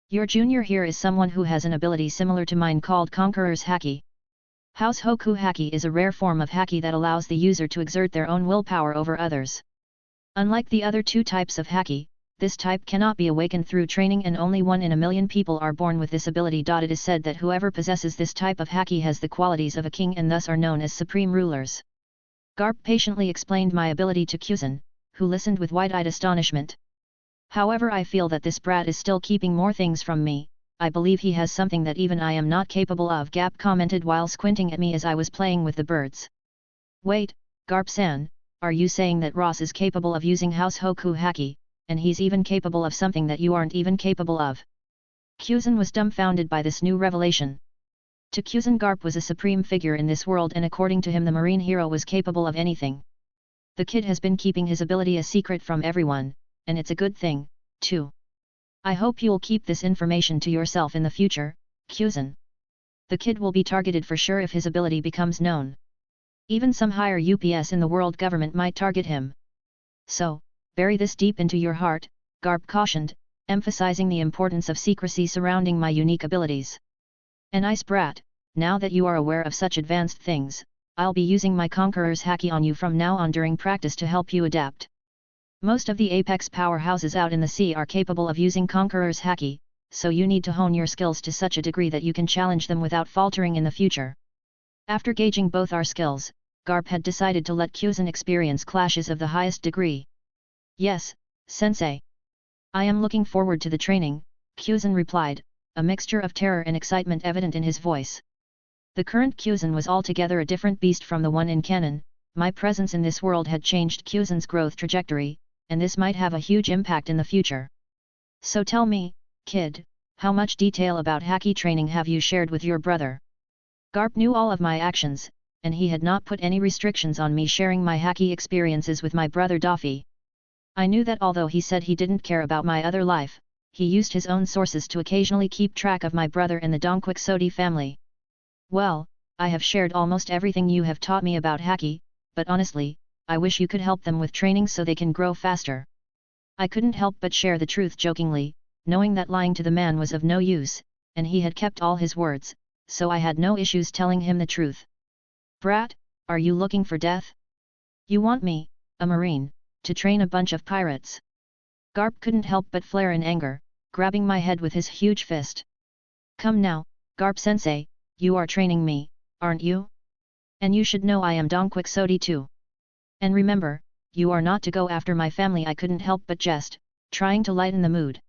Your junior here is someone who has an ability similar to mine called Conqueror's Haki. House Hoku Haki is a rare form of Haki that allows the user to exert their own willpower over others. Unlike the other two types of Haki, this type cannot be awakened through training and only 1 in a million people are born with this ability. It is said that whoever possesses this type of Haki has the qualities of a king and thus are known as supreme rulers. Garp patiently explained my ability to Kuzan, who listened with wide-eyed astonishment. However, I feel that this brat is still keeping more things from me. I believe he has something that even I am not capable of, Gap commented while squinting at me as I was playing with the birds. Wait, Garp-san, are you saying that Ross is capable of using House Hoku Haki, and he's even capable of something that you aren't even capable of? Kuzan was dumbfounded by this new revelation. To Kuzan, Garp was a supreme figure in this world, and according to him the marine hero was capable of anything. The kid has been keeping his ability a secret from everyone, and it's a good thing, too. I hope you'll keep this information to yourself in the future, Kuzan. The kid will be targeted for sure if his ability becomes known. Even some higher UPS in the world government might target him. So, bury this deep into your heart, Garp cautioned, emphasizing the importance of secrecy surrounding my unique abilities. A nice brat, now that you are aware of such advanced things, I'll be using my Conqueror's Haki on you from now on during practice to help you adapt. Most of the Apex powerhouses out in the sea are capable of using Conqueror's Haki, so you need to hone your skills to such a degree that you can challenge them without faltering in the future. After gauging both our skills, Garp had decided to let Kuzan experience clashes of the highest degree. Yes, sensei. I am looking forward to the training, Kuzan replied, a mixture of terror and excitement evident in his voice. The current Kuzan was altogether a different beast from the one in canon. My presence in this world had changed Kuzan's growth trajectory, and this might have a huge impact in the future. So tell me, kid, how much detail about Haki training have you shared with your brother? Garp knew all of my actions, and he had not put any restrictions on me sharing my Haki experiences with my brother Daffy. I knew that although he said he didn't care about my other life, he used his own sources to occasionally keep track of my brother and the Donquixote family. Well, I have shared almost everything you have taught me about Haki, but honestly, I wish you could help them with training so they can grow faster. I couldn't help but share the truth jokingly, knowing that lying to the man was of no use, and he had kept all his words, so I had no issues telling him the truth. Brat, are you looking for death? You want me, a marine, to train a bunch of pirates? Garp couldn't help but flare in anger, grabbing my head with his huge fist. Come now, Garp-sensei, you are training me, aren't you? And you should know I am Donquixote too. And remember, you are not to go after my family. I couldn't help but jest, trying to lighten the mood.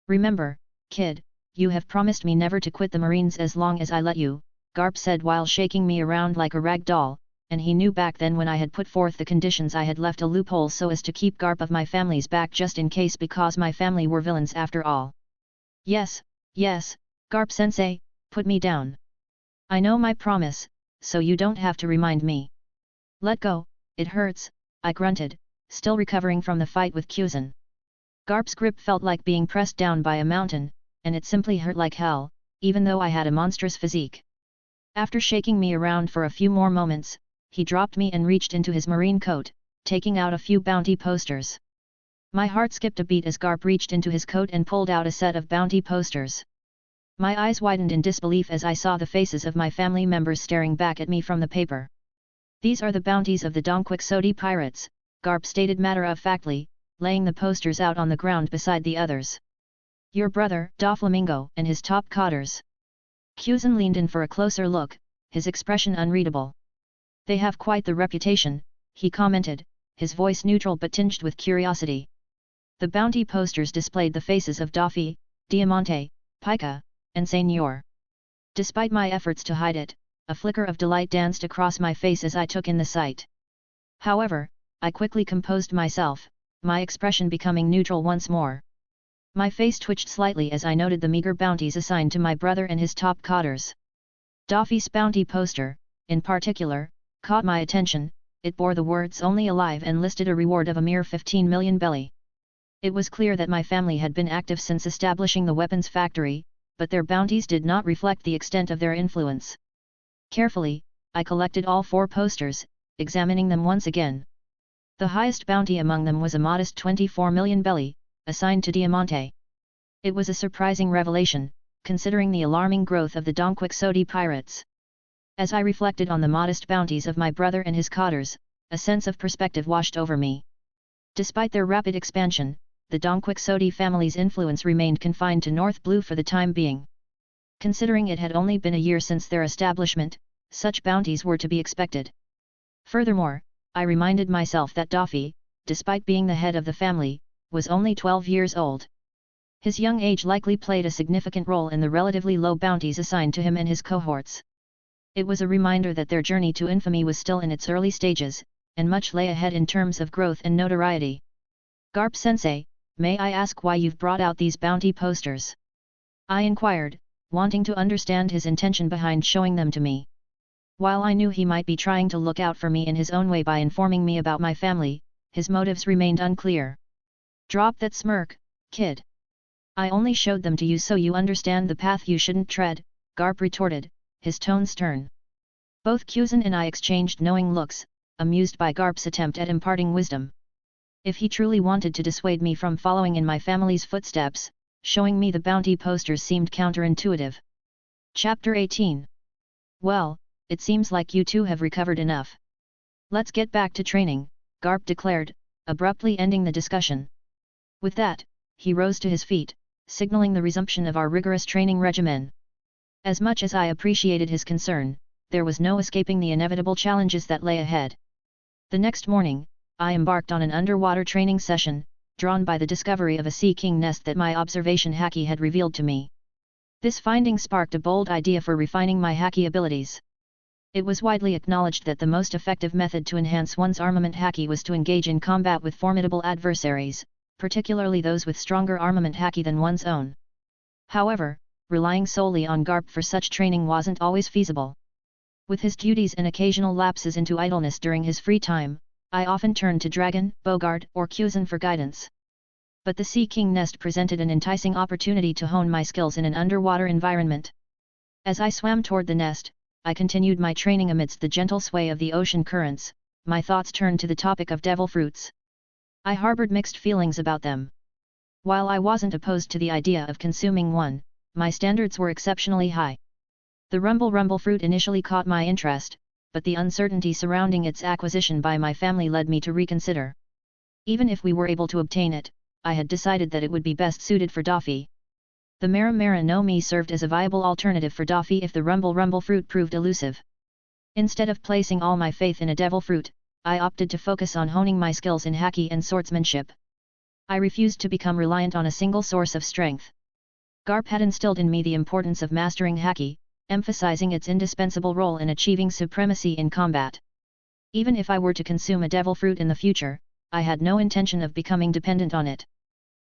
Remember, kid, you have promised me never to quit the Marines as long as I let you, Garp said while shaking me around like a rag doll, and he knew back then when I had put forth the conditions I had left a loophole so as to keep Garp of my family's back just in case, because my family were villains after all. Yes, Garp-sensei, put me down. I know my promise, so you don't have to remind me. Let go. It hurts, I grunted, still recovering from the fight with Kuzan. Garp's grip felt like being pressed down by a mountain, and it simply hurt like hell, even though I had a monstrous physique. After shaking me around for a few more moments, he dropped me and reached into his marine coat, taking out a few bounty posters. My heart skipped a beat as Garp reached into his coat and pulled out a set of bounty posters. My eyes widened in disbelief as I saw the faces of my family members staring back at me from the paper. These are the bounties of the Donquixote pirates, Garp stated matter-of-factly, laying the posters out on the ground beside the others. Your brother, Doflamingo, and his top cotters. Kuzan leaned in for a closer look, his expression unreadable. They have quite the reputation, he commented, his voice neutral but tinged with curiosity. The bounty posters displayed the faces of Daffy, Diamante, Pica, and Senor. Despite my efforts to hide it, a flicker of delight danced across my face as I took in the sight. However, I quickly composed myself, my expression becoming neutral once more. My face twitched slightly as I noted the meager bounties assigned to my brother and his top cotters. Daffy's bounty poster, in particular, caught my attention. It bore the words "only alive" and listed a reward of a mere 15 million belly. It was clear that my family had been active since establishing the weapons factory, but their bounties did not reflect the extent of their influence. Carefully, I collected all 4 posters, examining them once again. The highest bounty among them was a modest 24 million belly, assigned to Diamante. It was a surprising revelation, considering the alarming growth of the Don Quixote pirates. As I reflected on the modest bounties of my brother and his cotters, a sense of perspective washed over me. Despite their rapid expansion, the Don Quixote family's influence remained confined to North Blue for the time being. Considering it had only been a year since their establishment, such bounties were to be expected. Furthermore, I reminded myself that Daffy, despite being the head of the family, was only 12 years old. His young age likely played a significant role in the relatively low bounties assigned to him and his cohorts. It was a reminder that their journey to infamy was still in its early stages, and much lay ahead in terms of growth and notoriety. Garp-sensei, may I ask why you've brought out these bounty posters? I inquired, wanting to understand his intention behind showing them to me. While I knew he might be trying to look out for me in his own way by informing me about my family, his motives remained unclear. Drop that smirk, kid. I only showed them to you so you understand the path you shouldn't tread, Garp retorted, his tone stern. Both Kuzan and I exchanged knowing looks, amused by Garp's attempt at imparting wisdom. If he truly wanted to dissuade me from following in my family's footsteps, showing me the bounty posters seemed counterintuitive. Chapter 18. Well, it seems like you two have recovered enough. Let's get back to training, Garp declared, abruptly ending the discussion. With that, he rose to his feet, signaling the resumption of our rigorous training regimen. As much as I appreciated his concern, there was no escaping the inevitable challenges that lay ahead. The next morning, I embarked on an underwater training session, drawn by the discovery of a sea king nest that my observation haki had revealed to me. This finding sparked a bold idea for refining my haki abilities. It was widely acknowledged that the most effective method to enhance one's armament haki was to engage in combat with formidable adversaries, particularly those with stronger armament haki than one's own. However, relying solely on Garp for such training wasn't always feasible. With his duties and occasional lapses into idleness during his free time, I often turned to Dragon, Bogard, or Kuzan for guidance. But the Sea King nest presented an enticing opportunity to hone my skills in an underwater environment. As I swam toward the nest, I continued my training amidst the gentle sway of the ocean currents. My thoughts turned to the topic of devil fruits. I harbored mixed feelings about them. While I wasn't opposed to the idea of consuming one, my standards were exceptionally high. The rumble fruit initially caught my interest, but the uncertainty surrounding its acquisition by my family led me to reconsider. Even if we were able to obtain it, I had decided that it would be best suited for Daffy. The Mara no Mi served as a viable alternative for Daffy if the rumble fruit proved elusive. Instead of placing all my faith in a devil fruit, I opted to focus on honing my skills in haki and swordsmanship. I refused to become reliant on a single source of strength. Garp had instilled in me the importance of mastering haki, emphasizing its indispensable role in achieving supremacy in combat. Even if I were to consume a devil fruit in the future, I had no intention of becoming dependent on it.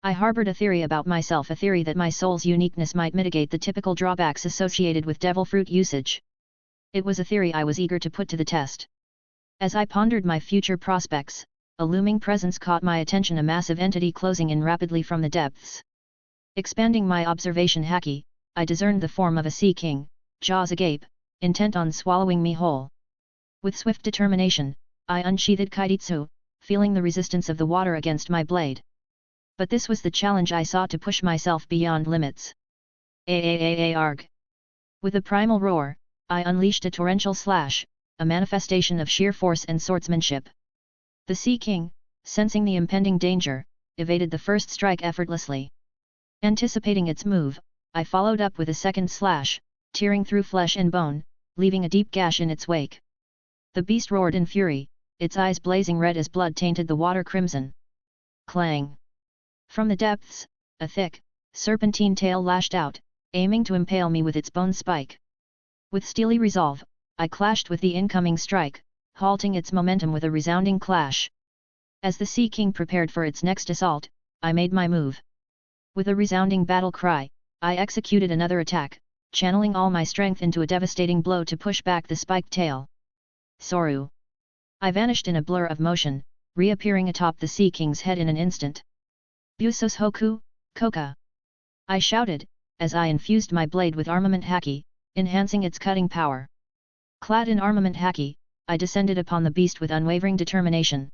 I harbored a theory about myself, a theory that my soul's uniqueness might mitigate the typical drawbacks associated with devil fruit usage. It was a theory I was eager to put to the test. As I pondered my future prospects, a looming presence caught my attention, a massive entity closing in rapidly from the depths. Expanding my observation haki, I discerned the form of a sea king, jaws agape, intent on swallowing me whole. With swift determination, I unsheathed Kaititsu, feeling the resistance of the water against my blade. But this was the challenge I sought, to push myself beyond limits. Arg! With a primal roar, I unleashed a torrential slash, a manifestation of sheer force and swordsmanship. The Sea King, sensing the impending danger, evaded the first strike effortlessly. Anticipating its move, I followed up with a second slash, tearing through flesh and bone, leaving a deep gash in its wake. The beast roared in fury, its eyes blazing red as blood tainted the water crimson. Clang! From the depths, a thick, serpentine tail lashed out, aiming to impale me with its bone spike. With steely resolve, I clashed with the incoming strike, halting its momentum with a resounding clash. As the Sea King prepared for its next assault, I made my move. With a resounding battle cry, I executed another attack, channeling all my strength into a devastating blow to push back the spiked tail. Soru! I vanished in a blur of motion, reappearing atop the Sea King's head in an instant. Busos Hoku, Koka! I shouted, as I infused my blade with armament haki, enhancing its cutting power. Clad in armament haki, I descended upon the beast with unwavering determination.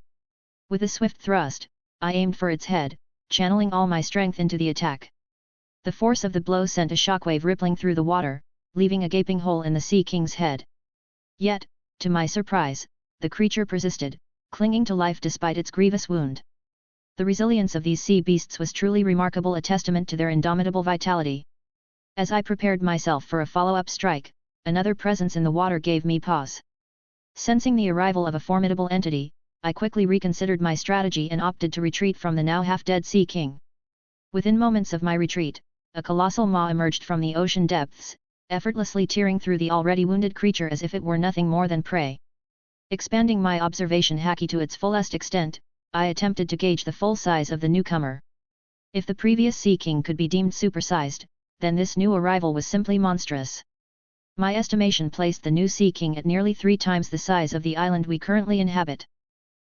With a swift thrust, I aimed for its head, channeling all my strength into the attack. The force of the blow sent a shockwave rippling through the water, leaving a gaping hole in the Sea King's head. Yet, to my surprise, the creature persisted, clinging to life despite its grievous wound. The resilience of these sea beasts was truly remarkable, a testament to their indomitable vitality. As I prepared myself for a follow-up strike, another presence in the water gave me pause. Sensing the arrival of a formidable entity, I quickly reconsidered my strategy and opted to retreat from the now half-dead Sea King. Within moments of my retreat, a colossal maw emerged from the ocean depths, effortlessly tearing through the already wounded creature as if it were nothing more than prey. Expanding my observation haki to its fullest extent, I attempted to gauge the full size of the newcomer. If the previous Sea King could be deemed supersized, then this new arrival was simply monstrous. My estimation placed the new Sea King at nearly 3 times the size of the island we currently inhabit.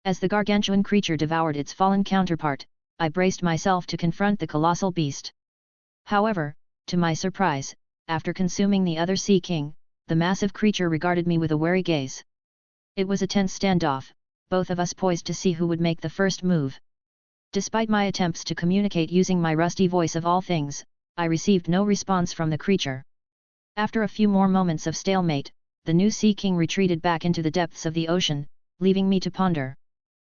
As the gargantuan creature devoured its fallen counterpart, I braced myself to confront the colossal beast. However, to my surprise, after consuming the other Sea King, the massive creature regarded me with a wary gaze. It was a tense standoff, both of us poised to see who would make the first move. Despite my attempts to communicate using my rusty voice of all things, I received no response from the creature. After a few more moments of stalemate, the new Sea King retreated back into the depths of the ocean, leaving me to ponder.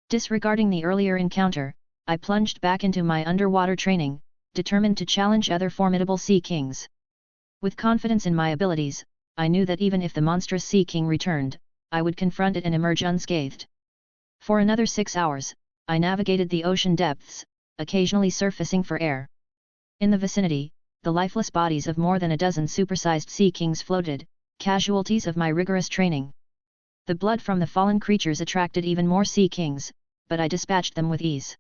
Disregarding the earlier encounter, I plunged back into my underwater training, determined to challenge other formidable Sea Kings. With confidence in my abilities, I knew that even if the monstrous Sea King returned, I would confront it and emerge unscathed. For another 6 hours, I navigated the ocean depths, occasionally surfacing for air. In the vicinity, the lifeless bodies of more than a dozen supersized Sea Kings floated, casualties of my rigorous training. The blood from the fallen creatures attracted even more Sea Kings, but I dispatched them with ease.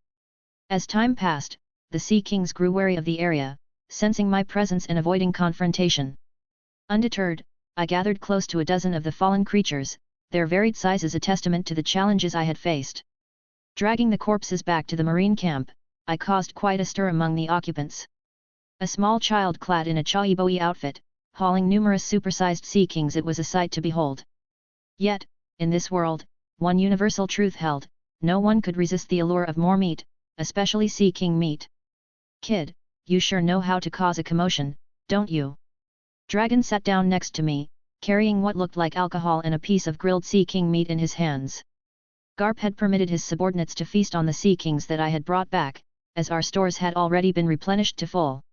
As time passed, the Sea Kings grew wary of the area, sensing my presence and avoiding confrontation. Undeterred, I gathered close to a dozen of the fallen creatures, their varied sizes a testament to the challenges I had faced. Dragging the corpses back to the marine camp, I caused quite a stir among the occupants. A small child clad in a chaiboi outfit, hauling numerous supersized Sea Kings, it was a sight to behold. Yet, in this world, one universal truth held: no one could resist the allure of more meat, especially Sea King meat. "Kid, you sure know how to cause a commotion, don't you?" Dragon sat down next to me, carrying what looked like alcohol and a piece of grilled Sea King meat in his hands. Garp had permitted his subordinates to feast on the Sea Kings that I had brought back, as our stores had already been replenished to full.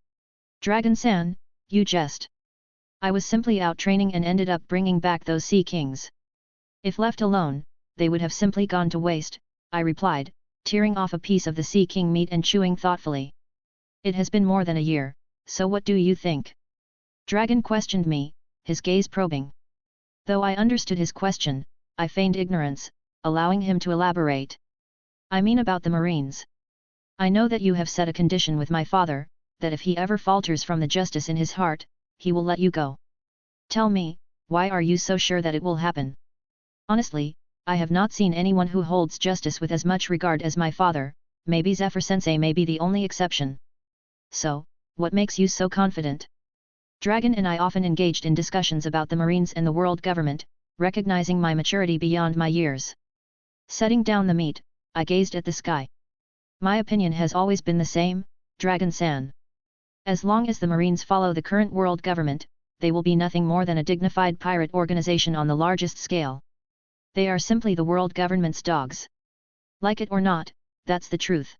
"Dragon-san, you jest. I was simply out training and ended up bringing back those Sea Kings. If left alone, they would have simply gone to waste," I replied, tearing off a piece of the Sea King meat and chewing thoughtfully. "It has been more than a year, so what do you think?" Dragon questioned me, his gaze probing. Though I understood his question, I feigned ignorance, allowing him to elaborate. "I mean about the Marines. I know that you have set a condition with my father, that if he ever falters from the justice in his heart, he will let you go. Tell me, why are you so sure that it will happen?" "Honestly, I have not seen anyone who holds justice with as much regard as my father, maybe Zephyr-sensei may be the only exception. So, what makes you so confident?" Dragon and I often engaged in discussions about the Marines and the world government, recognizing my maturity beyond my years. Setting down the meat, I gazed at the sky. "My opinion has always been the same, Dragon-san. As long as the Marines follow the current world government, they will be nothing more than a dignified pirate organization on the largest scale. They are simply the world government's dogs. Like it or not, that's the truth.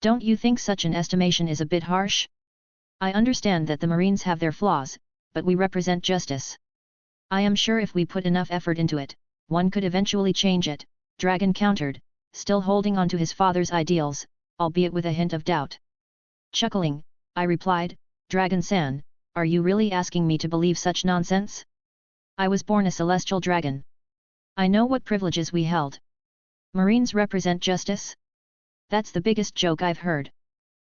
Don't you think such an estimation is a bit harsh? I understand that the Marines have their flaws, but we represent justice. I am sure if we put enough effort into it, one could eventually change it," Dragon countered, still holding on to his father's ideals, albeit with a hint of doubt. Chuckling, I replied, "Dragon-san, are you really asking me to believe such nonsense? I was born a celestial dragon. I know what privileges we held. Marines represent justice? That's the biggest joke I've heard.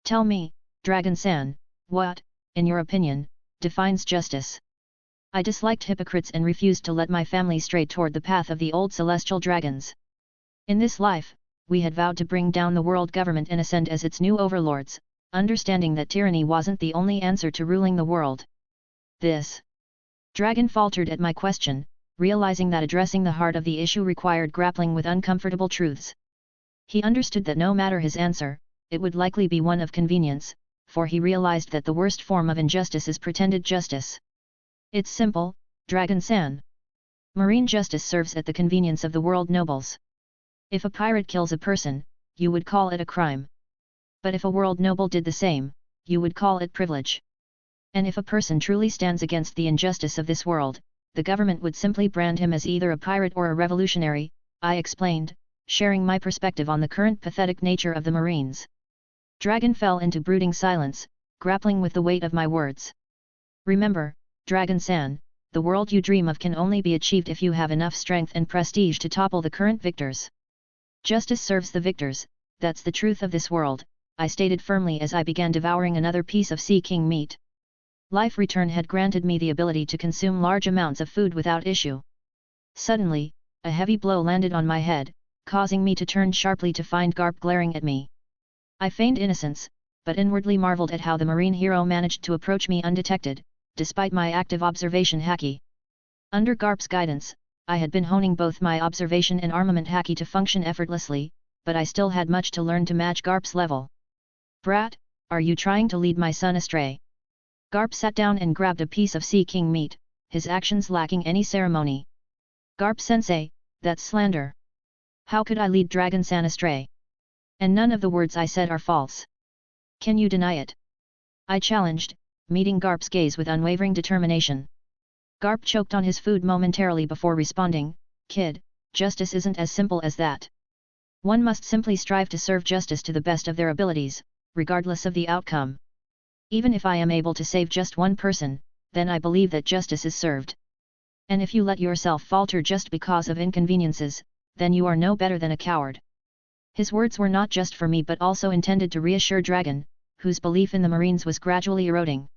Tell me, Dragon-san, what, in your opinion, defines justice?" I disliked hypocrites and refused to let my family stray toward the path of the old celestial dragons. In this life, we had vowed to bring down the world government and ascend as its new overlords, understanding that tyranny wasn't the only answer to ruling the world. This. Dragon faltered at my question, realizing that addressing the heart of the issue required grappling with uncomfortable truths. He understood that no matter his answer, it would likely be one of convenience, for he realized that the worst form of injustice is pretended justice. It's simple, Dragon-san. Marine justice serves at the convenience of the world nobles. If a pirate kills a person, you would call it a crime. But if a world noble did the same, you would call it privilege. And if a person truly stands against the injustice of this world, the government would simply brand him as either a pirate or a revolutionary, I explained, sharing my perspective on the current pathetic nature of the Marines. Dragon fell into brooding silence, grappling with the weight of my words. Remember, Dragon-san, the world you dream of can only be achieved if you have enough strength and prestige to topple the current victors. Justice serves the victors, that's the truth of this world, I stated firmly as I began devouring another piece of sea king meat. Life return had granted me the ability to consume large amounts of food without issue. Suddenly, a heavy blow landed on my head, causing me to turn sharply to find Garp glaring at me. I feigned innocence, but inwardly marveled at how the marine hero managed to approach me undetected, despite my active observation haki. Under Garp's guidance, I had been honing both my observation and armament haki to function effortlessly, but I still had much to learn to match Garp's level. Brat, are you trying to lead my son astray? Garp sat down and grabbed a piece of sea king meat, his actions lacking any ceremony. Garp-sensei, that's slander. How could I lead Dragon-san astray? And none of the words I said are false. Can you deny it? I challenged, meeting Garp's gaze with unwavering determination. Garp choked on his food momentarily before responding, Kid, justice isn't as simple as that. One must simply strive to serve justice to the best of their abilities, regardless of the outcome. Even if I am able to save just one person, then I believe that justice is served. And if you let yourself falter just because of inconveniences, then you are no better than a coward. His words were not just for me but also intended to reassure Dragon, whose belief in the Marines was gradually eroding.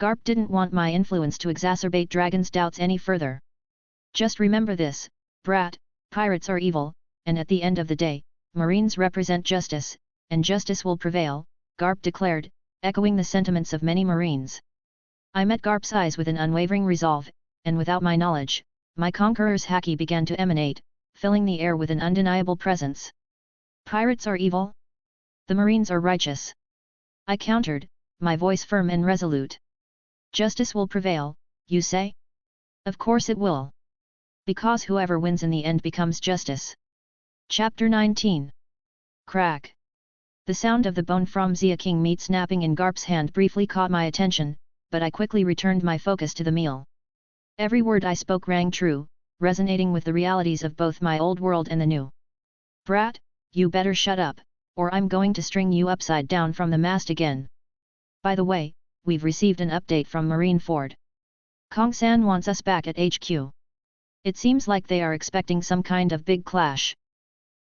Garp didn't want my influence to exacerbate Dragon's doubts any further. Just remember this, brat, pirates are evil, and at the end of the day, Marines represent justice, and justice will prevail, Garp declared, echoing the sentiments of many Marines. I met Garp's eyes with an unwavering resolve, and without my knowledge, my conqueror's haki began to emanate, filling the air with an undeniable presence. Pirates are evil? The Marines are righteous. I countered, my voice firm and resolute. Justice will prevail, you say? Of course it will. Because whoever wins in the end becomes justice. Chapter 19. Crack. The sound of the bone from Zia King meat snapping in Garp's hand briefly caught my attention, but I quickly returned my focus to the meal. Every word I spoke rang true, resonating with the realities of both my old world and the new. Brat, you better shut up, or I'm going to string you upside down from the mast again. By the way, we've received an update from Marineford. Kong-san wants us back at HQ. It seems like they are expecting some kind of big clash.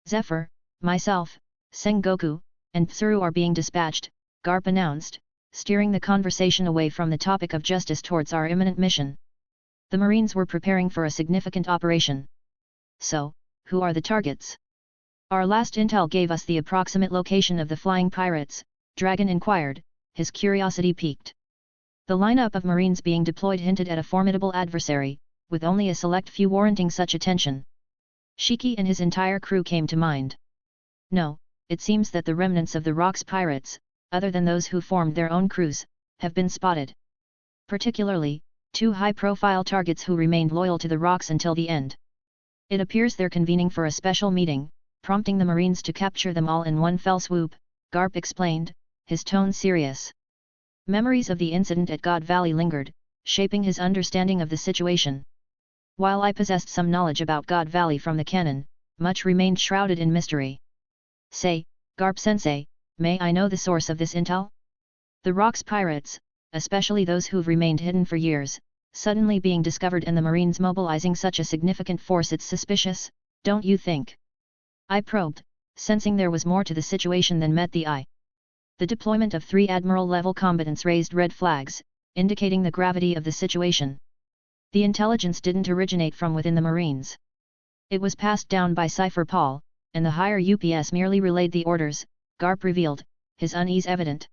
Zephyr, myself, Sengoku, and Tsuru are being dispatched, Garp announced, steering the conversation away from the topic of justice towards our imminent mission. The Marines were preparing for a significant operation. So, who are the targets? Our last intel gave us the approximate location of the flying pirates, Dragon inquired, his curiosity piqued. The lineup of Marines being deployed hinted at a formidable adversary, with only a select few warranting such attention. Shiki and his entire crew came to mind. No, it seems that the remnants of the Rocks pirates, other than those who formed their own crews, have been spotted. Particularly, two high-profile targets who remained loyal to the Rocks until the end. It appears they're convening for a special meeting, prompting the Marines to capture them all in one fell swoop, Garp explained, his tone serious. Memories of the incident at God Valley lingered, shaping his understanding of the situation. While I possessed some knowledge about God Valley from the canon, much remained shrouded in mystery. Say, Garp-sensei, may I know the source of this intel? The Rocks pirates, especially those who've remained hidden for years, suddenly being discovered and the Marines mobilizing such a significant force, it's suspicious, don't you think? I probed, sensing there was more to the situation than met the eye. The deployment of 3 Admiral-level combatants raised red flags, indicating the gravity of the situation. The intelligence didn't originate from within the Marines. It was passed down by Cypher Paul, and the higher UPS merely relayed the orders, Garp revealed, his unease evident.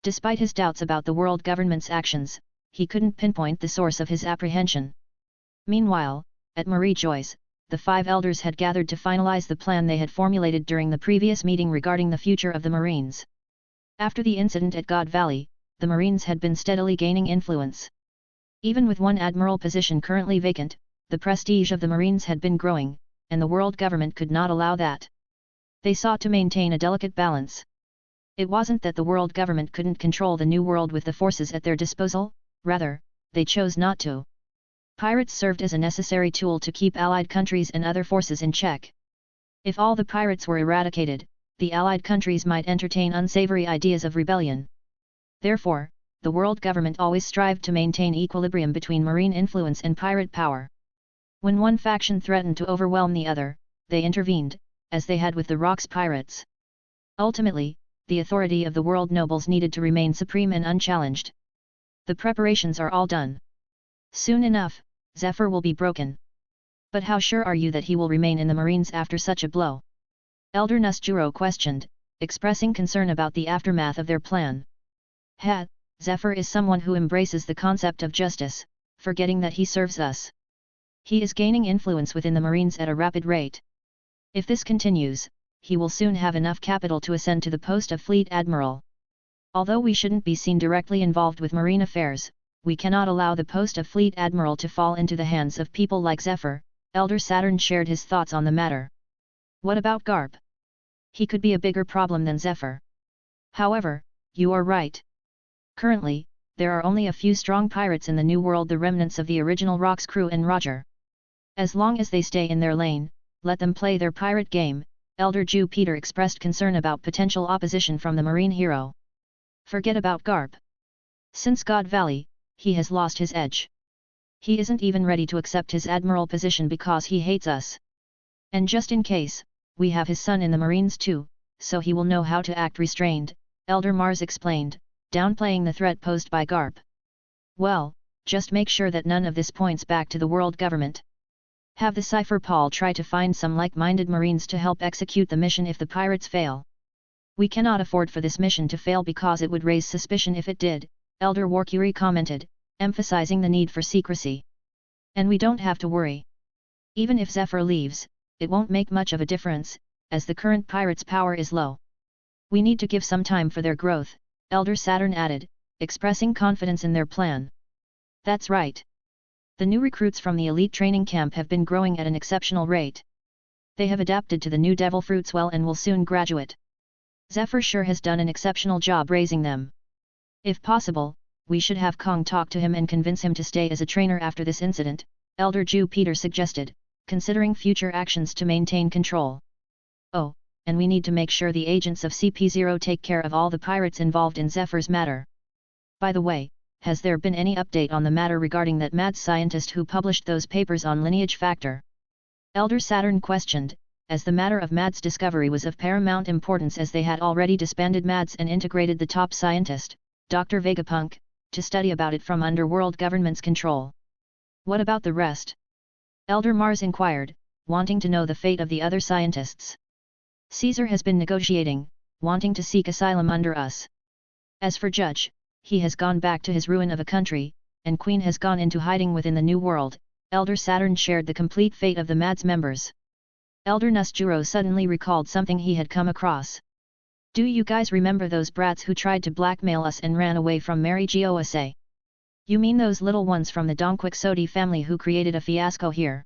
Despite his doubts about the world government's actions, he couldn't pinpoint the source of his apprehension. Meanwhile, at Geoise, the 5 elders had gathered to finalize the plan they had formulated during the previous meeting regarding the future of the Marines. After the incident at God Valley, the Marines had been steadily gaining influence. Even with one admiral position currently vacant, the prestige of the Marines had been growing, and the world government could not allow that. They sought to maintain a delicate balance. It wasn't that the world government couldn't control the new world with the forces at their disposal, rather, they chose not to. Pirates served as a necessary tool to keep allied countries and other forces in check. If all the pirates were eradicated, the allied countries might entertain unsavory ideas of rebellion. Therefore, the world government always strived to maintain equilibrium between marine influence and pirate power. When one faction threatened to overwhelm the other, they intervened, as they had with the Rocks pirates. Ultimately, the authority of the world nobles needed to remain supreme and unchallenged. The preparations are all done. Soon enough, Zephyr will be broken. But how sure are you that he will remain in the Marines after such a blow? Elder Nusjuro questioned, expressing concern about the aftermath of their plan. Zephyr is someone who embraces the concept of justice, forgetting that he serves us. He is gaining influence within the Marines at a rapid rate. If this continues, he will soon have enough capital to ascend to the post of Fleet Admiral. Although we shouldn't be seen directly involved with marine affairs, we cannot allow the post of Fleet Admiral to fall into the hands of people like Zephyr. Elder Saturn shared his thoughts on the matter. What about Garp? He could be a bigger problem than Zephyr. However, you are right. Currently, there are only a few strong pirates in the New World, the remnants of the original Rocks crew and Roger. As long as they stay in their lane, let them play their pirate game. Elder Jew Peter expressed concern about potential opposition from the marine hero. Forget about Garp. Since God Valley, he has lost his edge. He isn't even ready to accept his admiral position because he hates us. And just in case, we have his son in the Marines too, so he will know how to act restrained, Elder Mars explained, downplaying the threat posed by Garp. Well, just make sure that none of this points back to the world government. Have the Cypher Paul try to find some like-minded Marines to help execute the mission if the pirates fail. We cannot afford for this mission to fail because it would raise suspicion if it did, Elder Warkuri commented, emphasizing the need for secrecy. And we don't have to worry. Even if Zephyr leaves, it won't make much of a difference, as the current pirates' power is low. We need to give some time for their growth, Elder Saturn added, expressing confidence in their plan. That's right. The new recruits from the elite training camp have been growing at an exceptional rate. They have adapted to the new devil fruits well and will soon graduate. Zephyr sure has done an exceptional job raising them. If possible, we should have Kong talk to him and convince him to stay as a trainer after this incident, Elder Jew Peter suggested, considering future actions to maintain control. Oh, and we need to make sure the agents of CP0 take care of all the pirates involved in Zephyr's matter. By the way, has there been any update on the matter regarding that mad scientist who published those papers on lineage factor? Elder Saturn questioned, as the matter of Mad's discovery was of paramount importance, as they had already disbanded Mads and integrated the top scientist, Dr. Vegapunk, to study about it from underworld government's control. What about the rest? Elder Mars inquired, wanting to know the fate of the other scientists. Caesar has been negotiating, wanting to seek asylum under us. As for Judge, he has gone back to his ruin of a country, and Queen has gone into hiding within the New World. Elder Saturn shared the complete fate of the Mads members. Elder Nusjuro suddenly recalled something he had come across. Do you guys remember those brats who tried to blackmail us and ran away from Mary Geoise? You mean those little ones from the Donquixote family who created a fiasco here?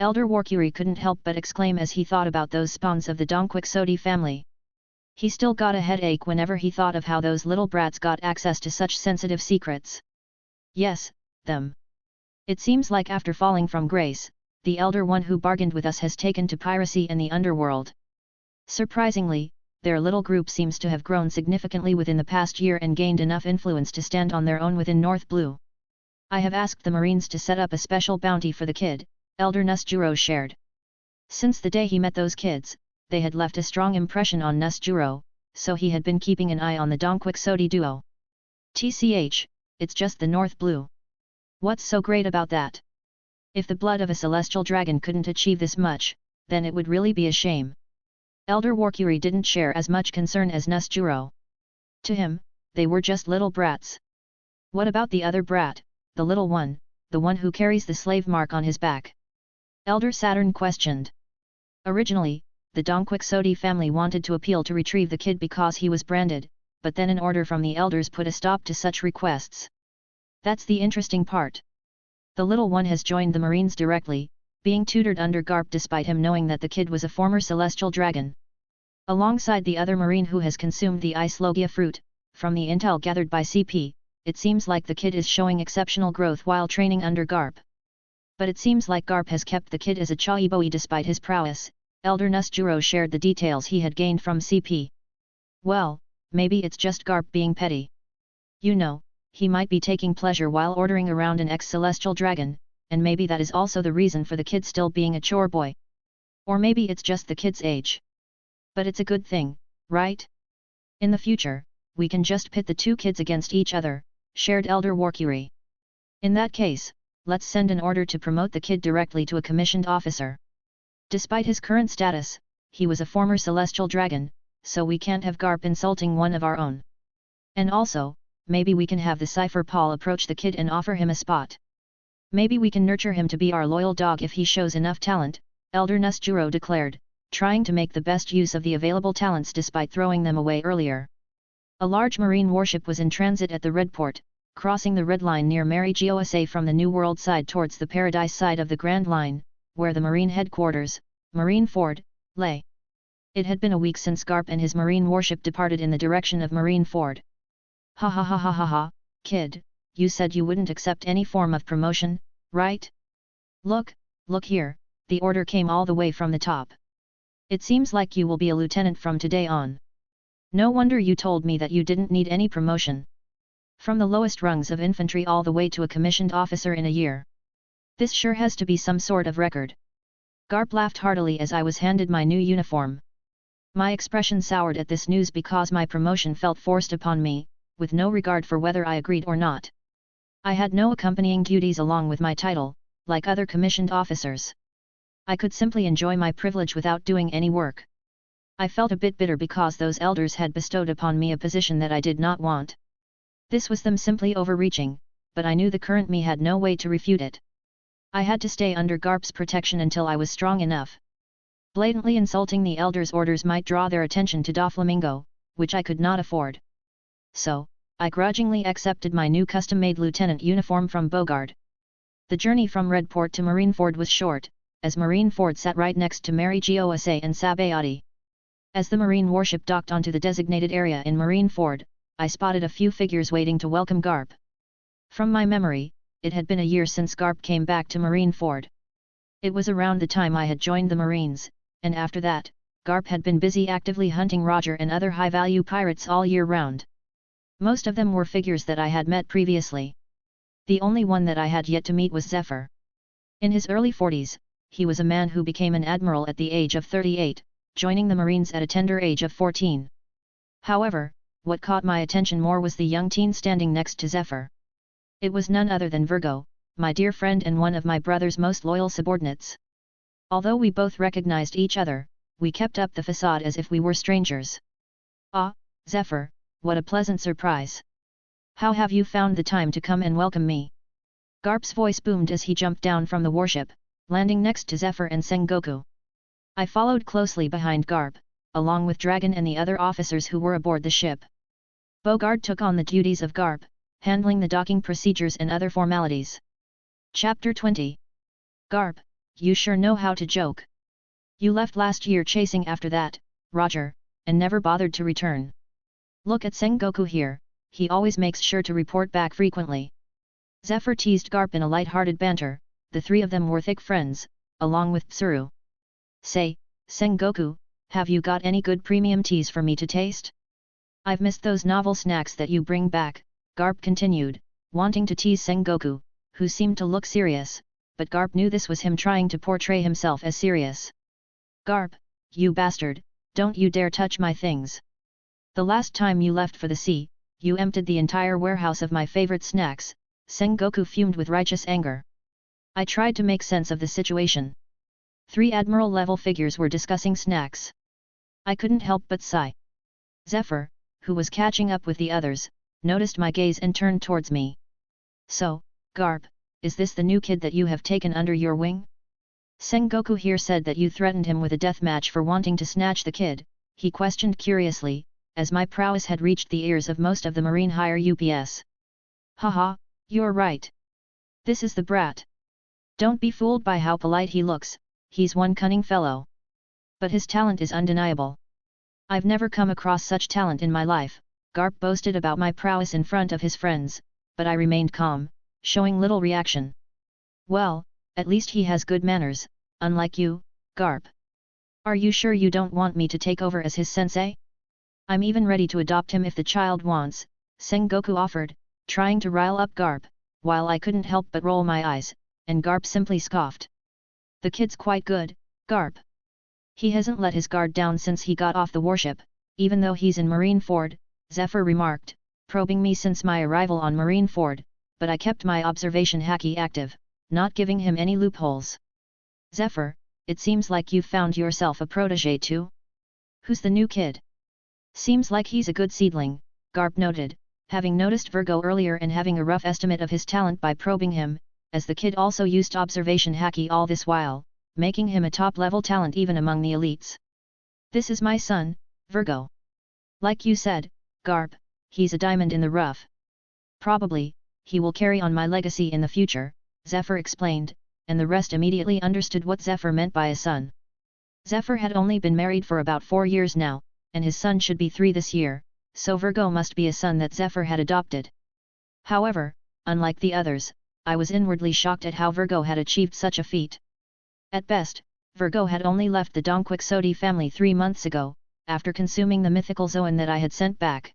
Elder Warkuri couldn't help but exclaim as he thought about those spawns of the Donquixote family. He still got a headache whenever he thought of how those little brats got access to such sensitive secrets. Yes, them. It seems like after falling from grace, the Elder One who bargained with us has taken to piracy and the underworld. Surprisingly, their little group seems to have grown significantly within the past year and gained enough influence to stand on their own within North Blue. I have asked the Marines to set up a special bounty for the kid, Elder Nusjuro shared. Since the day he met those kids, they had left a strong impression on Nusjuro, so he had been keeping an eye on the Donquixote duo. TCH, it's just the North Blue. What's so great about that? If the blood of a celestial dragon couldn't achieve this much, then it would really be a shame. Elder Warkuri didn't share as much concern as Nusjuro. To him, they were just little brats. What about the other brat, the little one, the one who carries the slave mark on his back? Elder Saturn questioned. Originally, the Dongquixote family wanted to appeal to retrieve the kid because he was branded, but then an order from the elders put a stop to such requests. That's the interesting part. The little one has joined the Marines directly, being tutored under Garp despite him knowing that the kid was a former celestial dragon. Alongside the other Marine who has consumed the Ice Logia fruit, from the intel gathered by CP, it seems like the kid is showing exceptional growth while training under Garp. But it seems like Garp has kept the kid as a Chaiboi despite his prowess. Elder Nusjuro shared the details he had gained from CP. Well, maybe it's just Garp being petty. You know, he might be taking pleasure while ordering around an ex-celestial dragon, and maybe that is also the reason for the kid still being a chore boy. Or maybe it's just the kid's age. But it's a good thing, right? In the future, we can just pit the two kids against each other, shared Elder Warkuri. In that case, let's send an order to promote the kid directly to a commissioned officer. Despite his current status, he was a former celestial dragon, so we can't have Garp insulting one of our own. And also, maybe we can have the Cypher Paul approach the kid and offer him a spot. Maybe we can nurture him to be our loyal dog if he shows enough talent, Elder Nusjuro declared, trying to make the best use of the available talents despite throwing them away earlier. A large marine warship was in transit at the Red Port, crossing the Red Line near Mary Geoise from the New World side towards the Paradise side of the Grand Line, where the Marine headquarters, Marine Ford, lay. It had been a week since Garp and his marine warship departed in the direction of Marine Ford. Ha ha ha ha ha ha, kid, you said you wouldn't accept any form of promotion, right? Look here, the order came all the way from the top. It seems like you will be a lieutenant from today on. No wonder you told me that you didn't need any promotion. From the lowest rungs of infantry all the way to a commissioned officer in a year. This sure has to be some sort of record. Garp laughed heartily as I was handed my new uniform. My expression soured at this news because my promotion felt forced upon me, with no regard for whether I agreed or not. I had no accompanying duties along with my title, like other commissioned officers. I could simply enjoy my privilege without doing any work. I felt a bit bitter because those elders had bestowed upon me a position that I did not want. This was them simply overreaching, but I knew the current me had no way to refute it. I had to stay under Garp's protection until I was strong enough. Blatantly insulting the elders' orders might draw their attention to Doflamingo, which I could not afford. So, I grudgingly accepted my new custom-made lieutenant uniform from Bogard. The journey from Redport to Marineford was short, as Marineford sat right next to Mary Geoise and Sabayati. As the marine warship docked onto the designated area in Marineford, I spotted a few figures waiting to welcome Garp. From my memory, it had been a year since Garp came back to Marineford. It was around the time I had joined the Marines, and after that, Garp had been busy actively hunting Roger and other high-value pirates all year round. Most of them were figures that I had met previously. The only one that I had yet to meet was Zephyr. In his early 40s, he was a man who became an admiral at the age of 38, joining the Marines at a tender age of 14. However, what caught my attention more was the young teen standing next to Zephyr. It was none other than Virgo, my dear friend and one of my brother's most loyal subordinates. Although we both recognized each other, we kept up the facade as if we were strangers. Ah, Zephyr, what a pleasant surprise! How have you found the time to come and welcome me? Garp's voice boomed as he jumped down from the warship, landing next to Zephyr and Sengoku. I followed closely behind Garp, along with Dragon and the other officers who were aboard the ship. Bogard took on the duties of Garp, handling the docking procedures and other formalities. Chapter 20. Garp, you sure know how to joke. You left last year chasing after that, Roger, and never bothered to return. Look at Sengoku here, he always makes sure to report back frequently. Zephyr teased Garp in a light-hearted banter. The three of them were thick friends, along with Tsuru. Say, Sengoku, have you got any good premium teas for me to taste? I've missed those novel snacks that you bring back, Garp continued, wanting to tease Sengoku, who seemed to look serious, but Garp knew this was him trying to portray himself as serious. Garp, you bastard, don't you dare touch my things. The last time you left for the sea, you emptied the entire warehouse of my favorite snacks, Sengoku fumed with righteous anger. I tried to make sense of the situation. 3 admiral-level figures were discussing snacks. I couldn't help but sigh. Zephyr, who was catching up with the others, noticed my gaze and turned towards me. So, Garp, is this the new kid that you have taken under your wing? Sengoku here said that you threatened him with a death match for wanting to snatch the kid, he questioned curiously, as my prowess had reached the ears of most of the marine higher UPS. Haha, you're right. This is the brat. Don't be fooled by how polite he looks, he's one cunning fellow. But his talent is undeniable. I've never come across such talent in my life, Garp boasted about my prowess in front of his friends, but I remained calm, showing little reaction. Well, at least he has good manners, unlike you, Garp. Are you sure you don't want me to take over as his sensei? I'm even ready to adopt him if the child wants, Sengoku offered, trying to rile up Garp, while I couldn't help but roll my eyes, and Garp simply scoffed. The kid's quite good, Garp. He hasn't let his guard down since he got off the warship, even though he's in Marineford, Zephyr remarked, probing me since my arrival on Marineford, but I kept my observation haki active, not giving him any loopholes. Zephyr, it seems like you've found yourself a protégé too? Who's the new kid? Seems like he's a good seedling, Garp noted, having noticed Virgo earlier and having a rough estimate of his talent by probing him, as the kid also used observation haki all this while, making him a top-level talent even among the elites. This is my son, Virgo. Like you said, Garp, he's a diamond in the rough. Probably, he will carry on my legacy in the future, Zephyr explained, and the rest immediately understood what Zephyr meant by a son. Zephyr had only been married for about 4 years now, and his son should be 3 this year, so Virgo must be a son that Zephyr had adopted. However, unlike the others, I was inwardly shocked at how Virgo had achieved such a feat. At best, Virgo had only left the Donquixote family 3 months ago, after consuming the mythical Zoan that I had sent back.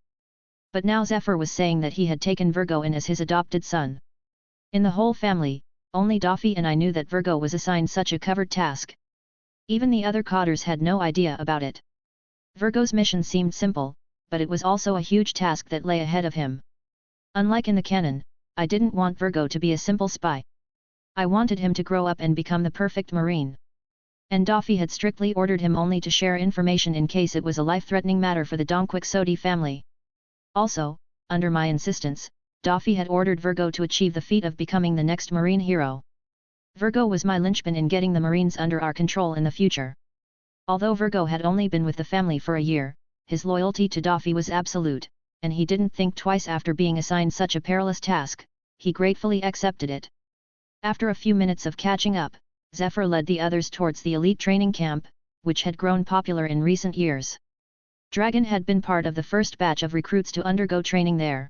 But now Zephyr was saying that he had taken Virgo in as his adopted son. In the whole family, only Daffy and I knew that Virgo was assigned such a covered task. Even the other cotters had no idea about it. Virgo's mission seemed simple, but it was also a huge task that lay ahead of him. Unlike in the canon, I didn't want Virgo to be a simple spy. I wanted him to grow up and become the perfect marine. And Daffy had strictly ordered him only to share information in case it was a life-threatening matter for the Donquixote family. Also, under my insistence, Daffy had ordered Virgo to achieve the feat of becoming the next marine hero. Virgo was my linchpin in getting the marines under our control in the future. Although Virgo had only been with the family for a year, his loyalty to Daffy was absolute, and he didn't think twice after being assigned such a perilous task, he gratefully accepted it. After a few minutes of catching up, Zephyr led the others towards the elite training camp, which had grown popular in recent years. Dragon had been part of the first batch of recruits to undergo training there.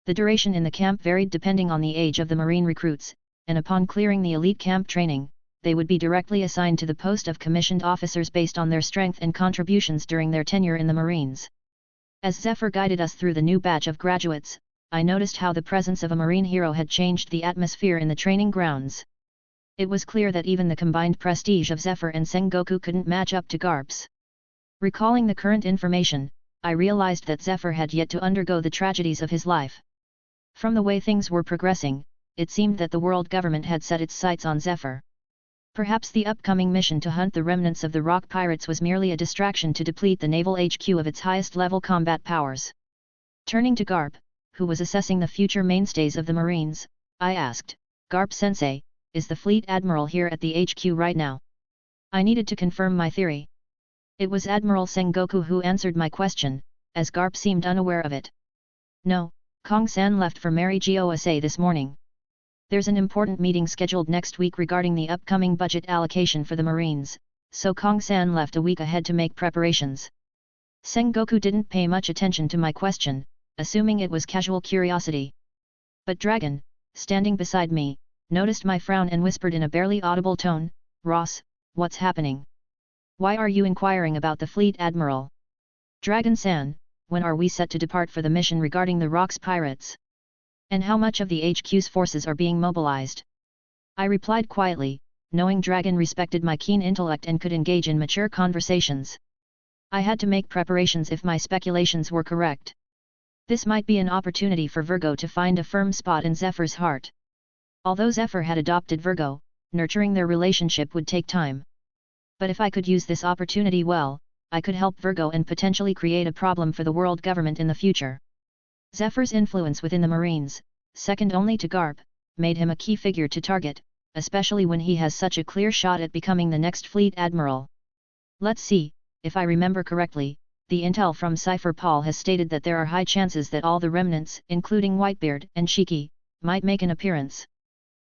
The duration in the camp varied depending on the age of the marine recruits, and upon clearing the elite camp training, they would be directly assigned to the post of commissioned officers based on their strength and contributions during their tenure in the Marines. As Zephyr guided us through the new batch of graduates, I noticed how the presence of a marine hero had changed the atmosphere in the training grounds. It was clear that even the combined prestige of Zephyr and Sengoku couldn't match up to Garp's. Recalling the current information, I realized that Zephyr had yet to undergo the tragedies of his life. From the way things were progressing, it seemed that the world government had set its sights on Zephyr. Perhaps the upcoming mission to hunt the remnants of the rock pirates was merely a distraction to deplete the naval HQ of its highest-level combat powers. Turning to Garp, who was assessing the future mainstays of the Marines, I asked, "Garp-sensei, is the fleet admiral here at the HQ right now?" I needed to confirm my theory. It was Admiral Sengoku who answered my question, as Garp seemed unaware of it. "No, Kong-san left for Mary Geoise this morning. There's an important meeting scheduled next week regarding the upcoming budget allocation for the Marines, so Kong-san left a week ahead to make preparations." Sengoku didn't pay much attention to my question, assuming it was casual curiosity. But Dragon, standing beside me, noticed my frown and whispered in a barely audible tone, "Ross, what's happening? Why are you inquiring about the fleet admiral? Dragon-san, when are we set to depart for the mission regarding the Rocks pirates? And how much of the HQ's forces are being mobilized?" I replied quietly, knowing Dragon respected my keen intellect and could engage in mature conversations. I had to make preparations if my speculations were correct. This might be an opportunity for Virgo to find a firm spot in Zephyr's heart. Although Zephyr had adopted Virgo, nurturing their relationship would take time. But if I could use this opportunity well, I could help Virgo and potentially create a problem for the world government in the future. Zephyr's influence within the Marines, second only to Garp, made him a key figure to target, especially when he has such a clear shot at becoming the next fleet admiral. Let's see, if I remember correctly, the intel from Cypher Paul has stated that there are high chances that all the remnants, including Whitebeard and Shiki, might make an appearance.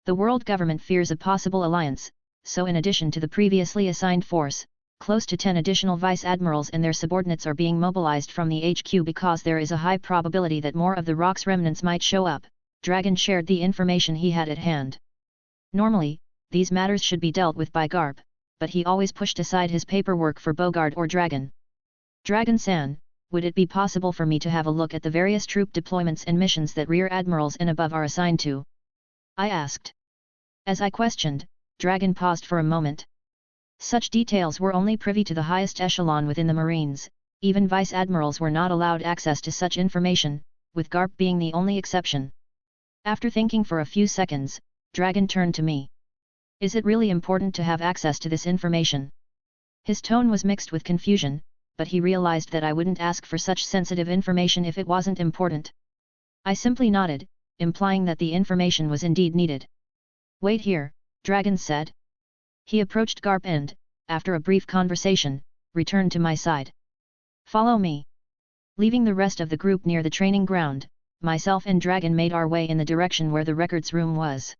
The world government fears a possible alliance, so in addition to the previously assigned force, close to 10 additional vice admirals and their subordinates are being mobilized from the HQ because there is a high probability that more of the Rock's remnants might show up. Dragon shared the information he had at hand. Normally, these matters should be dealt with by Garp, but he always pushed aside his paperwork for Bogard or Dragon. Dragon-san, would it be possible for me to have a look at the various troop deployments and missions that Rear Admirals and above are assigned to? I asked. As I questioned, Dragon paused for a moment. Such details were only privy to the highest echelon within the Marines, even vice admirals were not allowed access to such information, with Garp being the only exception. After thinking for a few seconds, Dragon turned to me. Is it really important to have access to this information? His tone was mixed with confusion, but he realized that I wouldn't ask for such sensitive information if it wasn't important. I simply nodded, implying that the information was indeed needed. Wait here, Dragon said. He approached Garp and, after a brief conversation, returned to my side. Follow me. Leaving the rest of the group near the training ground, myself and Dragon made our way in the direction where the records room was.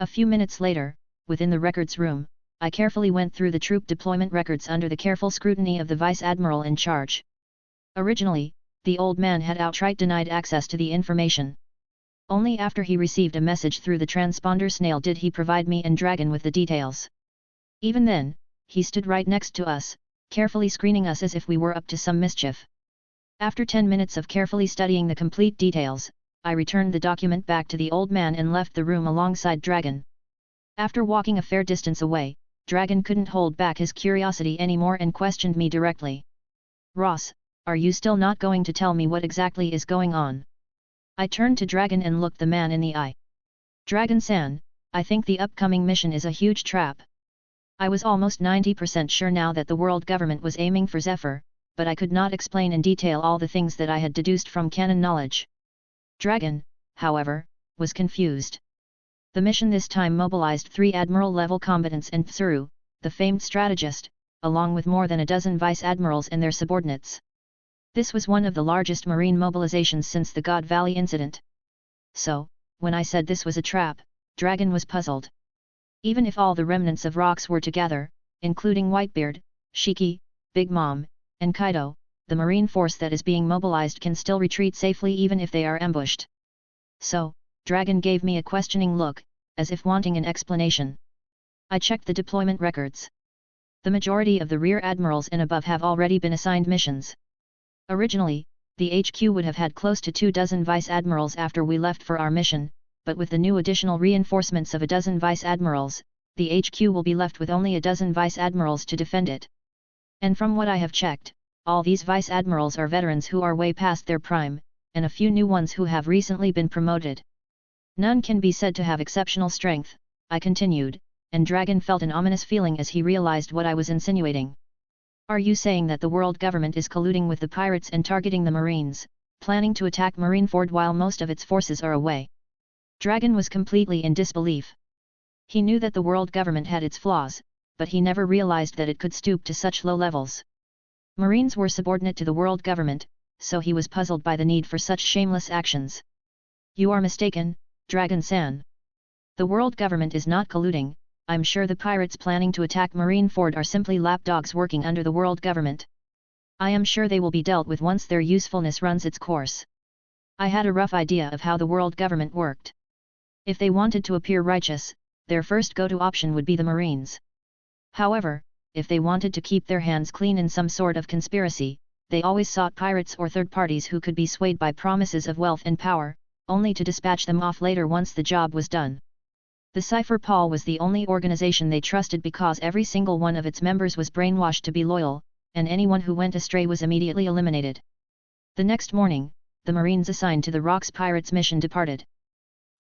A few minutes later, within the records room, I carefully went through the troop deployment records under the careful scrutiny of the Vice Admiral in charge. Originally, the old man had outright denied access to the information. Only after he received a message through the transponder snail did he provide me and Dragon with the details. Even then, he stood right next to us, carefully screening us as if we were up to some mischief. After 10 minutes of carefully studying the complete details, I returned the document back to the old man and left the room alongside Dragon. After walking a fair distance away, Dragon couldn't hold back his curiosity anymore and questioned me directly. Ross, are you still not going to tell me what exactly is going on? I turned to Dragon and looked the man in the eye. Dragon-san, I think the upcoming mission is a huge trap. I was almost 90% sure now that the world government was aiming for Zephyr, but I could not explain in detail all the things that I had deduced from canon knowledge. Dragon, however, was confused. The mission this time mobilized 3 admiral-level combatants and Tsuru, the famed strategist, along with more than a dozen vice admirals and their subordinates. This was one of the largest marine mobilizations since the God Valley incident. So, when I said this was a trap, Dragon was puzzled. Even if all the remnants of Rocks were together, including Whitebeard, Shiki, Big Mom, and Kaido, the marine force that is being mobilized can still retreat safely even if they are ambushed. So, Dragon gave me a questioning look, as if wanting an explanation. I checked the deployment records. The majority of the rear admirals and above have already been assigned missions. Originally, the HQ would have had close to 24 vice admirals after we left for our mission, but with the new additional reinforcements of a dozen vice admirals, the HQ will be left with only a dozen vice admirals to defend it. And from what I have checked, all these vice admirals are veterans who are way past their prime, and a few new ones who have recently been promoted. None can be said to have exceptional strength, I continued, and Dragon felt an ominous feeling as he realized what I was insinuating. Are you saying that the world government is colluding with the pirates and targeting the Marines, planning to attack Marineford while most of its forces are away? Dragon was completely in disbelief. He knew that the world government had its flaws, but he never realized that it could stoop to such low levels. Marines were subordinate to the world government, so he was puzzled by the need for such shameless actions. You are mistaken, Dragon-san. The world government is not colluding. I'm sure the pirates planning to attack Marineford are simply lapdogs working under the world government. I am sure they will be dealt with once their usefulness runs its course. I had a rough idea of how the world government worked. If they wanted to appear righteous, their first go-to option would be the Marines. However, if they wanted to keep their hands clean in some sort of conspiracy, they always sought pirates or third parties who could be swayed by promises of wealth and power, only to dispatch them off later once the job was done. The Cypher Paul was the only organization they trusted because every single one of its members was brainwashed to be loyal, and anyone who went astray was immediately eliminated. The next morning, the Marines assigned to the Rocks Pirates mission departed.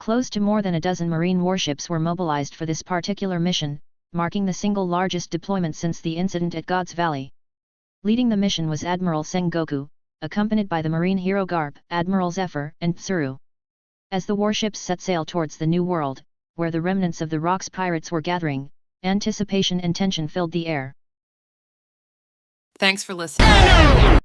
Close to more than a dozen Marine warships were mobilized for this particular mission, marking the single largest deployment since the incident at God's Valley. Leading the mission was Admiral Sengoku, accompanied by the Marine hero Garp, Admiral Zephyr, and Tsuru. As the warships set sail towards the New World, where the remnants of the Rock's pirates were gathering. Anticipation and tension filled the air. Thanks for listening.